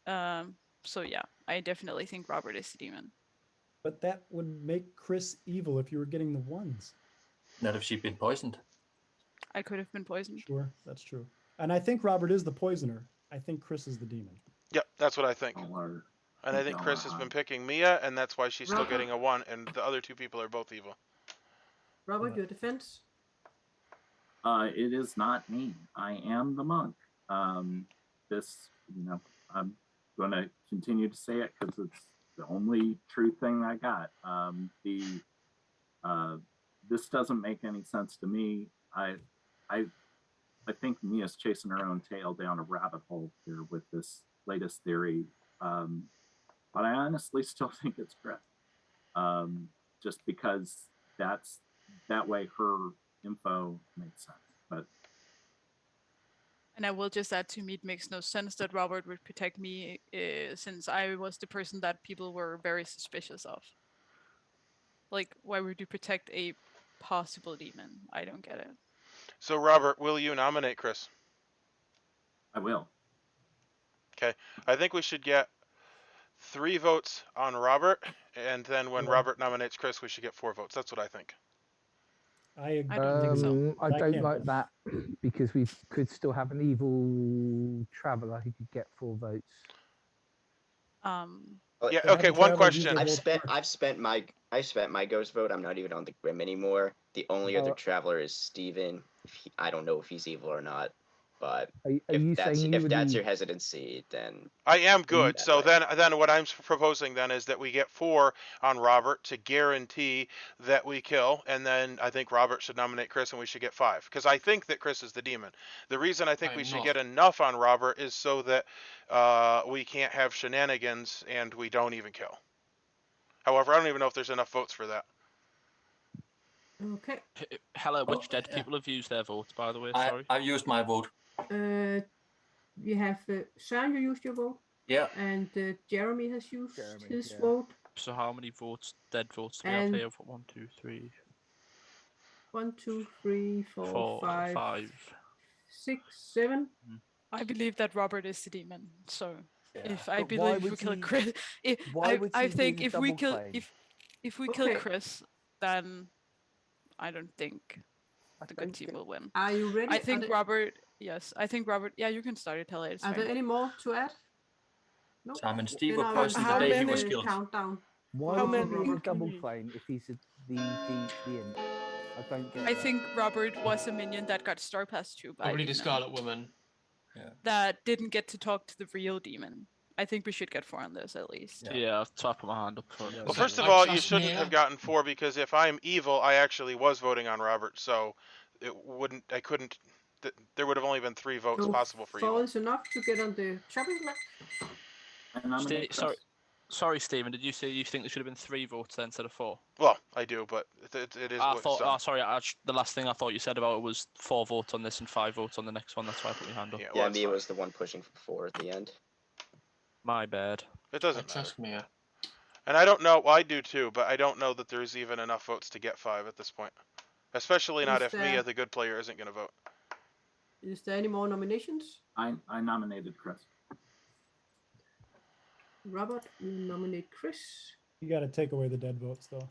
Speaker 11: So yeah, I definitely think Robert is the demon.
Speaker 5: But that would make Chris evil if you were getting the 1s.
Speaker 12: Not if she'd been poisoned.
Speaker 11: I could have been poisoned.
Speaker 5: Sure, that's true. And I think Robert is the poisoner. I think Chris is the demon.
Speaker 1: Yep, that's what I think. And I think Chris has been picking Mia, and that's why she's still getting a 1, and the other 2 people are both evil.
Speaker 8: Robert, your defense?
Speaker 13: It is not me. I am the monk. This, I'm going to continue to say it because it's the only true thing I got. This doesn't make any sense to me. I think Mia's chasing her own tail down a rabbit hole here with this latest theory. But I honestly still think it's Chris. Just because that way her info makes sense. But
Speaker 11: and I will just add to me, it makes no sense that Robert would protect me since I was the person that people were very suspicious of. Like, why would you protect a possible demon? I don't get it.
Speaker 1: So, Robert, will you nominate Chris?
Speaker 13: I will.
Speaker 1: Okay. I think we should get 3 votes on Robert, and then when Robert nominates Chris, we should get 4 votes. That's what I think.
Speaker 11: I don't think so.
Speaker 9: I don't like that because we could still have an evil traveler who could get 4 votes.
Speaker 1: Yeah. Okay. One question.
Speaker 6: I've spent my ghost vote. I'm not even on the Grim anymore. The only other traveler is Steven. I don't know if he's evil or not. But
Speaker 9: Are you
Speaker 6: if that's
Speaker 9: saying you
Speaker 6: if
Speaker 9: would
Speaker 6: that's
Speaker 9: be-
Speaker 6: your hesitancy, then
Speaker 1: I am good.
Speaker 6: that
Speaker 1: So
Speaker 6: way.
Speaker 1: then what I'm proposing then is that we get 4 on Robert to guarantee that we kill, and then I think Robert should nominate Chris, and we should get 5 because I think that Chris is the demon. The reason I think
Speaker 2: I
Speaker 1: we
Speaker 2: am
Speaker 1: should
Speaker 2: not.
Speaker 1: get enough on Robert is so that we can't have shenanigans and we don't even kill. However, I don't even know if there's enough votes for that.
Speaker 8: Okay.
Speaker 7: Hella, which dead people have used their votes, by the way?
Speaker 12: I
Speaker 7: Sorry.
Speaker 12: I've used my vote.
Speaker 8: We have Søren, you used your vote.
Speaker 12: Yeah.
Speaker 8: And Jeremy has used his
Speaker 9: yeah.
Speaker 8: vote.
Speaker 7: So how many votes, dead votes, do we
Speaker 8: And-
Speaker 7: have here? 1, 2, 3,
Speaker 8: 1, 2, 3, 4,
Speaker 7: 4,
Speaker 8: 5,
Speaker 7: 5.
Speaker 8: 6, 7.
Speaker 11: I believe that Robert is the demon. So if I
Speaker 9: But why
Speaker 11: believe we
Speaker 9: would
Speaker 11: kill
Speaker 9: he-
Speaker 11: Chris,
Speaker 9: why would
Speaker 11: I
Speaker 9: he do
Speaker 11: think
Speaker 9: the
Speaker 11: if we
Speaker 9: double
Speaker 11: kill
Speaker 9: claim?
Speaker 11: if we kill
Speaker 8: Okay.
Speaker 11: Chris, then I don't think the good team will win.
Speaker 8: Are you ready?
Speaker 11: I think Robert. Yes, I think Robert. Yeah, you can start it, Hella. It's
Speaker 8: Are there
Speaker 11: fine.
Speaker 8: any more to add? No.
Speaker 12: Simon Steve
Speaker 8: Then
Speaker 12: were
Speaker 8: I will
Speaker 12: poisoned the
Speaker 8: start
Speaker 12: day he
Speaker 8: the
Speaker 12: was killed.
Speaker 8: countdown.
Speaker 9: Why
Speaker 4: How
Speaker 9: would he
Speaker 4: many?
Speaker 9: do a double claim if he's the imp? I don't get
Speaker 11: I
Speaker 9: that.
Speaker 11: think Robert was a minion that got star passed to by a
Speaker 2: Probably the
Speaker 11: demon
Speaker 2: Scarlet Woman.
Speaker 11: that didn't get to talk to the real demon. I think we should get 4 on this at least.
Speaker 7: Yeah, that's why I put my hand up for it.
Speaker 1: Well, first of
Speaker 2: I
Speaker 1: all, you
Speaker 2: trust
Speaker 1: shouldn't
Speaker 2: Mia.
Speaker 1: have gotten 4 because if I'm evil, I actually was voting on Robert, so it wouldn't. I couldn't. There would have only been 3 votes
Speaker 8: So
Speaker 1: possible for
Speaker 8: 4
Speaker 1: evil.
Speaker 8: is enough to get on the chopping block.
Speaker 13: I nominate Chris.
Speaker 7: Sorry, Stephen. Did you say you think there should have been 3 votes then instead of 4?
Speaker 1: Well, I do, but it is.
Speaker 7: I
Speaker 1: what
Speaker 7: thought.
Speaker 1: it's done.
Speaker 7: Sorry. The last thing I thought you said about it was 4 votes on this and 5 votes on the next one. That's why I put my hand up.
Speaker 1: Yeah,
Speaker 6: Yeah,
Speaker 1: well, it's
Speaker 6: Mia
Speaker 1: fine.
Speaker 6: was the one pushing for 4 at the end.
Speaker 7: My bad.
Speaker 1: It
Speaker 2: I
Speaker 1: doesn't matter.
Speaker 2: trust Mia.
Speaker 1: And I don't know. Well, I do too, but I don't know that there's even enough votes to get 5 at this point. Especially not
Speaker 8: Is
Speaker 1: if
Speaker 8: there-
Speaker 1: Mia, the good player, isn't going to vote.
Speaker 8: Is there any more nominations?
Speaker 13: I nominated Chris.
Speaker 8: Robert will nominate Chris.
Speaker 5: You got to take away the dead votes, though.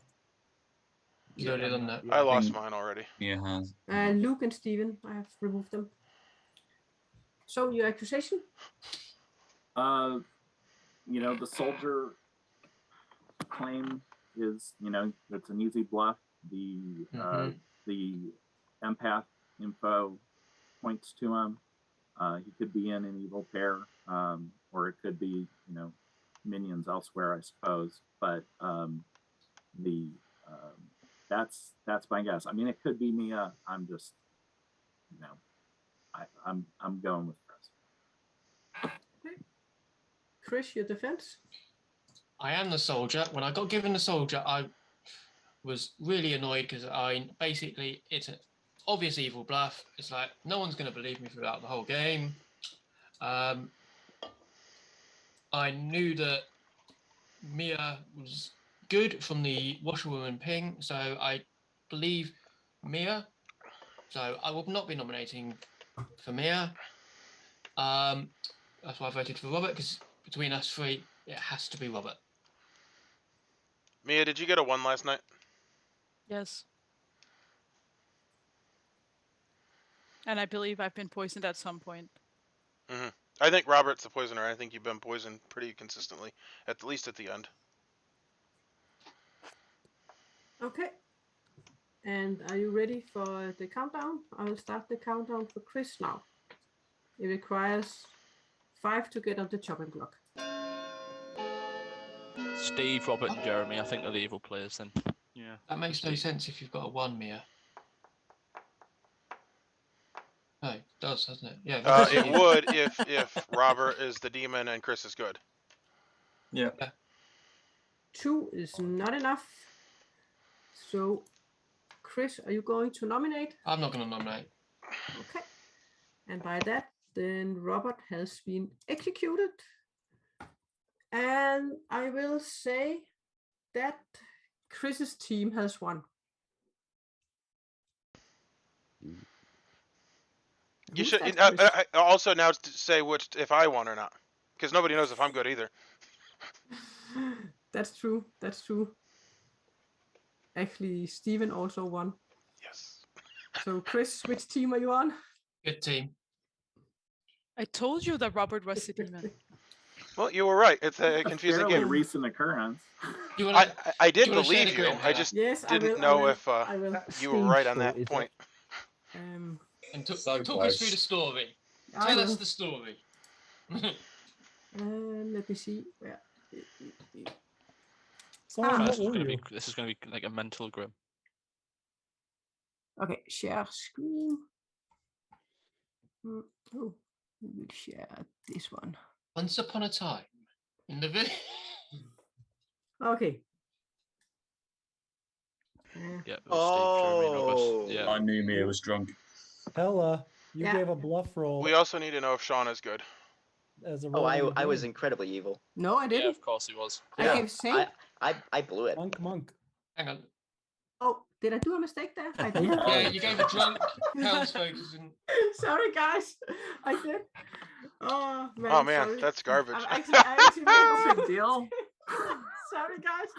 Speaker 2: He's already done that.
Speaker 1: I lost mine already.
Speaker 15: Yeah, has.
Speaker 8: And Luke and Stephen, I have removed them. So your accusation?
Speaker 13: The soldier claim is, it's an easy bluff. The empath info points to him. He could be in an evil pair, or it could be, minions elsewhere, I suppose. But that's my guess. I mean, it could be Mia. I'm just, I'm going with Chris.
Speaker 8: Chris, your defense?
Speaker 2: I am the soldier. When I got given the soldier, I was really annoyed because it's an obvious evil bluff. It's like no one's going to believe me throughout the whole game. I knew that Mia was good from the Washerwoman ping, so I believe Mia. So I will not be nominating for Mia. That's why I voted for Robert, because between us 3, it has to be Robert.
Speaker 1: Mia, did you get a 1 last night?
Speaker 11: Yes. And I believe I've been poisoned at some point.
Speaker 1: Mm-hmm. I think Robert's the poisoner. I think you've been poisoned pretty consistently, at least at the end.
Speaker 8: Okay. And are you ready for the countdown? I will start the countdown for Chris now. It requires 5 to get on the chopping block.
Speaker 7: Steve, Robert, and Jeremy, I think, are the evil players then. Yeah.
Speaker 2: That makes no sense if you've got a 1, Mia. No, it does, doesn't it? Yeah.
Speaker 1: It would if Robert is the demon and Chris is good.
Speaker 12: Yeah.
Speaker 8: 2 is not enough. So, Chris, are you going to nominate?
Speaker 2: I'm not going to nominate.
Speaker 8: Okay. And by that, then Robert has been executed. And I will say that Chris's team has won.
Speaker 1: You
Speaker 8: Who's
Speaker 1: should
Speaker 8: that, Chris?
Speaker 1: also now say which if I won or not, because nobody knows if I'm good either.
Speaker 8: That's true. That's true. Actually, Stephen also won.
Speaker 1: Yes.
Speaker 8: So, Chris, which team are you on?
Speaker 2: Good team.
Speaker 11: I told you that Robert was the demon.
Speaker 1: Well, you were right. It's a confusing
Speaker 13: fairly
Speaker 1: game.
Speaker 13: recent occurrence.
Speaker 1: I did
Speaker 2: do you wanna share
Speaker 1: believe
Speaker 2: the
Speaker 1: you.
Speaker 2: grid,
Speaker 1: I just
Speaker 8: Yes, I
Speaker 1: didn't
Speaker 8: will,
Speaker 1: know if
Speaker 8: I will.
Speaker 1: you were right on
Speaker 9: Steve's
Speaker 1: that
Speaker 9: fault, is
Speaker 1: point.
Speaker 2: And talk
Speaker 15: So
Speaker 2: us
Speaker 15: close.
Speaker 2: through the story. Tell us the story.
Speaker 8: Let me see. Where?
Speaker 5: Soren,
Speaker 7: This
Speaker 5: what
Speaker 7: is
Speaker 5: were
Speaker 7: gonna
Speaker 5: you?
Speaker 7: be this is gonna be like a mental grim.
Speaker 8: Okay, share screen. Oh, we will share this one.
Speaker 2: Once upon a time, in the village.
Speaker 8: Okay.
Speaker 7: Yeah, it was Steve, Jeremy, and Robert.
Speaker 1: Oh.
Speaker 7: Yeah.
Speaker 15: I knew Mia was drunk.
Speaker 5: Hella, you
Speaker 8: Yeah.
Speaker 5: gave a bluff roll
Speaker 1: We also need to know if Sean is good.
Speaker 5: as a
Speaker 6: Oh,
Speaker 5: roll. on the
Speaker 6: I was
Speaker 5: game.
Speaker 6: incredibly evil.
Speaker 8: No, I
Speaker 7: Yeah,
Speaker 8: didn't.
Speaker 7: of course he was.
Speaker 8: I
Speaker 6: Yeah,
Speaker 8: gave Saint.
Speaker 6: I blew it.
Speaker 5: Monk.
Speaker 2: Hang on.
Speaker 8: Oh, did I do a mistake there? I did.
Speaker 2: Yeah, you gave a drunk Townsfolk.
Speaker 8: Sorry, guys. I did. Oh man.
Speaker 1: Oh man,
Speaker 8: sorry.
Speaker 1: that's garbage.
Speaker 8: I actually made
Speaker 13: Big deal.
Speaker 8: Sorry, guys.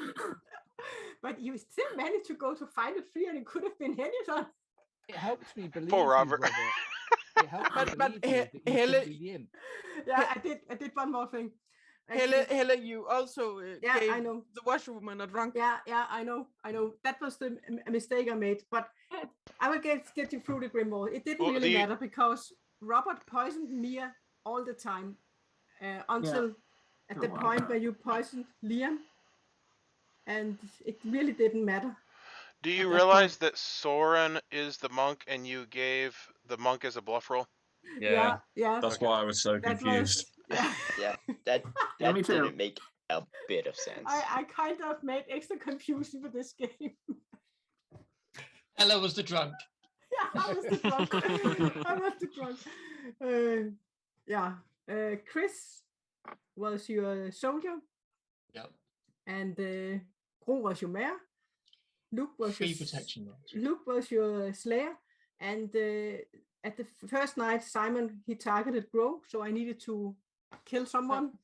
Speaker 8: But you still managed to go to final 3, and it could have been Henderson.
Speaker 9: It helps me believe
Speaker 1: Poor Robert.
Speaker 9: you, Robert. It helps me
Speaker 4: But
Speaker 9: believe you that you
Speaker 4: Helle,
Speaker 9: could be the imp.
Speaker 8: Yeah, I did one more thing.
Speaker 4: Helle, you also
Speaker 8: Yeah,
Speaker 4: gave
Speaker 8: I know.
Speaker 4: the washerwoman a drunk.
Speaker 8: Yeah, I know. That was the mistake I made. But I will get you through the Grimoire. It didn't
Speaker 1: Well,
Speaker 8: really matter because Robert poisoned Mia all the time until at the point where you poisoned Liam, and it really didn't matter.
Speaker 1: Do you realize that Soren is the monk and you gave the monk as a bluff roll?
Speaker 8: Yeah.
Speaker 15: That's why I was so confused.
Speaker 6: Yeah, that
Speaker 13: me too.
Speaker 6: didn't make a bit of sense.
Speaker 8: I kind of made extra confusion with this game.
Speaker 2: Ella was the drunk.
Speaker 8: Yeah, I was the drunk. I was the drunk. Chris was your soldier.
Speaker 2: Yep.
Speaker 8: And Gro was your mayor. Luke was
Speaker 2: Free
Speaker 8: your
Speaker 2: protection rolls.
Speaker 8: Luke was your slayer. And at the first night, Simon he targeted Gro, so I needed to kill someone.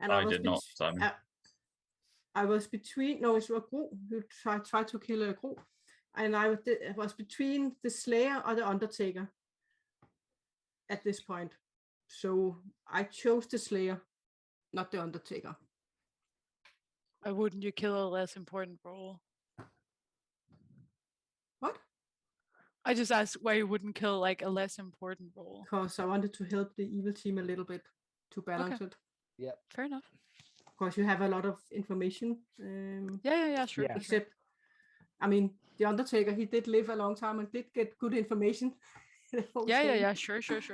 Speaker 8: And
Speaker 15: I did not, Simon.
Speaker 8: I was between. No, it was Gro who tried to kill Gro, and I was between the Slayer or the Undertaker at this point. So I chose the Slayer, not the Undertaker.
Speaker 11: Why wouldn't you kill a less important role?
Speaker 8: What?
Speaker 11: I just asked why you wouldn't kill like a less important role.
Speaker 8: Because I wanted to help the evil team a little bit to balance it.
Speaker 9: Yeah.
Speaker 11: Fair enough.
Speaker 8: Because you have a lot of information.
Speaker 11: Sure.
Speaker 8: Except, I mean, the Undertaker, he did live a long time and did get good information.
Speaker 11: Sure.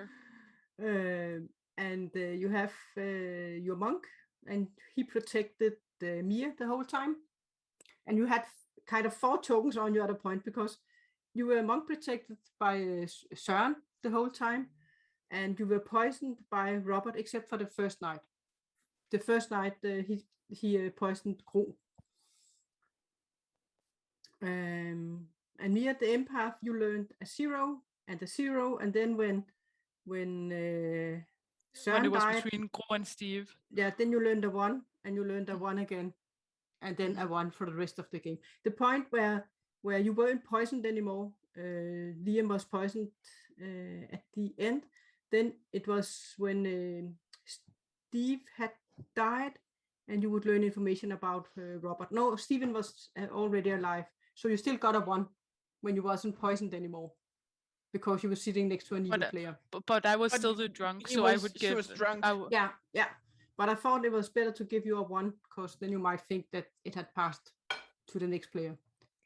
Speaker 8: And you have your monk, and he protected Mia the whole time. And you had kind of 4 tokens on you at a point because you were monk protected by Søren the whole time, and you were poisoned by Robert except for the first night. The first night he poisoned Gro. And Mia the empath, you learned a 0 and a 0, and then when Søren
Speaker 11: when it was
Speaker 8: died,
Speaker 11: between Gro and Steve.
Speaker 8: Yeah, then you learned a 1, and you learned a 1 again, and then a 1 for the rest of the game. The point where you weren't poisoned anymore, Liam was poisoned at the end. Then it was when Steve had died, and you would learn information about Robert. No, Stephen was already alive, so you still got a 1 when you wasn't poisoned anymore, because you were sitting next to an evil player.
Speaker 11: But I was still the drunk, so I would give.
Speaker 4: She was drunk.
Speaker 8: Yeah. But I thought it was better to give you a 1, because then you might think that it had passed to the next player.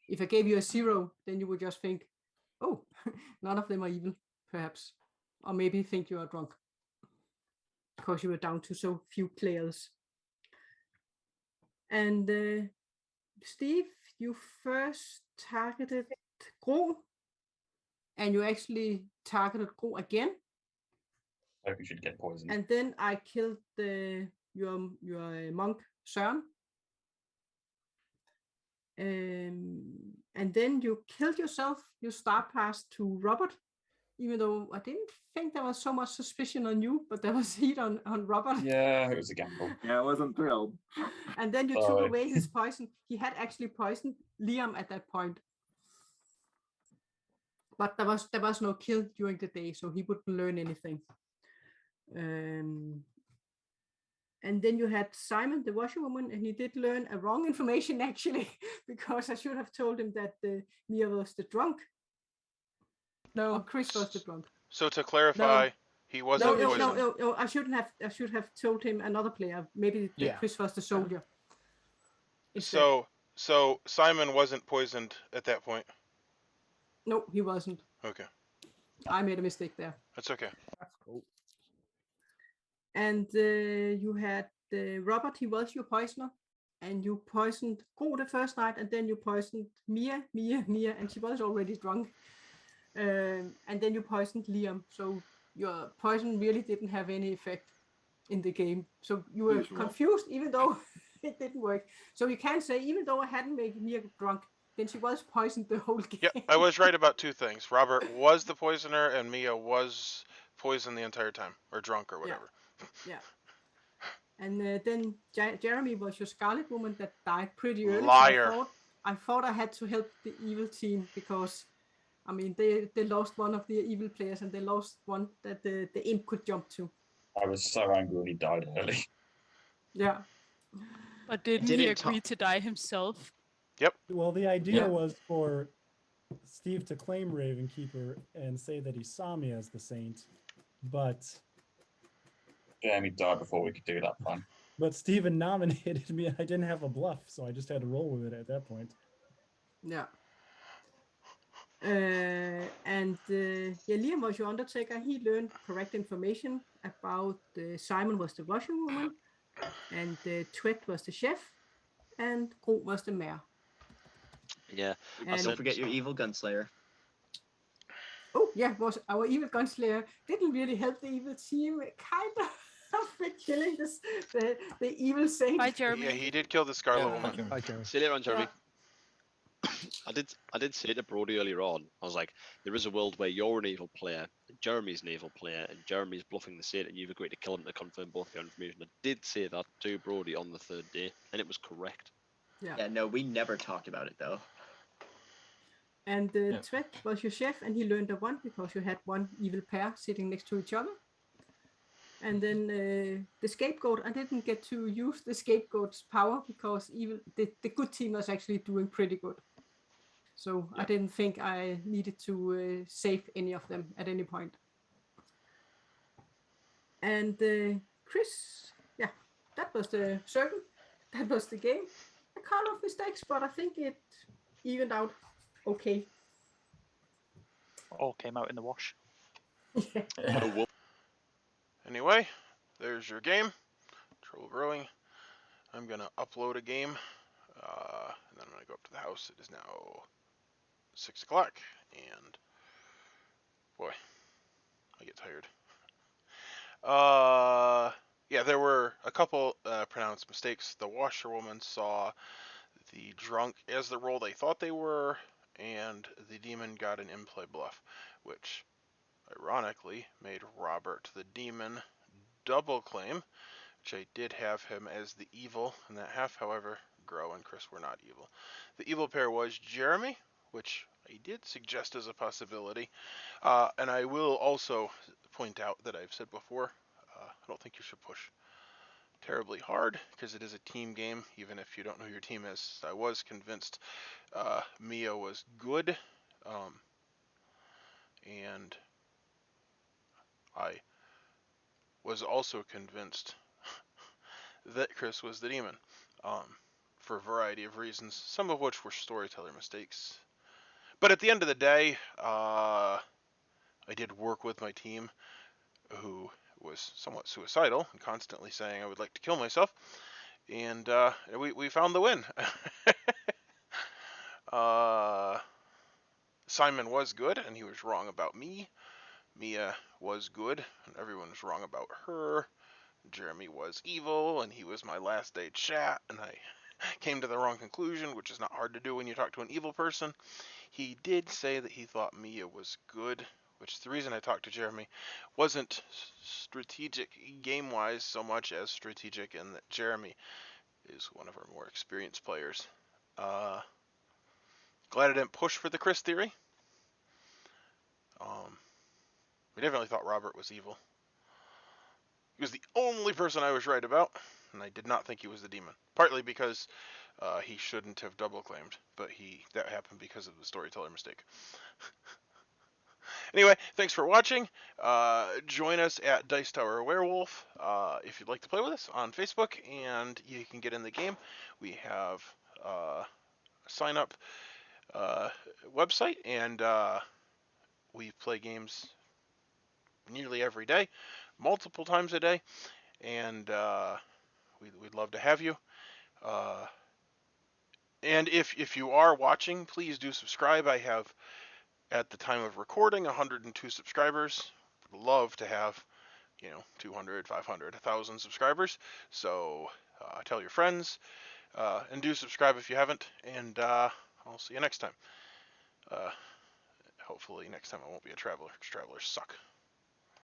Speaker 8: If I gave you a 0, then you would just think, oh, none of them are evil, perhaps. Or maybe think you are drunk, because you were down to so few players. And Steve, you first targeted Gro, and you actually targeted Gro again.
Speaker 15: I hope you should get poisoned.
Speaker 8: And then I killed your monk, Søren. And then you killed yourself. You star passed to Robert, even though I didn't think there was so much suspicion on you, but there was heat on Robert.
Speaker 15: Yeah, it was a gamble.
Speaker 13: Yeah, I wasn't thrilled.
Speaker 8: And then you took away his poison. He had actually poisoned Liam at that point. But there was no kill during the day, so he wouldn't learn anything. And then you had Simon, the washerwoman, and he did learn a wrong information actually, because I should have told him that Mia was the drunk.
Speaker 11: No,
Speaker 8: or Chris was the drunk.
Speaker 1: So to clarify, He wasn't
Speaker 8: No,
Speaker 1: poisoned.
Speaker 8: I shouldn't have. I should have told him another player. Maybe that Chris was the soldier. Instead.
Speaker 1: So Simon wasn't poisoned at that point.
Speaker 8: No, he wasn't.
Speaker 1: Okay.
Speaker 8: I made a mistake there.
Speaker 1: That's okay.
Speaker 9: That's cool.
Speaker 8: And you had Robert. He was your poisoner, and you poisoned Gro the first night, and then you poisoned Mia, and she was already drunk. And then you poisoned Liam. So your poison really didn't have any effect in the game. So you were confused, even though it didn't work. So you can say, even though I hadn't made Mia drunk, then she was poisoned the whole game.
Speaker 1: Yeah, I was right about two things. Robert was the poisoner, and Mia was poisoned the entire time, or drunk, or whatever.
Speaker 8: Yeah. And then Jeremy was your Scarlet Woman that died pretty early.
Speaker 1: Liar.
Speaker 8: So I thought I had to help the evil team because, I mean, they lost one of the evil players and they lost one that the imp could jump to.
Speaker 15: I was so angry when he died early.
Speaker 8: Yeah.
Speaker 11: But didn't he agree to die himself?
Speaker 1: Yep.
Speaker 5: Well, the idea was for Steve to claim Ravenkeeper and say that he saw me as the saint, but
Speaker 15: Jeremy died before we could do that plan.
Speaker 5: But Steven nominated me. I didn't have a bluff, so I just had to roll with it at that point.
Speaker 8: Yeah. Liam was your Undertaker. He learned correct information about Simon was the Washerwoman, and Twet was the chef, and Gro was the mayor.
Speaker 6: Yeah.
Speaker 8: And
Speaker 6: Don't forget your evil gunslinger.
Speaker 8: Oh yeah, was our evil gunslinger didn't really help the evil team. Kind of killing the evil saint.
Speaker 11: Bye, Jeremy.
Speaker 1: Yeah, he did kill the Scarlet Woman.
Speaker 9: Bye, Jeremy.
Speaker 10: See you later on, Jeremy. I did say to Brody earlier on, I was like, there is a world where you're an evil player, and Jeremy's an evil player, and Jeremy's bluffing the saint, and you've agreed to kill him to confirm both your information. I did say that to Brody on the third day, and it was correct.
Speaker 6: Yeah, no, we never talked about it, though.
Speaker 8: And Twet was your chef, and he learned the one because you had one evil pair sitting next to each other. And then the Scapegoat, I didn't get to use the Scapegoat's power because the good team was actually doing pretty good. So I didn't think I needed to save any of them at any point. And Chris, yeah, that was the circle. That was the game. A couple of mistakes, but I think it evened out okay.
Speaker 14: All came out in the wash.
Speaker 1: Anyway, there's your game. Trouble Brewing. I'm going to upload a game, and then I'm going to go up to the house. It is now 6 o'clock, and boy, I get tired. Yeah, there were a couple pronounced mistakes. The Washerwoman saw the drunk as the role they thought they were, and the demon got an in-play bluff, which ironically made Robert the demon double claim, which I did have him as the evil in that half. However, Gro and Chris were not evil. The evil pair was Jeremy, which I did suggest as a possibility. And I will also point out that I've said before, I don't think you should push terribly hard because it is a team game, even if you don't know who your team is. I was convinced Mia was good, and I was also convinced that Chris was the demon, for a variety of reasons, some of which were storyteller mistakes. But at the end of the day, I did work with my team, who was somewhat suicidal and constantly saying I would like to kill myself, and we found the win. Simon was good, and he was wrong about me. Mia was good, and everyone was wrong about her. Jeremy was evil, and he was my last day chat, and I came to the wrong conclusion, which is not hard to do when you talk to an evil person. He did say that he thought Mia was good, which the reason I talked to Jeremy wasn't strategic game-wise so much as strategic in that Jeremy is one of our more experienced players. Glad I didn't push for the Chris theory. We definitely thought Robert was evil. He was the only person I was right about, and I did not think he was the demon. Partly because he shouldn't have double claimed, but that happened because of the storyteller mistake. Anyway, thanks for watching. Join us at Dice Tower Werewolf if you'd like to play with us on Facebook, and you can get in the game. We have a sign up website, and we play games nearly every day, multiple times a day, and we'd love to have you. And if you are watching, please do subscribe. I have, at the time of recording, 102 subscribers. Love to have, 200, 500, 1,000 subscribers. So tell your friends, and do subscribe if you haven't. And I'll see you next time. Hopefully next time I won't be a traveler, because travelers suck.